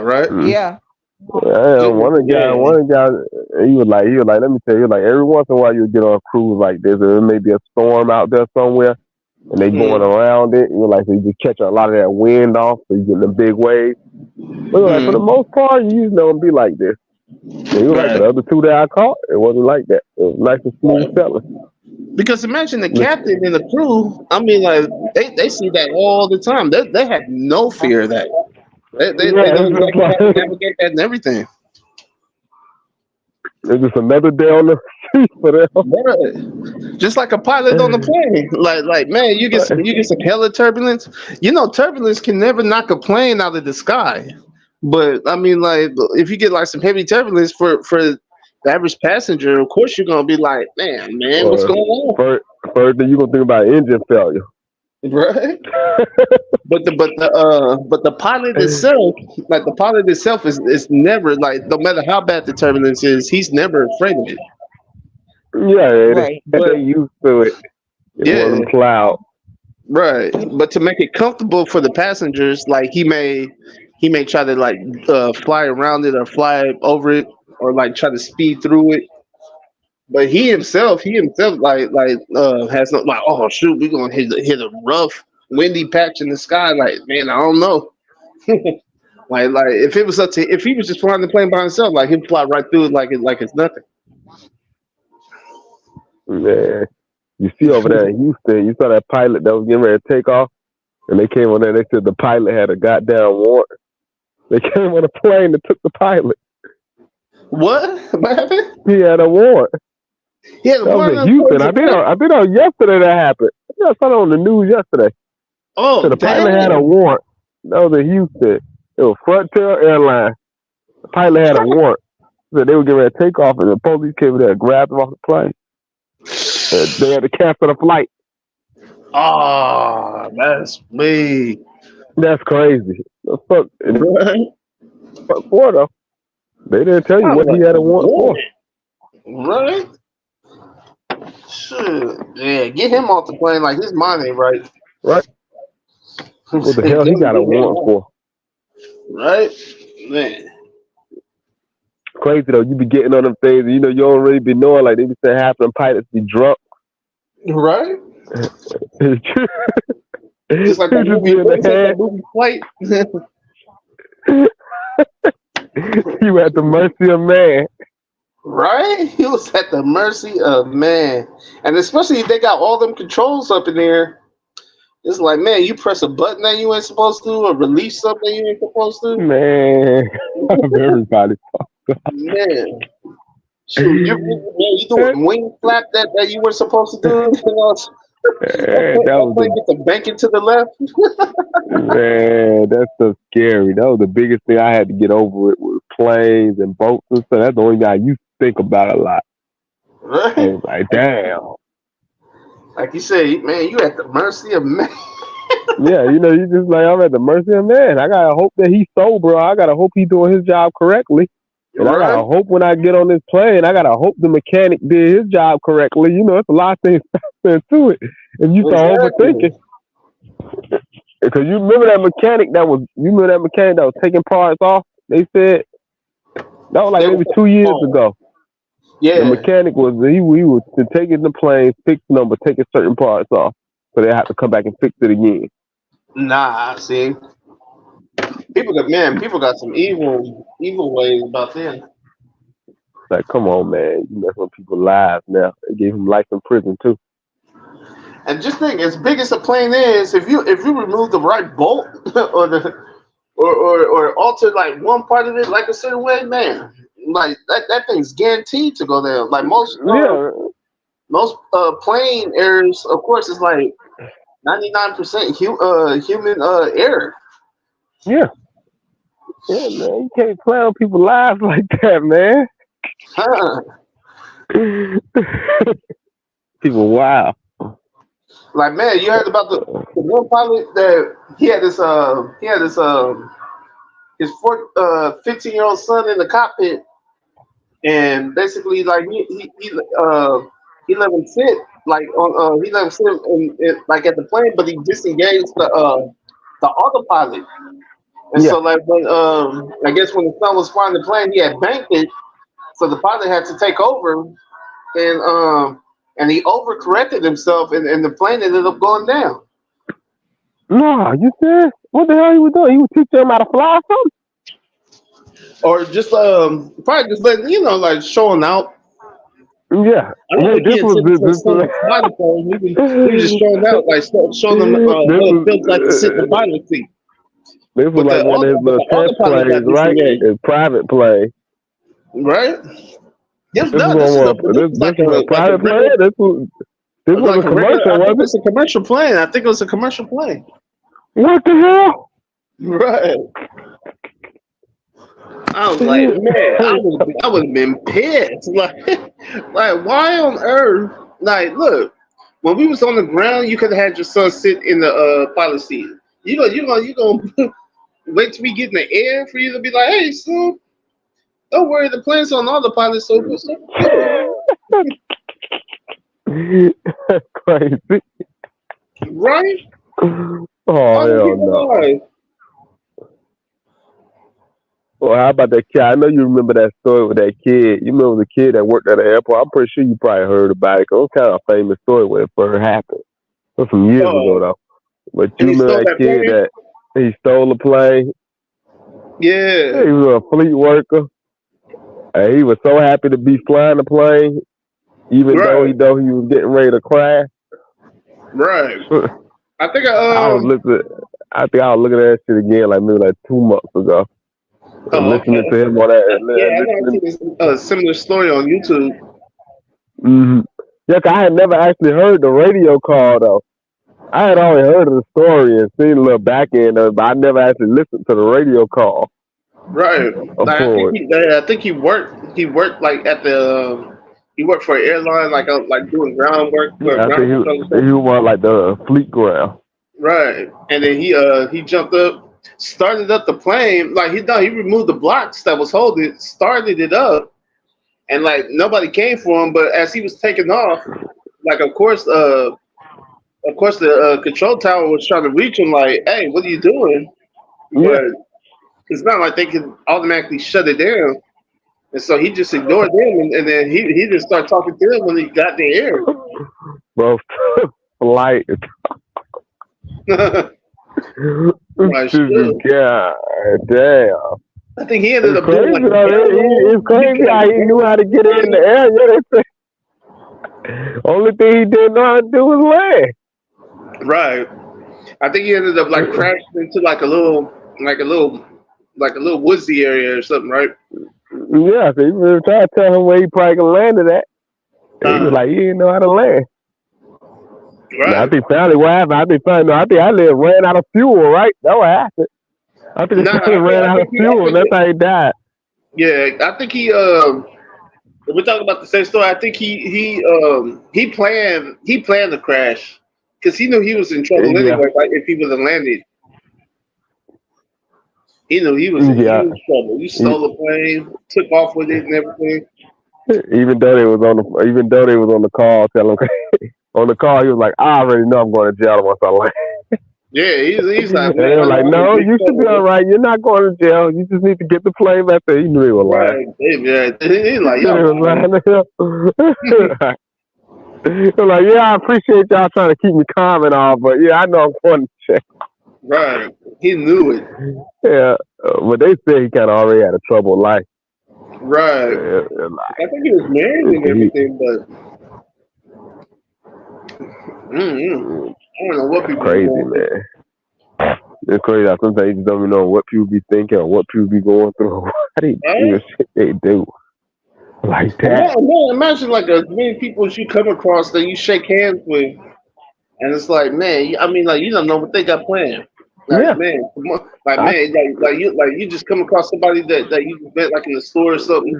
Right? Yeah. Yeah, one of the guys, he was like, let me tell you, like every once in a while you get on a cruise like this, or there may be a storm out there somewhere. and they going around it. Like so you just catch a lot of that wind off, so you get the big waves. But like for the most part, you usually don't be like this. And you like the other two that I caught, it wasn't like that. It was nice and smooth sailing. Because imagine the captain and the crew. I mean, like they see that all the time. They had no fear of that. They know exactly how to navigate that and everything. It's just another day on the street for them. Right. Just like a pilot on the plane. Like man, you get some hella turbulence. You know, turbulence can never knock a plane out of the sky. But I mean, like if you get like some heavy turbulence for the average passenger, of course you're gonna be like, man, what's going on? First thing you're gonna think about engine failure. Right. But the pilot itself, like the pilot itself is never like, no matter how bad the turbulence is, he's never afraid of it. Yeah, they used to it. It wasn't plowed. Right. But to make it comfortable for the passengers, like he may try to like fly around it or fly over it or like try to speed through it. But he himself like has no like, oh shoot, we're gonna hit a rough windy patch in the sky. Like, man, I don't know. like if it was if he was just flying the plane by himself, like he'd fly right through it like it's nothing. Man, you see over there in Houston, you saw that pilot that was getting ready to take off, and they came on there. They said the pilot had a goddamn warrant. They came on a plane that took the pilot. What happened? He had a warrant. Yeah, that was in Houston. I been on yesterday. That happened. I saw it on the news yesterday. Oh, so the pilot had a warrant. That was in Houston. It was Frontier Airlines. The pilot had a warrant. So they were getting ready to take off, and the police came there and grabbed them off the plane. They had to cancel the flight. Oh, that's me. That's crazy. The fuck? What for though? They didn't tell you what he had a warrant for. Right? Shit. Yeah, get him off the plane. Like his mind ain't right. Right? What the hell he got a warrant for? Right? Man. Crazy though, you be getting on them things and you know you don't really be knowing, like they be saying half them pilots be drunk. Right? Just like that movie Flight. You at the mercy of man. Right? He was at the mercy of man. And especially if they got all them controls up in there. It's like, man, you press a button that you ain't supposed to or release something you ain't supposed to. Man. Everybody. Man. Shoot, you doing wing flap that you were supposed to do. You know, that was get the banking to the left. Man, that's so scary. That was the biggest thing I had to get over it with planes and boats and stuff. That's the only thing I used to think about a lot. Right. I was like, damn. Like you say, man, you at the mercy of man. Yeah, you know, you just like, I'm at the mercy of man. I gotta hope that he's sober. I gotta hope he's doing his job correctly. And I gotta hope when I get on this plane, I gotta hope the mechanic did his job correctly. You know, it's a lot of things to it. And you start overthinking. Because you remember that mechanic that was taking parts off? They said that was like maybe 2 years ago. Yeah. The mechanic was he was taking the plane, fixing them, but taking certain parts off. So they have to come back and fix it again. Nah, see. People got some evil ways about them. Like, come on, man. You mess with people's lives now. They gave him life in prison too. And just think, as big as the plane is, if you remove the right bolt or alter like one part of it like a certain way, man, like that thing's guaranteed to go down. Like most plane errors, of course, is like 99% human error. Yeah. Yeah, man. You can't play on people's lives like that, man. Huh. People, wow. Like, man, you heard about the one pilot that he had his 15-year-old son in the cockpit, and basically like he let him sit like on he let him sit in like at the plane, but he disengaged the autopilot. And so like when I guess when the son was flying the plane, he had banked it, so the pilot had to take over, and and he overcorrected himself, and the plane ended up going down. No, you said what the hell he was doing? He was teaching him how to fly or something? Or just probably just letting like showing out. Yeah. I don't think he This was intended to this send the pilot phone. He was just showing out, like showing them what it feels like to sit in the pilot seat. This was But like one of his little test planes, right? His private plane. Right? Yes, This no, was this is a private plane. This was a commercial, I think wasn't it's a commercial plane. I think it was a commercial plane. it? What the hell? Right. I was like, man, I would have been pissed. Like, why on earth? Like, look, when we was on the ground, you could have had your son sit in the pilot seat. You gonna wait till we get in the air for you to be like, hey, son, don't worry, the plane's on autopilot, so good. That's crazy. Right? Oh hell no. Well, how about that kid? I know you remember that story with that kid. You remember the kid that worked at the airport? I'm pretty sure you probably heard about it. 'Cause it was kind of a famous story when it first happened. It was some years ago though. But you remember that kid that he stole a plane? Yeah. He was a fleet worker. And he was so happy to be flying the plane, even though he was getting ready to crash. Right. I think I was looking at that shit again, like maybe 2 months ago. Listening to him on that. Yeah, I seen a similar story on YouTube. Mm-hmm. Yeah, 'cause I had never actually heard the radio call though. I had only heard of the story and seen a little back end of it, but I never actually listened to the radio call. Right. I think he worked. He worked like at the. He worked for an airline, like doing groundwork. I think he was like the fleet ground. Right, and then he jumped up, started up the plane. Like he removed the blocks that was holding it, started it up, and like nobody came for him. But as he was taking off, like of course the control tower was trying to reach him. Like, hey, what are you doing? Yeah. But it's not like they could automatically shut it down. And so he just ignored them, and then he just started talking to them when he got in the air. Bro, flight. Right, God damn. I think he ended up doing like it's crazy how he knew how to get in the air. Yeah, they say. Only thing he didn't know how to do was land. Right. I think he ended up like crashing into like a little woodsy area or something, right? Yeah, so he was trying to tell him where he probably could land at. He was like, he didn't know how to land. Right. I think finally what happened, I think ran out of fuel, right? That's what happened. I think he ran out of fuel, and that's how he died. Yeah, I think he we're talking about the same story. I think he planned the crash because he knew he was in trouble anyway, like if he would have landed. He knew he was in huge trouble. He stole a plane, took off with it and everything. Even though they was on the call, telling him on the call, he was like, I already know I'm going to jail once I land. Yeah, he's like, and they were like, no, you should be all right. You're not going to jail. You just need to get the plane back there. He knew he was lying. Yeah, he's like, yo. He was like, yeah, I appreciate y'all trying to keep me calm and all, but yeah, I know I'm going to jail. Right. He knew it. Yeah. But they said he kind of already had a troubled life. Right. I think he was married and everything, but I don't know what people crazy, man. It's crazy. Sometimes you just don't even know what people be thinking or what people be going through. What they do, shit they do. Like that. Man, imagine like as many people as you come across that you shake hands with, and it's like, man, I mean, like you don't know what they got planned. Like, man, you just come across somebody that you met like in the store or something,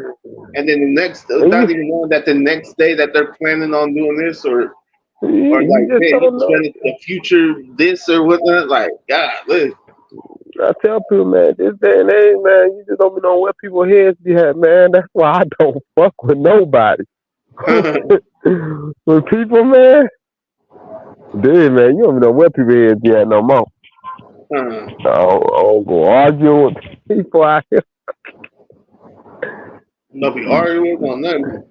and then not even knowing that the next day that they're planning on doing this or like, man, you planning the future this or whatnot. Like, God, look. I tell people, man, this day and age, man, you just don't be knowing what people's heads be at, man. That's why I don't fuck with nobody. With people, man, dude, man, you don't even know what people's heads be at no more. I don't go arguing with people out here. Don't be arguing on nothing.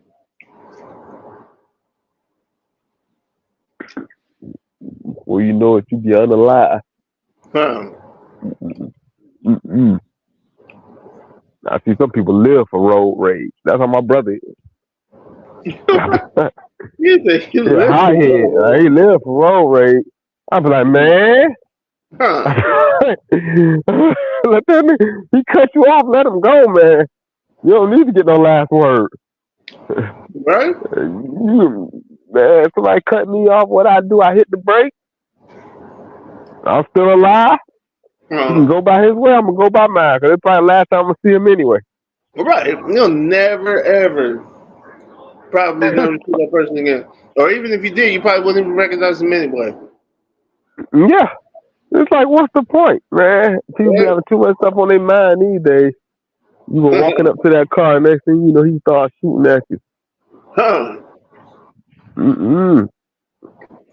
Well, you know it, you be unalive. Huh. Mm-mm. I see some people live for road rage. That's how my brother is. You think you Yeah, live hothead. for He live for road rage. I be like, man. Huh. Let that nigga, he cut you off, let him go, man. You don't need to get no last word. Right? Man, somebody cut me off, what I do, I hit the brake. I'm still alive. He can go by his way, I'm going to go by mine, because it's probably the last time I'm going to see him anyway. Right. You'll never, ever probably never see that person again. Or even if you did, you probably wouldn't even recognize him anyway. Yeah. It's like, what's the point, man? People be having too much stuff on their mind these days. You were walking up to that car, next thing you know, he starts shooting at you. Huh. Mm-mm.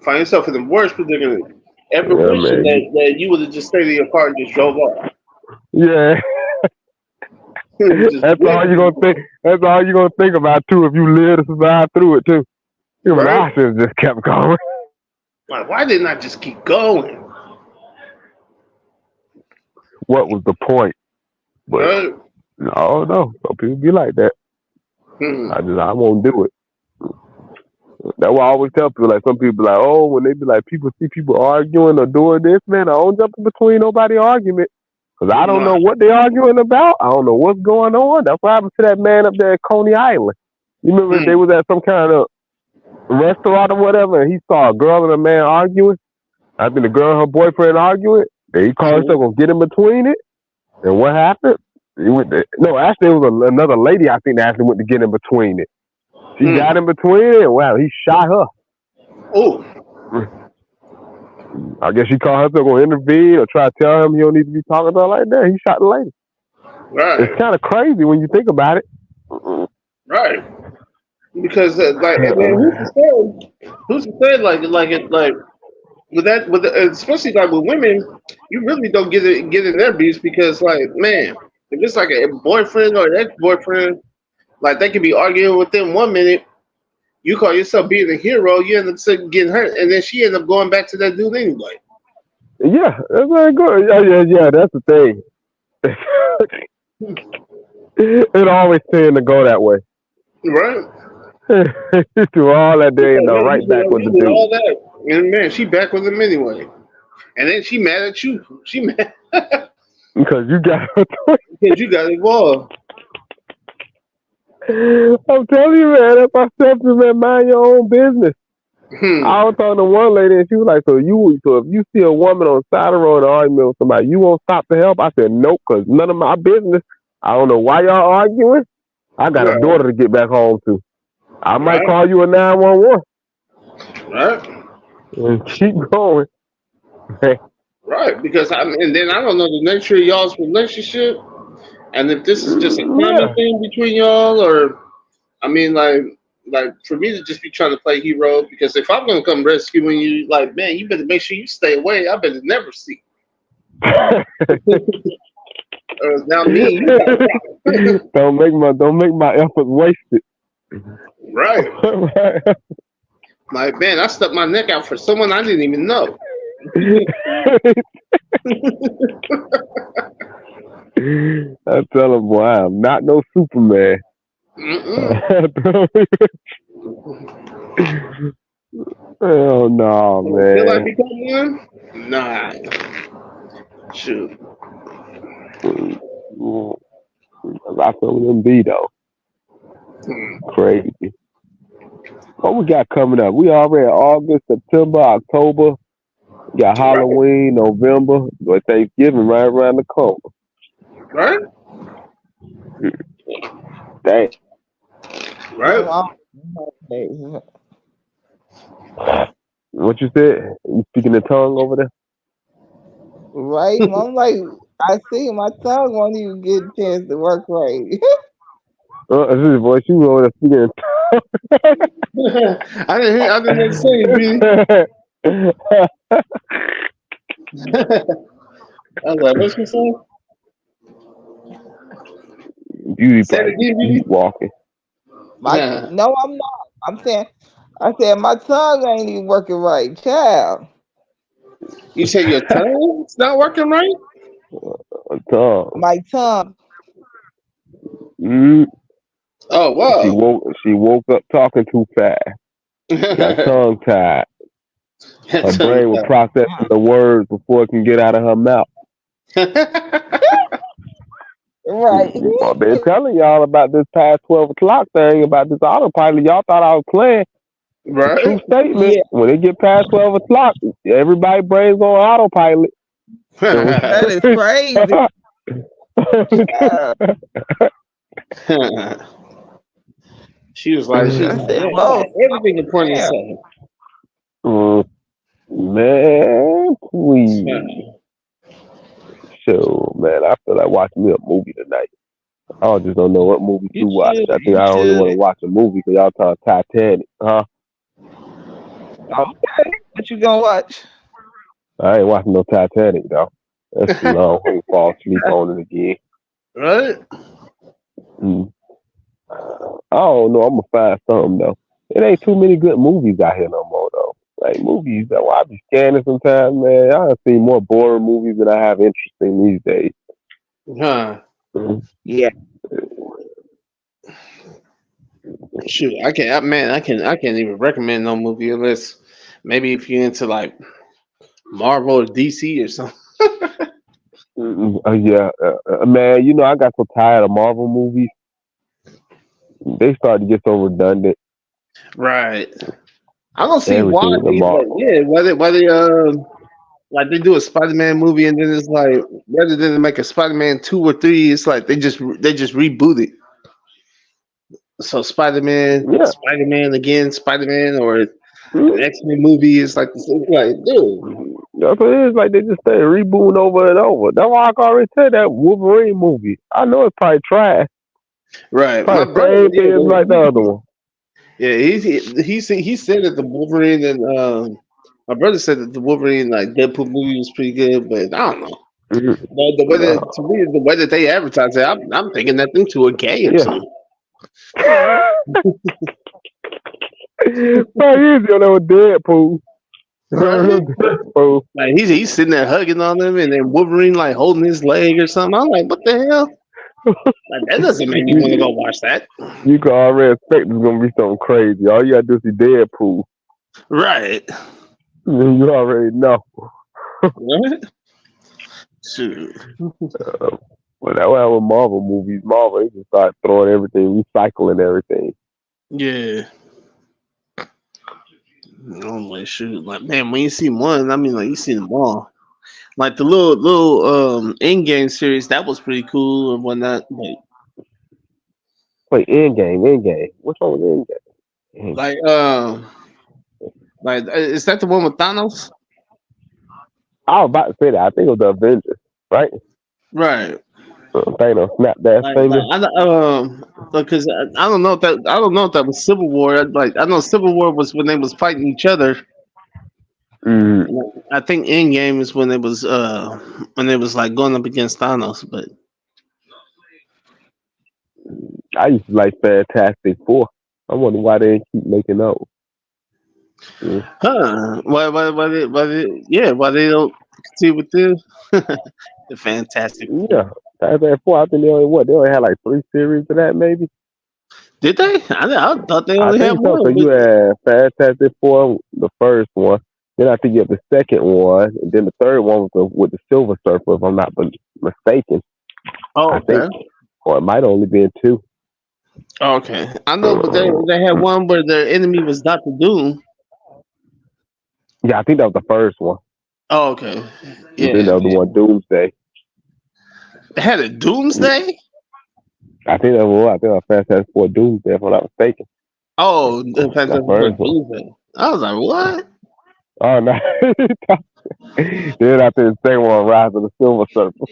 Find yourself in the worst predicament. Ever Yeah, wishing man. that you would have just stayed in your car and just drove off. Yeah. That's all you're gonna think. That's all you're gonna think about too if you live to survive through it too. You know, I should have just kept going. Like, why didn't I just keep going? What was the point? But no, some people be like that. I won't do it. That's why I always tell people. Like some people be like, oh, when they be like, people see people arguing or doing this, man, I don't jump in between nobody argument. Because I don't know what they arguing about. I don't know what's going on. That's what happened to that man up there at Coney Island. You remember they was at some kind of restaurant or whatever, and he saw a girl and a man arguing. I think the girl and her boyfriend arguing. And he called himself gonna get in between it. And what happened? Actually, it was another lady I think that actually went to get in between it. She got in between it, and wow, he shot her. Oh. I guess she called herself going to intervene or try to tell him he don't need to be talking to her like that. He shot the lady. Right. It's kind of crazy when you think about it. Right. Because like, I mean, who's to say like with that especially like with women, you really don't get in their beefs because like, man, if it's like a boyfriend or an ex-boyfriend, like they could be arguing within 1 minute. You call yourself being a hero, you end up getting hurt, and then she end up going back to that dude anyway. Yeah, that's very good. Yeah, that's the thing. It always tend to go that way. Right. Do all that day and right back with the dude. All that. And man, she back with him anyway. And then she mad at you. She mad because you got because you got involved. I'm telling you, man, that's my stepson, man, mind your own business. I was talking to one lady and she was like, so if you see a woman on the side of the road arguing with somebody, you won't stop to help? I said, nope, because none of my business. I don't know why y'all arguing. I got a daughter to get back home to. I might call you a 911. Right. And keep going. Right, because and then I don't know the nature of y'all's relationship, and if this is just a common thing between y'all, or I mean, like for me to just be trying to play hero, because if I'm gonna come rescuing you, like man, you better make sure you stay away. I better never see. Now me, don't make my efforts wasted. Right. Like man, I stuck my neck out for someone I didn't even know. I tell him, boy, I'm not no Superman. Hell no, man. Will I become one? Nah. Shoot. I feel them be though. Crazy. What we got coming up? We already August, September, October. We got Halloween, November, but Thanksgiving right around the corner. Right? Dang. Right? What you said? You speaking the tongue over there? Right? I'm like, I see my tongue won't even get a chance to work right. This is boy, she was over there speaking. I didn't say it, I was like, what's you saying? Beauty pageant. Keep walking. No, I'm not. I'm saying I said my tongue ain't even working right, child. You said your tongue's not working right? Tongue. My tongue. Mm, Oh, she woke up talking too fast. Got wow. tongue tied. Her brain was processing the words before it can get out of her mouth. Right. I've been telling y'all about this past 12 o'clock thing about this autopilot. Y'all thought I was playing. True Right? statement. Yeah, When it get past 12 o'clock, everybody brains on autopilot. that is crazy. Child. She was like, I said, whoa, everything important to damn. say. Man, please. So, man, I feel like watching me a movie tonight. I just don't know what movie to You watch. should, I think you I only want to should. watch a movie because y'all talking Titanic, huh? Okay, what you gonna watch? I ain't watching no Titanic, though. That's too long. I'm going to fall asleep on it again. Right? Mm. I don't know. I'm going to find something, though. It ain't too many good movies out here no more, though. Like, movies, that I be scanning sometimes, man. I see more boring movies than I have interest in these days. Huh. Mm. Yeah, Shoot, I can't even recommend no movie unless maybe if you're into like Marvel or DC or something. Yeah, man, you know, I got so tired of Marvel movies. They started to get so redundant. Right. I don't see why Everything is a they like, Marvel. yeah, why they like they do a Spider-Man movie and then it's like rather than make a Spider-Man 2 or 3, it's like they just reboot it. So Yeah. Spider-Man again, Spider-Man or Mm. an X-Men movie is like the same. Like, dude, That's what it is. Like they just stay rebooting over and over. That's why I already said that Wolverine movie. I know it's probably trash. right? My Probably brother, same thing as like the other one. yeah, he said that the Wolverine and my brother said that the Wolverine like Deadpool movie was pretty good, but I don't know. Mhm. The way that to me, the way that they advertise it, I'm thinking that them two are gay or Yeah. something. Probably is on that Deadpool. Right? Deadpool. Like he's sitting there hugging on them, and then Wolverine like holding his leg or something. I'm like, what the hell? Like that doesn't make me want to go watch that. You can already expect it's gonna be something crazy. All you gotta do is see Deadpool. Right. You already know. Right? Shoot. Well, that way with Marvel movies, Marvel they just start throwing everything, recycling everything. Yeah. I'm like, shoot. Like, man, when you see one, I mean, like, you see them all. Like the little in-game series, that was pretty cool and whatnot. Wait, Endgame. What's wrong with Endgame? Is that the one with Thanos? I was about to say that. I think it was the Avengers, right? Right. Thanos snapped that finger. Because I don't know if that was Civil War. Like, I know Civil War was when they was fighting each other. Mm. I think Endgame is when it was like going up against Thanos. But I used to like Fantastic Four. I wonder why they didn't keep making those. Mm. why they don't see with this the Fantastic Four. Yeah, Fantastic Four. I think they only had like 3 series of that, maybe. Did they? I thought they I only had think so. one. So you had Fantastic Four, the first one. Then I think you have the second one, and then the third one was with the Silver Surfer, if I'm not mistaken. Oh, I okay. think, or it might only been 2. Okay, I know, but they had one where the enemy was Doctor Doom. Yeah, I think that was the first one. Oh, okay. And then that was the one Doomsday. They had a Doomsday. I think that was Fantastic Four Doomsday, if I'm not mistaken. Oh, the Fantastic Four first one. Doomsday. I was like, what? Oh no! Then I think the second one, Rise of the Silver Surfer.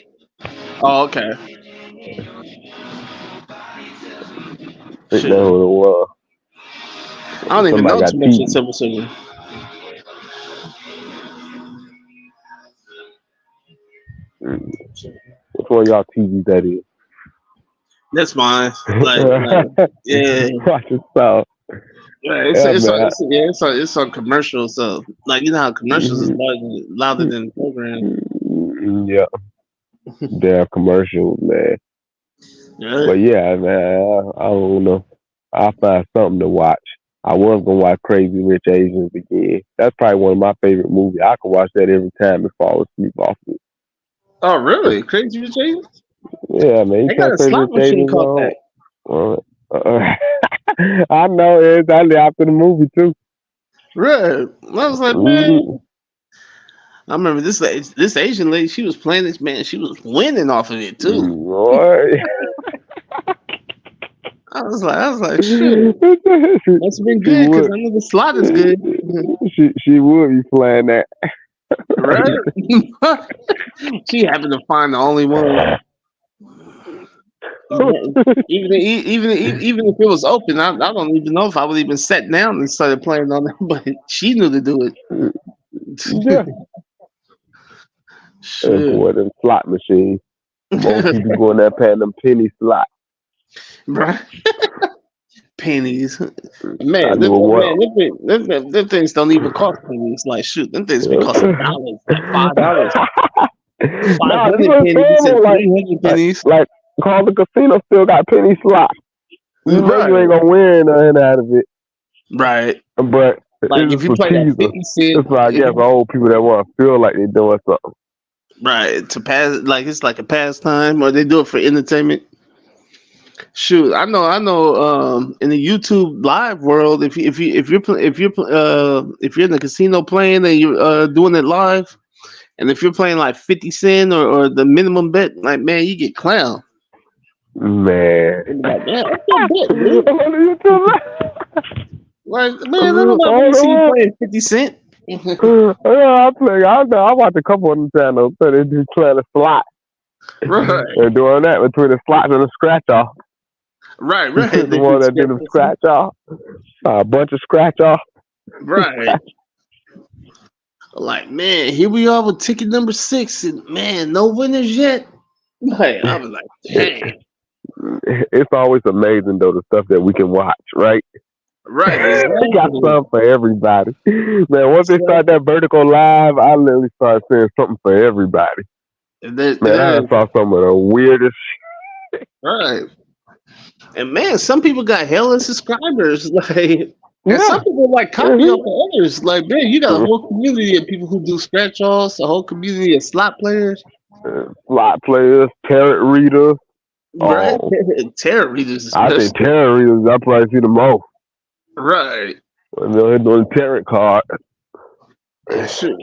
Oh, okay. I think that was it was. I don't even Somebody know got too much TV. of Silver Surfer. Which one of y'all TVs that is? That's mine. Like, yeah. Watch it out. Yeah, Yeah, man. it's on commercials. So like you know how commercials is louder than the program. Yeah, damn commercials, man. Yeah. But yeah, man, I don't know. I'll find something to watch. I was gonna watch Crazy Rich Asians again. That's probably one of my favorite movies. I can watch that every time and fall asleep off it. Oh really? Crazy Rich Asians? Yeah, man. You They turn got a Crazy slot Rich machine Asians called on. that. I know it's only after the movie too. Right. I was like, man. I remember this Asian lady. She was playing this man. She was winning off of it too. Boy. I was like, shit. Must have been She good because would. I know the slot is good. She would be playing that. Right? She happened to find the only one. Even if it was open, I don't even know if I would even sat down and started playing on it. But she knew to do it. Yeah. Shit. Boy, them slot machines. Most people going there paying them penny slot. Right. Pennies. I Man, knew what. them things don't even cost pennies. Like shoot, them things be costing dollars, like $5. 500 pennies and 300 pennies. Like call the casino still got penny slot. You know you ain't gonna win nothing out of it. Right. But like if you play that 50 cent, it's like I guess for old people that want to feel like they're doing something. Right. To pass like it's like a pastime or they do it for entertainment. Shoot, I know. In the YouTube live world, if you're in the casino playing and you're doing it live, and if you're playing like 50 cent or the minimum bet, like man, you get clown. Man, Like, man, what's your bet, dude? Like man, I don't know see you playing 50 cent. Yeah, I watched a couple of them channels so they do playing a slot. Right. They're doing that between the slots and the scratch off. Right. The one that did the scratch off. A bunch of scratch off. Right. Like, man, here we are with ticket number 6, and man, no winners yet. Like, I was like, dang. It's always amazing though the stuff that we can watch, right? Right. They got something for everybody. Man, once they start that vertical live, I literally started seeing something for everybody. Man, I saw some of the weirdest shit. Right. And man, some people got hella subscribers. Like, and some people like copy off of others. Like, man, you got a whole community of people who do scratch offs, a whole community of slot players. Slot players, tarot readers. Right. Tarot readers. I think tarot readers, I probably see the most. Right. They're doing tarot cards. Sure.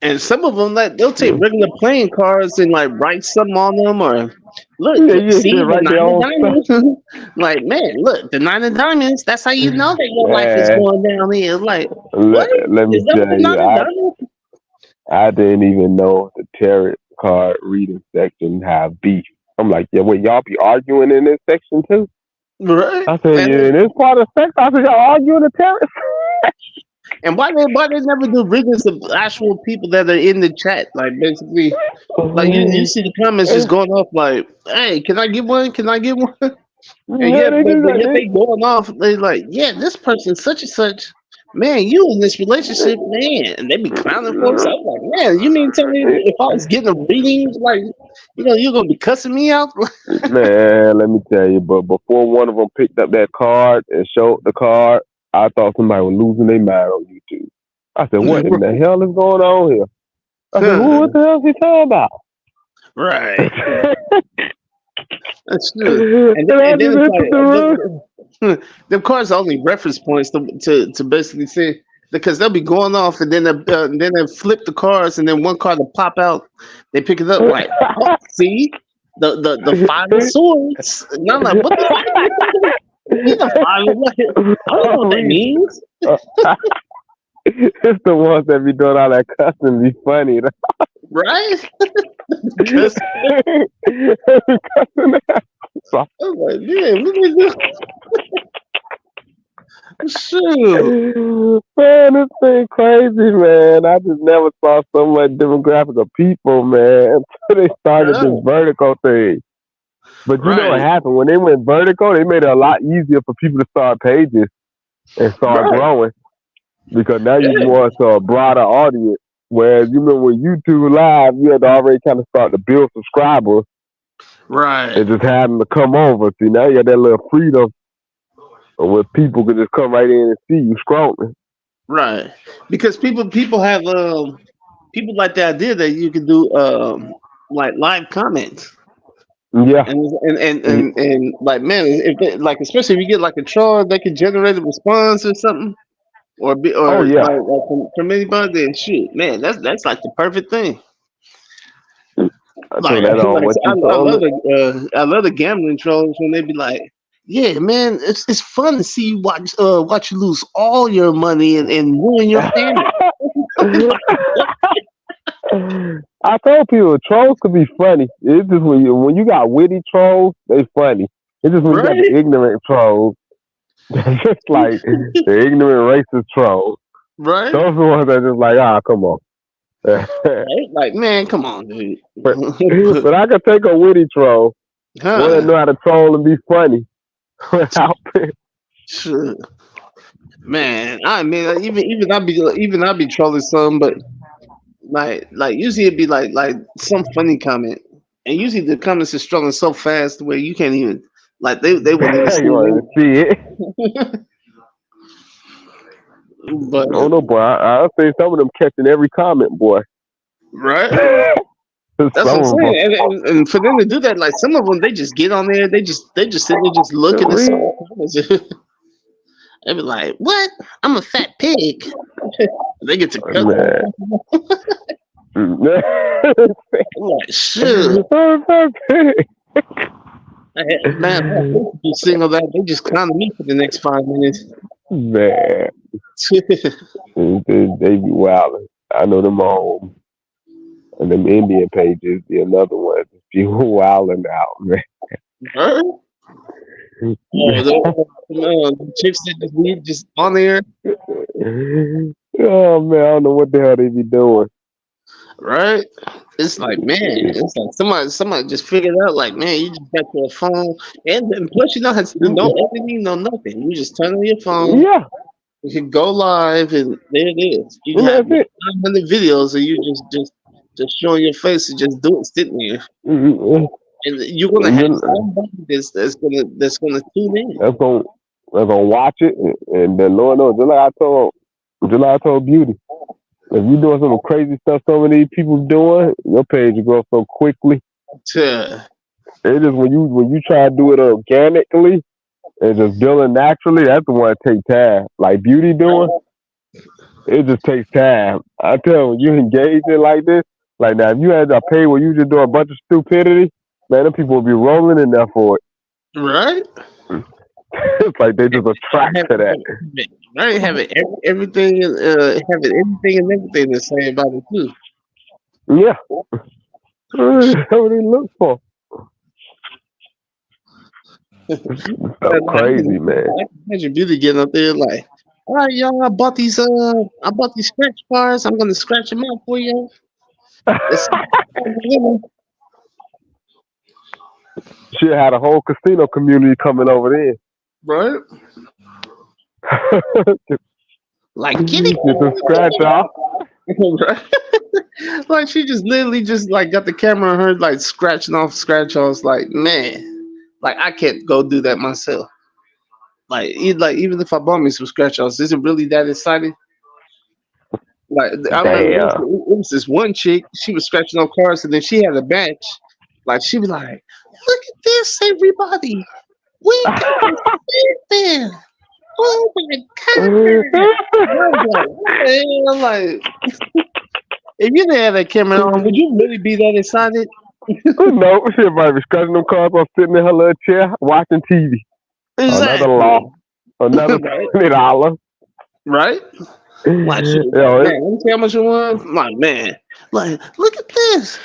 And some of them, like, they'll take regular playing cards and like write something on them, or look, see the right 9 of diamonds. Like, man, look, the 9 of diamonds. That's how you know that your life is going downhill. Like, let me tell you, I didn't even know the tarot card reading section have beef. I'm like, yeah, wait, y'all be arguing in this section too? Right. I said, yeah, in this part of the section, I said, y'all arguing the tarot. And why they never do readings of actual people that are in the chat? Like basically, like you see the comments just going off like, "Hey, can I get one? Can I get one?" And yet they going off. They like, "Yeah, this person such and such, man, you in this relationship, man," and they be clowning folks. I'm like, man, you mean tell me if I was getting a reading, like, you know, you're gonna be cussing me out? Man, let me tell you, but before one of them picked up that card and showed the card, I thought somebody was losing their mind on YouTube. I said, what in the hell is going on here? I said, what the hell is he talking about? Right. That's true. And then it's like, them cards are only reference points to basically say, because they'll be going off and then they flip the cards and then one card will pop out. They pick it up like, oh, see? The 5 of swords. And I'm like, what the fuck are you talking about? I don't know what that means. It's the ones that be doing all that cussing be funny, right? I'm like, man, what they do? Shoot. Man, this thing crazy, man. I just never saw so much demographic of people, man, until they started this vertical thing. But you know what happened? When they went vertical, they made it a lot easier for people to start pages. and start Right. growing because now you Yeah. more to a broader audience. Whereas you remember when YouTube Live, you had to already kind of start to build subscribers Right. and just have them to come over. See, now you got that little freedom where people can just come right in and see you scrolling. Right. Because people have people like the idea that you can do like live comments. Yeah. And like, man, if they, like, especially if you get like a troll that can generate a response or something, Oh or yeah. like from anybody, then shoot, man, that's like the perfect thing. I Like, told that on like what I you told it. love the gambling trolls when they be like, yeah, man, it's fun to see you watch you lose all your money and ruin your family. I told people trolls could be funny. It's just when you got witty trolls, they funny. It's just when you got Right? the ignorant trolls, they're just like the ignorant racist trolls. Right? Those are the ones that just like, come on. Right? Like, man, come on, dude. but I could take a witty troll, one that know how to troll and be funny. Without Sure. Man, I mean, even I be trolling some, but like usually it'd be like some funny comment, and usually the comments are strolling so fast where you can't even like they wouldn't even see you want to see it. it. But Oh no, boy! I'll say some of them catching every comment, boy. right, that's what I'm Some of saying. them. And for them to do that, like some of them, they just get on there, they just sit there just looking at some comments. They be like, "What? I'm a fat pig." They get to cut. I'm like, "Shit." Man, you single that they just clowning me for the next 5 minutes. Man, they be wilding. I know them home. And them Indian pages, the another one, just be wilding out, man. Right? The chicks that just need just on there. Oh man, I don't know what the hell they be doing. Right? It's like, man, it's like somebody just figured out, like, man, you just got your phone, and plus you don't have to do no editing, no nothing. You just turn on your phone, Yeah, you can go live, and there it is. You and have that's it. 500 videos, and you just showing your face and just do it, sitting there, Mhm. and you're gonna have somebody that's gonna tune in. That's gonna watch it, and then Lord knows, just like I told Beauty, if you doing some crazy stuff some of these people doing, your page will grow so quickly. Yeah. It just when you try to do it organically and just building naturally, that's the one that takes time. Like Beauty doing, it just takes time. I tell you, when you engage in like this, like now, if you had a pay where you just do a bunch of stupidity, man, them people will be rolling in there for it. Right? It's like they just attract to that. Right? Having everything and everything to say about it too. Yeah. That's what they look for. So crazy, man. I can imagine Beauty getting up there like, all right, y'all, I bought these scratch cards. I'm gonna scratch them out for you. She had a whole casino community coming over there. Right? Like, get it. Get the scratch off. Right? Like she just literally just like got the camera on her like scratching off scratch offs. Like, man, like I can't go do that myself. Like even if I bought me some scratch offs, is it really that exciting? Like I remember it was this one chick, she was scratching off cards and then she had a batch. Like she was like, look at this, everybody. We got this. Oh my god. I'm like, if you didn't have that camera on, would you really be that excited? No, she might be scratching them cards while sitting in her little chair watching TV. Exactly. Another law. Another $20. Right? Like, man, let me see how much you want. My man, like, look at this.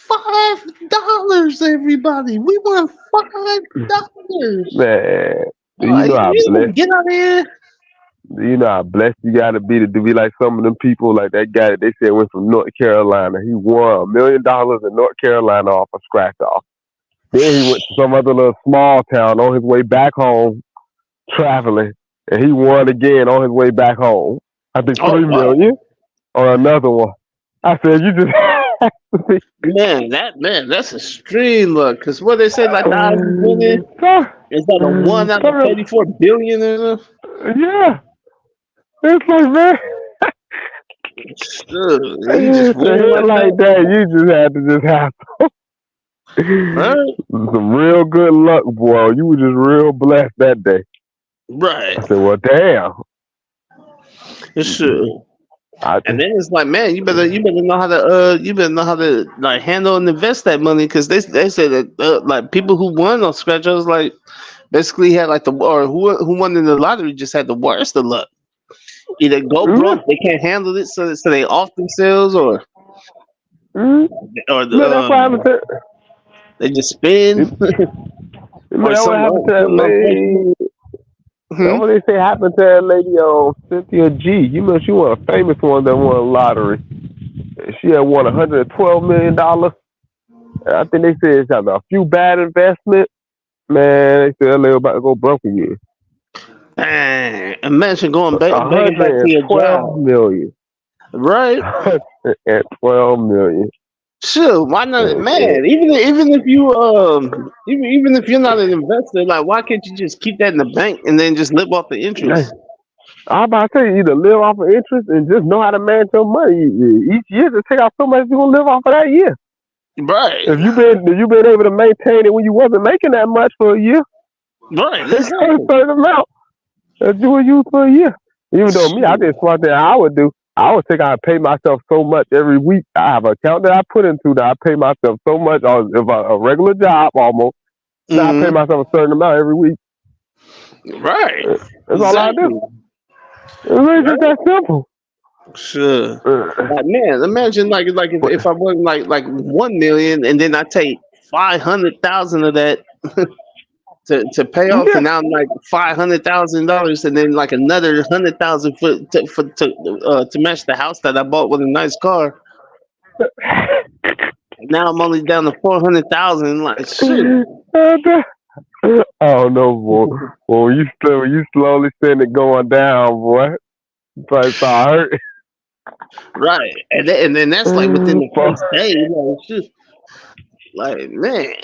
$5, everybody. We want $5. Man, do you like, know how blessed? Get out here. Do you know how blessed you gotta be to be like some of them people, like that guy that they said went from North Carolina. He won $1 million in North Carolina off a scratch off. Then he went to some other little small town on his way back home, traveling. and he won again on his way back home. I think Oh, 3 wow. million on another one. I said, you just have to be. That's extreme luck. Cause what they say, like the odds of winning is like a 1 out of 34 billion or something. Yeah. It's like, man, Sure, you just to win hit like that, you just had to just have Right? some real good luck, boy. You were just real blessed that day. Right. I said, well, damn. Sure. I And then it's like, man, you better know how to like handle and invest that money, because they say that like people who won on scratch offs like basically had like who won in the lottery just had the worst of luck. Either go broke, they can't handle it, so they off themselves, or Man, that's what happened to. they just spin. Man, that's what happened to that lady. That's what they say happened to that lady, Cynthia G. You know, she was a famous one that won a lottery. She had won $112 million. I think they said it's a few bad investments. Man, they said that lady about to go broke again. Dang, imagine going back to your job. $112 million. Right? At $12 million. Sure, why not, man? Even if you even if you're not an investor, like why can't you just keep that in the bank and then just live off the interest? I'm about to say either live off of interest and just know how to manage your money. Each year to take out so much you're gonna live off of that year. Right. If you've been able to maintain it when you wasn't making that much for a year, right? It's a certain amount that you would use for a year. Even though me, I did smart thing I would do. I would take out and pay myself so much every week. I have an account that I put into that I pay myself so much on a regular job almost. So I pay myself a certain amount every week. Right. That's all I do. It's just that simple. Sure. Like, man, imagine like if I won like 1 million and then I take 500,000 of that to pay off, and now I'm like $500,000, and then like another 100,000 to match the house that I bought with a nice car. Now I'm only down to 400,000. Like shit. Oh no, boy. Well, you slowly seeing it going down, boy. But it's all hurt. Right, and then that's like within the first day. Like man.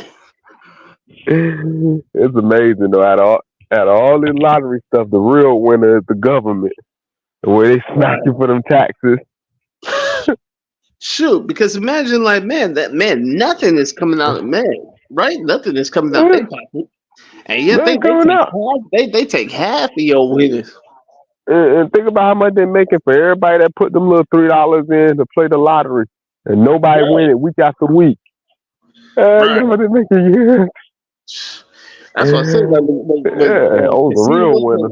It's amazing though. Out of all the lottery stuff, the real winner is the government. The way they smack you for them taxes. Shoot, because imagine like nothing is coming out of right? Nothing is coming out their pocket. And yet they take half of your winners. And think about how much they're making for everybody that put them little $3 in to play the lottery. And nobody win it week after week. You know what they're making a year. That's what I said. Like, the real winner.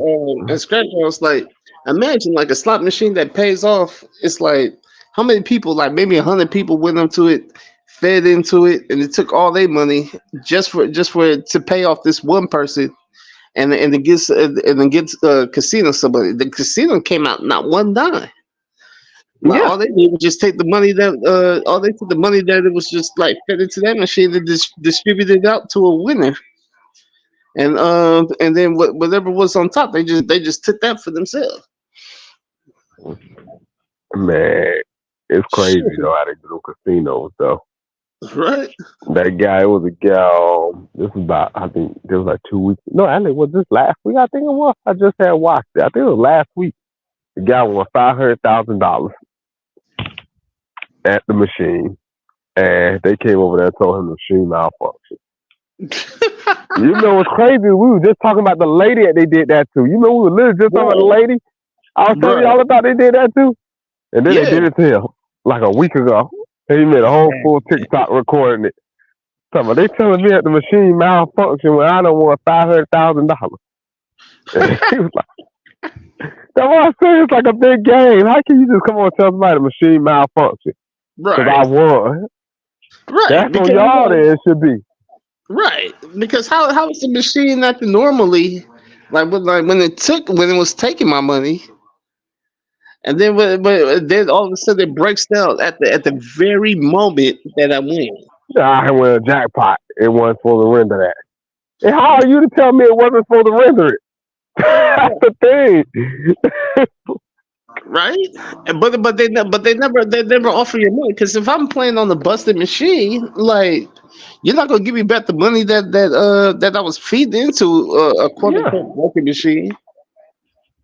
And scratch offs, like imagine like a slot machine that pays off. It's like how many people? Like maybe 100 people went into it, fed into it, and it took all their money just for it to pay off this one person, and it gets casino somebody. The casino came out not one dime. Like, all they did was just take the money that it was just like fed into that machine and distributed it out to a winner, and then whatever was on top, they just took that for themselves. Man, it's crazy though how they do casinos though. Right. That guy, it was a guy. This was about, I think it was like 2 weeks. No, actually, was this last week? I think it was. I just had watched it. I think it was last week. The guy won $500,000 at the machine, and they came over there and told him the machine malfunction. You know what's crazy? We were just talking about the lady that they did that to. You know, we were literally just talking about the lady. I was telling y'all about they did that too, and then they did it to him like a week ago. And he made a whole full TikTok recording it. So they telling me that the machine malfunction when I don't want $500,000. He was like, that's what I say. It's like a big game. How can you just come on and tell somebody the machine malfunction? Because I won. Right. That's on y'all there it should be. Right. Because how is the machine acting normally? Like when it was taking my money, and then but then all of a sudden it breaks down at the very moment that I win. I win a jackpot. It wasn't supposed to render that. And how are you to tell me it wasn't supposed to render it? That's the thing. right? But they never offer you money because if I'm playing on the busted machine, like you're not gonna give me back the money that I was feeding into a quote Yeah. unquote broken machine,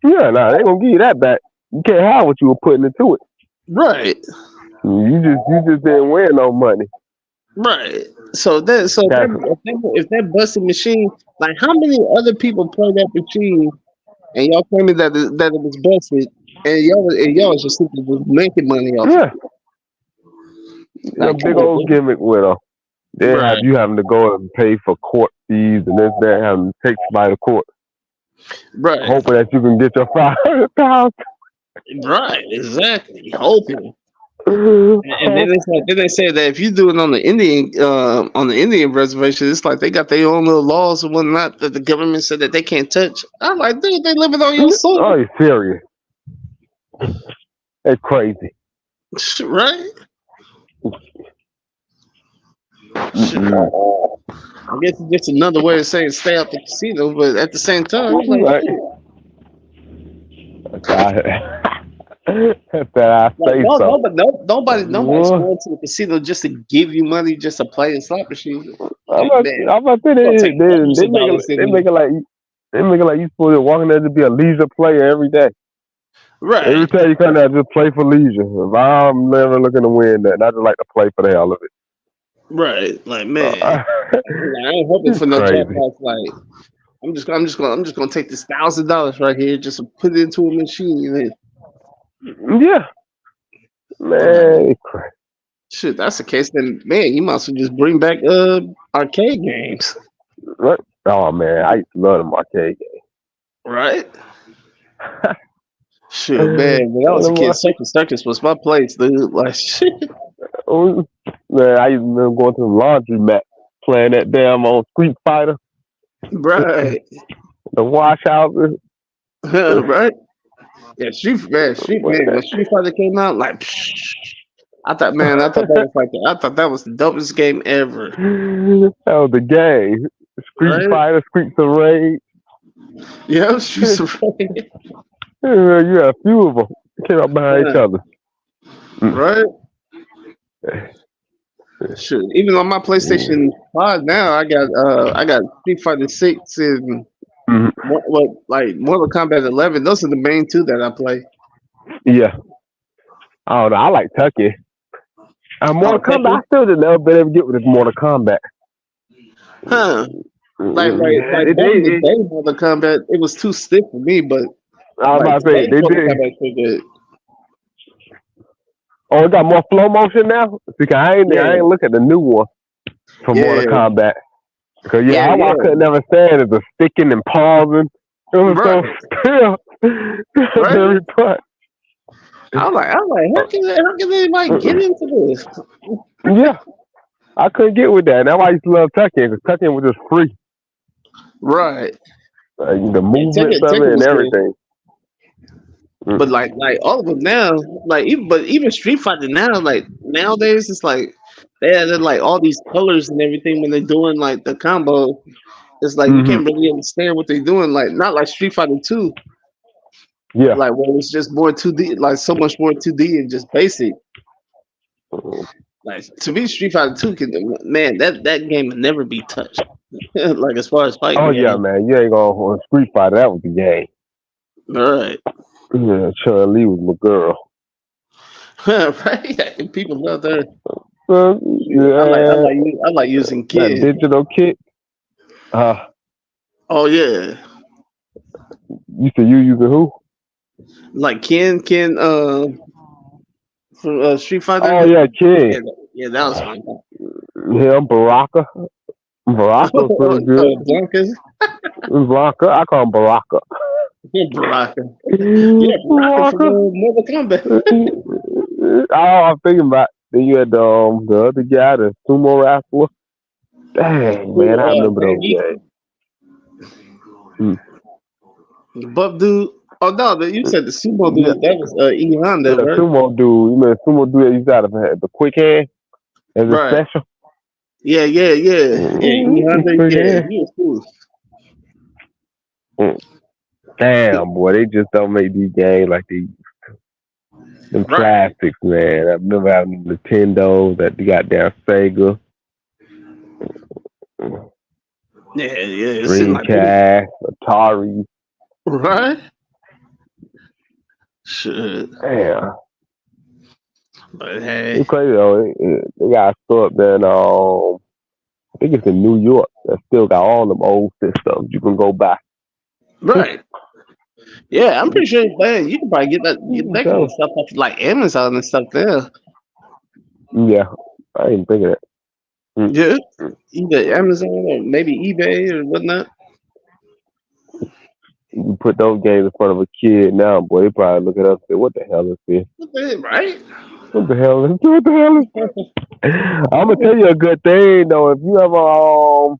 Yeah, nah, they gonna give you that back. You can't have what you were putting into it. right? You just didn't win no money. Right. So if that busted machine, like how many other people play that machine and y'all claiming that it was busted and y'all was just simply just making money off Yeah, it. a Like, big come on, old man. gimmick with them. They Right. have you having to go and pay for court fees and this, that, having to take somebody to court, Right. hoping that you can get your $500,000. Right. Exactly. Hoping. And then it's like then they say that if you do it on the Indian reservation, it's like they got their own little laws and whatnot that the government said that they can't touch. I'm like, dude, they living on your Oh, soil, you serious? It's crazy. right? Shit. I guess it's just another way of saying stay out the casino, but at the same time, I'm like, Right. That I say like so. nobody's Well, going to the casino just to give you money just to play a slot machine. I'm Like, about man, to say gonna take hundreds they of make dollars it in they there. make it like you supposed to walk in there to be a leisure player every day. Every Right, time you come there, just play for leisure. If I'm never looking to win that, I just like to play for the hell of it. right. Like, man, I ain't hoping It's for no crazy. jackpots. Like, I'm just gonna take this $1,000 right here just to put it into a machine. Yeah, man, it's crazy. Shit, that's the case. Then, man, you might as well just bring back arcade games, What? Oh man, I used to love them arcade games. right? Shit, man. When I was a kid, Circus was my place, dude. Like, shit. Man, I used to remember going to the laundry mat, playing that damn on Street Fighter, Right, the wash houses. right. Yeah, when Street Fighter came out, like, I thought that was the dopest game ever. That was the game. Street Right? Fighter, Streets of Rage. Yeah, Streets of Rage. You had a few of them. Came up behind each other. Right? Sure. Even on my PlayStation 5 now, I got Street Fighter 6 and like Mortal Kombat 11. Those are the main two that I play. Yeah. I don't know. I like Tucky. Mortal Kombat. Tekken? I still didn't never been able to get with this Mortal Kombat. Huh. Like back in the day, Mortal Kombat, it was too stiff for me, but I was about to say they Mortal did. Kombat's pretty good. Oh, it got more flow motion now. Because I ain't look at the new one for Mortal Kombat. Because I couldn't never stand it, the sticking and pausing. It was so still. Every part. I'm like, how can anybody get into this? Yeah, I couldn't get with that. That's why I used to love Tekken, because Tekken was just free. Right. The movements of it and everything. But like all of them now, even Street Fighter now, like nowadays, it's like they added like all these colors and everything when they're doing like the combo. It's like you can't really understand what they're doing. Like not like Street Fighter 2. Yeah. Like where it's just more 2D, like so much more 2D and just basic. Like to me, Street Fighter 2 that game would never be touched. Like as far as fighting. Oh yeah, man. You ain't going on Street Fighter, that was the game. All right. Yeah, Chun-Li was my girl. Right? And people love her. Yeah. I like using kids. That digital kit. Oh yeah. You said you using who? Like Ken from Street Fighter. Oh yeah, Ken. Yeah, that was fun. Yeah, Baraka. Baraka was pretty good. Blanca. I call him Baraka. Yeah, Baraka. Yeah, Baraka from Mortal Kombat. Oh, I'm thinking about. Then you had the other guy, the sumo wrestler. Dang, man, I remember those guys. The buff dude. Oh no, you said the sumo dude. That was E Honda, the right? sumo dude. You mean the sumo dude that used to have the quick hand as a special? Yeah. E Honda, yeah, he was cool. Damn, boy, they just don't make these games like they them Right. classics, man. I remember having Nintendo, that the goddamn Sega, Yeah, it seemed like Dreamcast, Atari. right. Shit. Damn, But hey, it's crazy though. They got a store up there in I think it's in New York. That still got all them old systems you can go buy. right. Yeah, I'm pretty sure man, you can probably get that kind of So, stuff off like Amazon and stuff there. yeah, I ain't thinking that. Yeah. Either Amazon or maybe eBay or whatnot. You put those games in front of a kid now, boy, they probably look at us and say, "What the hell is this? Right? What the hell is? What the hell is?" I'm gonna tell you a good thing though. If you ever so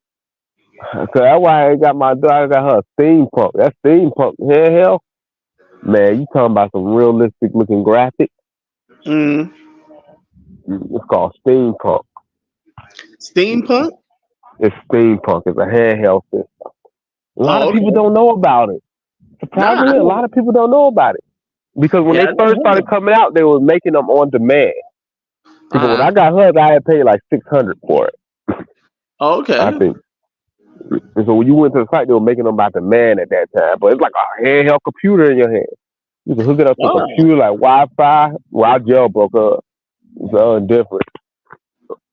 that's why I got my daughter. I got her a steampunk. That steampunk hell, man. You talking about some realistic looking graphics? Mm. It's called steampunk. Steampunk? It's steampunk. It's a handheld system. A lot Oh, of people okay. don't know about it. Nah, Surprisingly, a lot of people don't know about it because when yeah, they I never first heard started of coming out, they were making them on demand. See, but when it. I got hers, I had paid like $600 for it. Oh, okay. I think. And so when you went to the site, they were making them by demand at that time. But it's like a handheld computer in your hand. You can hook it up to a Oh, computer like Wi-Fi. Well, I jailbroke her. It's different.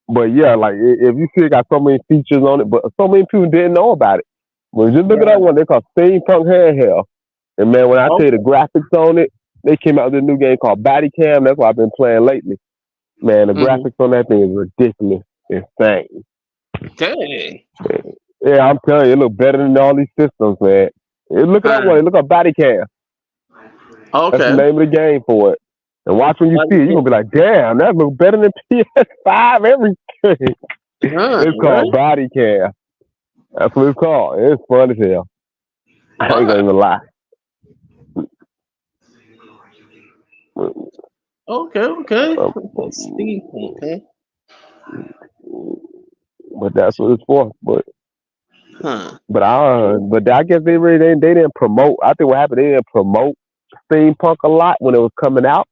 But yeah, like if you see it got so many features on it, but so many people didn't know about it. But just look at that right. one. They call Steampunk Handheld. And man, when I tell you the Okay. graphics on it, they came out with a new game called Bodycam. That's what I've been playing lately. Man, the Mm-hmm. graphics on that thing is ridiculous, insane. Dang. Yeah, I'm telling you, it look better than all these systems, man. Look at that one. Look up Bodycam. That's the Okay. name of the game for it. And watch when you see it, you're gonna be like, damn, that looks better than PS5, everything. It's Right? called Bodycam. That's what it's called. It's fun as hell. I ain't gonna Wow. even lie. Okay. Um, Steampunk, huh? but that's what it's for. Huh. But I guess they didn't promote. I think what happened, they didn't promote steampunk a lot when it was coming out,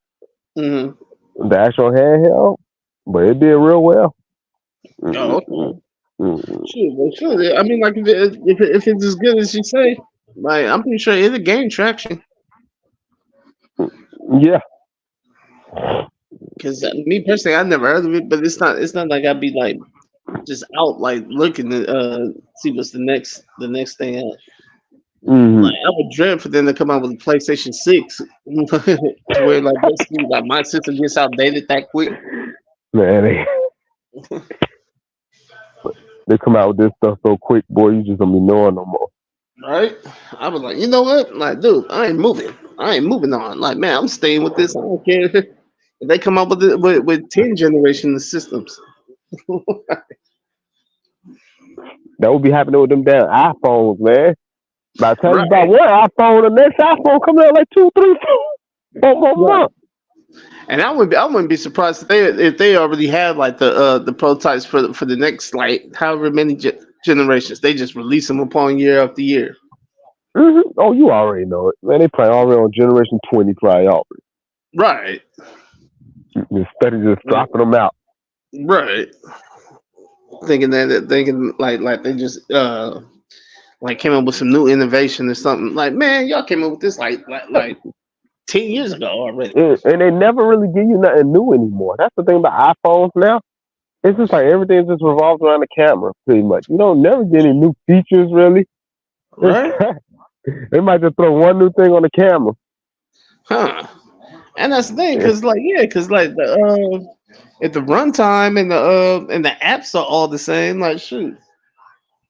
Mm-hmm. the actual handheld. But it did real well. Oh, okay. Mm. Sure. I mean, like, if it's as good as you say, like, I'm pretty sure it'll gain traction. Yeah, Because me personally, I've never heard of it, but it's not like I'd be like just out like looking to see what's the next thing out. hmm Like I would dread for them to come out with a PlayStation 6 to where like basically like my system gets outdated that quick. man, they come out with this stuff so quick, boy. You just don't be knowing no more. Right? I was like, you know what? Like, dude, I ain't moving. I ain't moving on. Like, man, I'm staying with this. I don't care if they come up with it with 10 generation of systems. That would be happening with them damn iPhones, man. By the time you buy Right. one iPhone, the next iPhone coming out like 2, 3, 4 more Right. months. And I wouldn't be surprised if they already had like the prototypes for the next like however many generations. They just release them upon year after year. Oh, you already know it, man. They probably already on Generation 20, probably already. Right. Instead of just dropping them out. Right. Thinking like they just like came up with some new innovation or something. Like, man, y'all came up with this like 10 years ago already. And they never really give you nothing new anymore. That's the thing about iPhones now. It's just like everything just revolves around the camera, pretty much. You don't never get any new features, really. Right? They might just throw one new thing on the camera. Huh. And that's the thing, cause like the if the runtime and the apps are all the same, like shoot.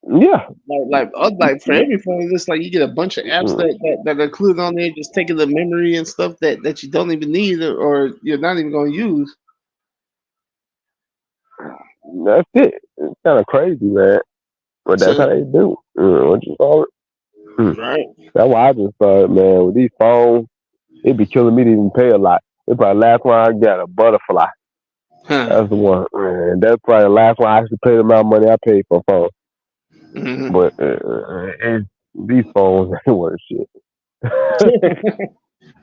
Yeah. Like for every phone, it's like you get a bunch of apps that are included on there, just taking the memory and stuff that you don't even need or you're not even gonna use. That's it. It's kind of crazy, man. But that's how So, they do. What you call it? right. That's why I just started, man. With these phones, it'd be killing me to even pay a lot. It probably last one I got a butterfly. Huh. That's the one. Man, that's probably the last one I actually paid the amount of money I paid for a phone. Mm-hmm. But and these phones ain't worth shit.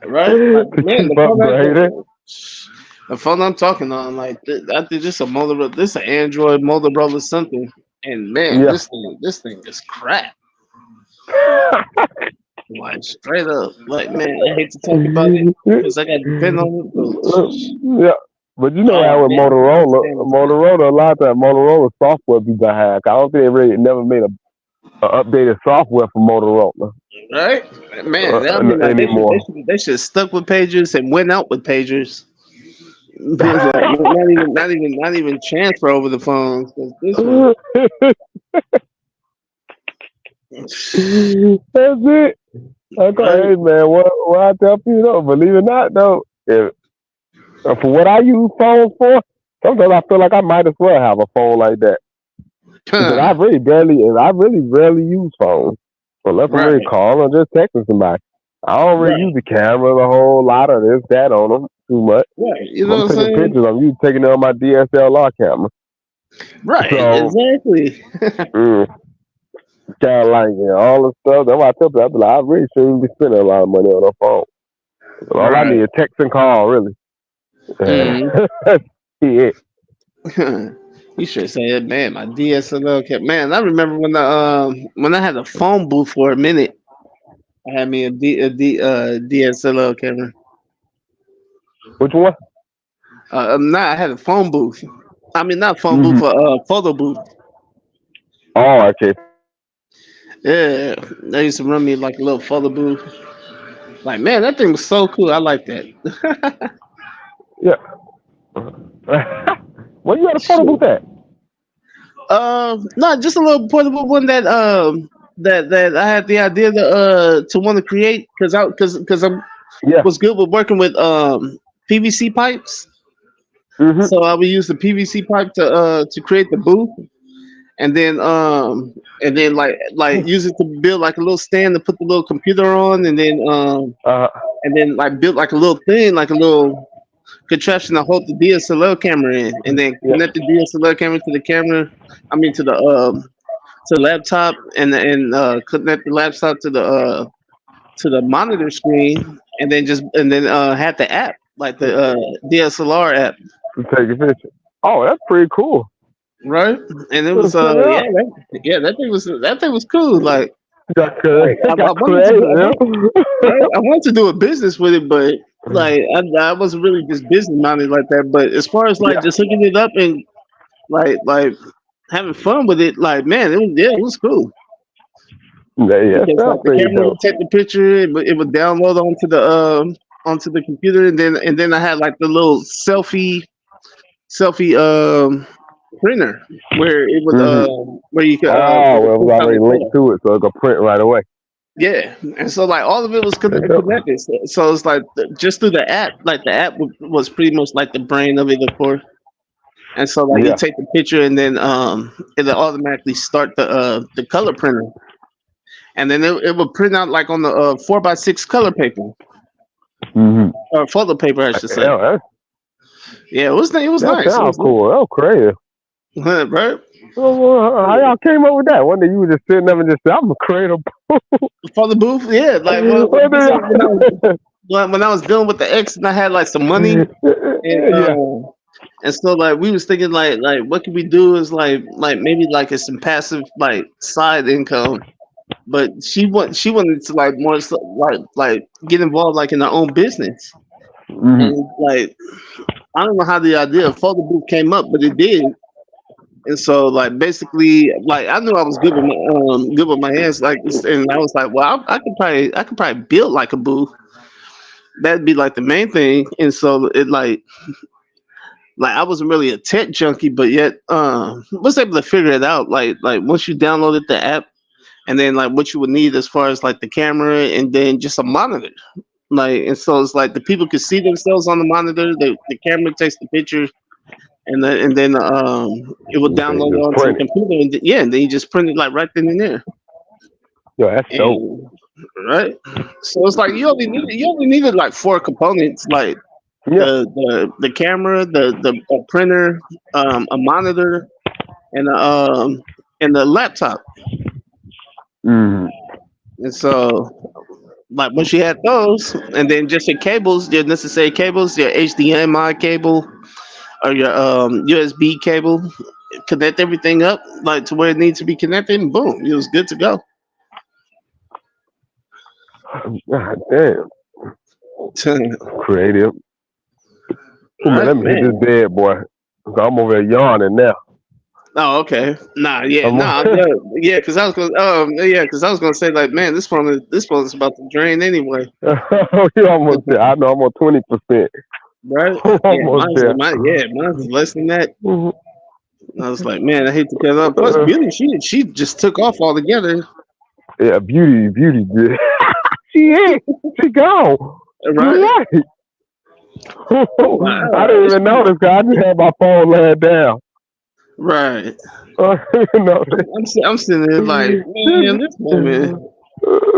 Right? Like, To man, keep upgrading. the phone I'm talking on, like I think this a Motorola, this an Android Motorola something, and man, Yeah. this thing is crap. Like straight up, like man, I hate to talk about it because I got to depend on it, but Yeah. But you know how oh with man, I can't stand this thing. Motorola, a lot of that Motorola software be behind. I don't think they really never made a updated software for Motorola Right? Man, I mean, like anymore. they should have stuck with pagers and went out with pagers. Like not even transfer over the phone. 'Cause this one, That's it. right? Hey man, what I tell people though, believe it or not though, if, for what I use phones for, sometimes I feel like I might as well have a phone like that because I really rarely use phones unless I'm really Right, calling or just texting somebody. I don't really use right, the camera a whole lot of this that on them too much. right. You If know I'm what I'm taking saying? pictures, I'm usually taking it on my DSLR camera. Right, So, exactly. mm, kind of like all the stuff. That's why I tell people, I be like, I really shouldn't be spending a lot of money on a phone. All I Right. need is text and call, really. Mm. That's it. You should say it, man. My DSLR kept man. I remember when I had a phone booth for a minute. I had me a DSLR camera. Which one? I had a phone booth. I mean, not phone Mm-hmm. booth, photo booth. Oh, okay. Yeah, they used to run me like a little photo booth. Like, man, that thing was so cool. I like that. Yeah. Where you at a photo booth Shit. at? No, just a little portable one that I had the idea to want to create because I Yeah. was good with working with PVC pipes. Mm-hmm. So I would use the PVC pipe to create the booth, and then like use it to build like a little stand to put the little computer on, Uh, and then like build like a little thing, like a little contraption to hold the DSLR camera in, and then yeah. connect the DSLR camera to the camera. I mean to the laptop, and connect the laptop to the monitor screen, and then had the app like the DSLR app, To take a picture. Oh, that's pretty cool. right? And it was Yeah. that thing was cool. Got I got wanted to creative. do right? I wanted to do a business with it, but like I wasn't really just business minded like that. But as far as like Yeah. just hooking it up and like having fun with it, like man, it was cool Yeah, because sounds like the pretty camera dope. would take the picture, it would download onto the computer, and then I had like the little selfie printer where it would Mm-hmm. where you could Oh, where it well, it was prints out already the linked photo. to it, so it could print right away. Yeah, and so like all of it was That's dope. connected. So it's like just through the app, like the app was pretty much like the brain of it, of course. And so like you Yeah. take the picture, and then it'll automatically start the color printer, and then it would print out like on the 4x6 color paper Mm-hmm. or photo paper, I should say. Yeah, Yeah, it was that nice. It sounds was cool. That was creative. nice, right? Well, how y'all came up with that? One day you were just sitting there and just said, "I'm a creative." For the booth, yeah. Like when I was dealing with the ex, and I had like some money, and Yeah. and so like we was thinking like what can we do is like maybe like it's some passive like side income, but she wanted to like more like get involved like in her own business, Mm-hmm. and like I don't know how the idea of photo booth came up, but it did. And so, like, basically, like, I knew I was good with my hands, like, and I was like, well, I could probably build like a booth. That'd be like the main thing. And so, it like I wasn't really a tech junkie, but yet, was able to figure it out. Like once you downloaded the app, and then like what you would need as far as like the camera, and then just a monitor. Like, and so it's like the people could see themselves on the monitor. The camera takes the picture, and then it will They download just onto the print it. computer, and yeah, and then you just print it like right then and there, Yo, that's dope. and right. So it's like you only needed like four components, like Yeah. the camera, the printer, a monitor, and the laptop. Mm-hmm. And so Like once you had those, and then just your cables, your necessary cables, your HDMI cable or your USB cable, connect everything up like to where it needs to be connected, and boom, it was good to go. God damn, creative. Ooh, man, Right, let me hit man. this bed, boy. 'Cause I'm over here yawning now. Oh, okay. Nah, yeah, I'm nah, on- yeah, because I was gonna say like, man, this phone is about to drain anyway, you almost there. I know I'm on 20%. right? I'm Yeah, almost there. mine's less than that. Mhm. I was like, man, I hate to cut up. Plus, Beauty, she just took off altogether, Yeah, beauty good. She ain't. She gone. right? Right. I didn't even Wow. notice 'cause I just had my phone laying down. Right. I didn't notice. I'm sitting there like, man, this woman.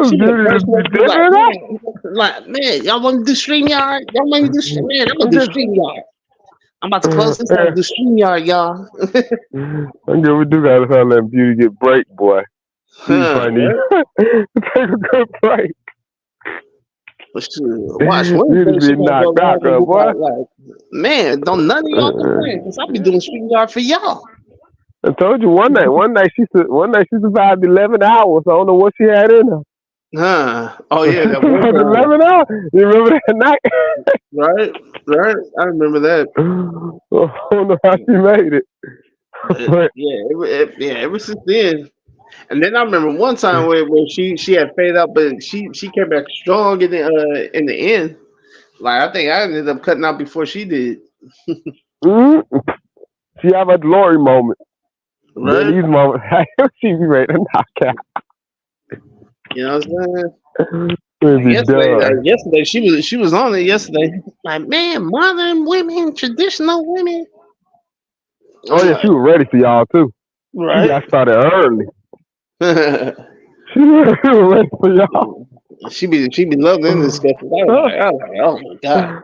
She the Beauty first just be one to be dipping like, man, y'all want to do StreamYard? Y'all want me to do man? I'm gonna do StreamYard. I'm about to close this out and do StreamYard, y'all. We do gotta start letting Beauty get break, boy. She probably need take a good break. But shoot, watch one Beauty day she be gonna go knocked live out, and be boy. like, man, don't none of y'all complain because I be doing StreamYard for y'all. I told you one night she survived 11 hours. I don't know what she had in her. Huh? Oh yeah, that one time. 11 hours. You remember that night? Right. I remember that. I don't know how she made it. But Yeah, ever since then. And then I remember one time where she had faded out, but she came back strong in the end. Like I think I ended up cutting out before she did. she have a glory moment. Then Right? these moments, she be ready to knock out. You know what I'm saying? It be done. Yesterday she was on it yesterday. Like, man, modern women, traditional women. Oh yeah, she was ready for y'all too. She Right. got started early. She was ready for y'all. she be loving this stuff. I was like, oh my god.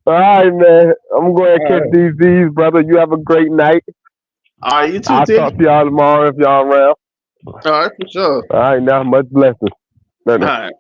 All right, man. I'm going to catch these Z's, brother. You have a great night. All right, you too, I'll Tim. talk to y'all tomorrow if y'all around. All right, for sure. All right, now much blessings. All right.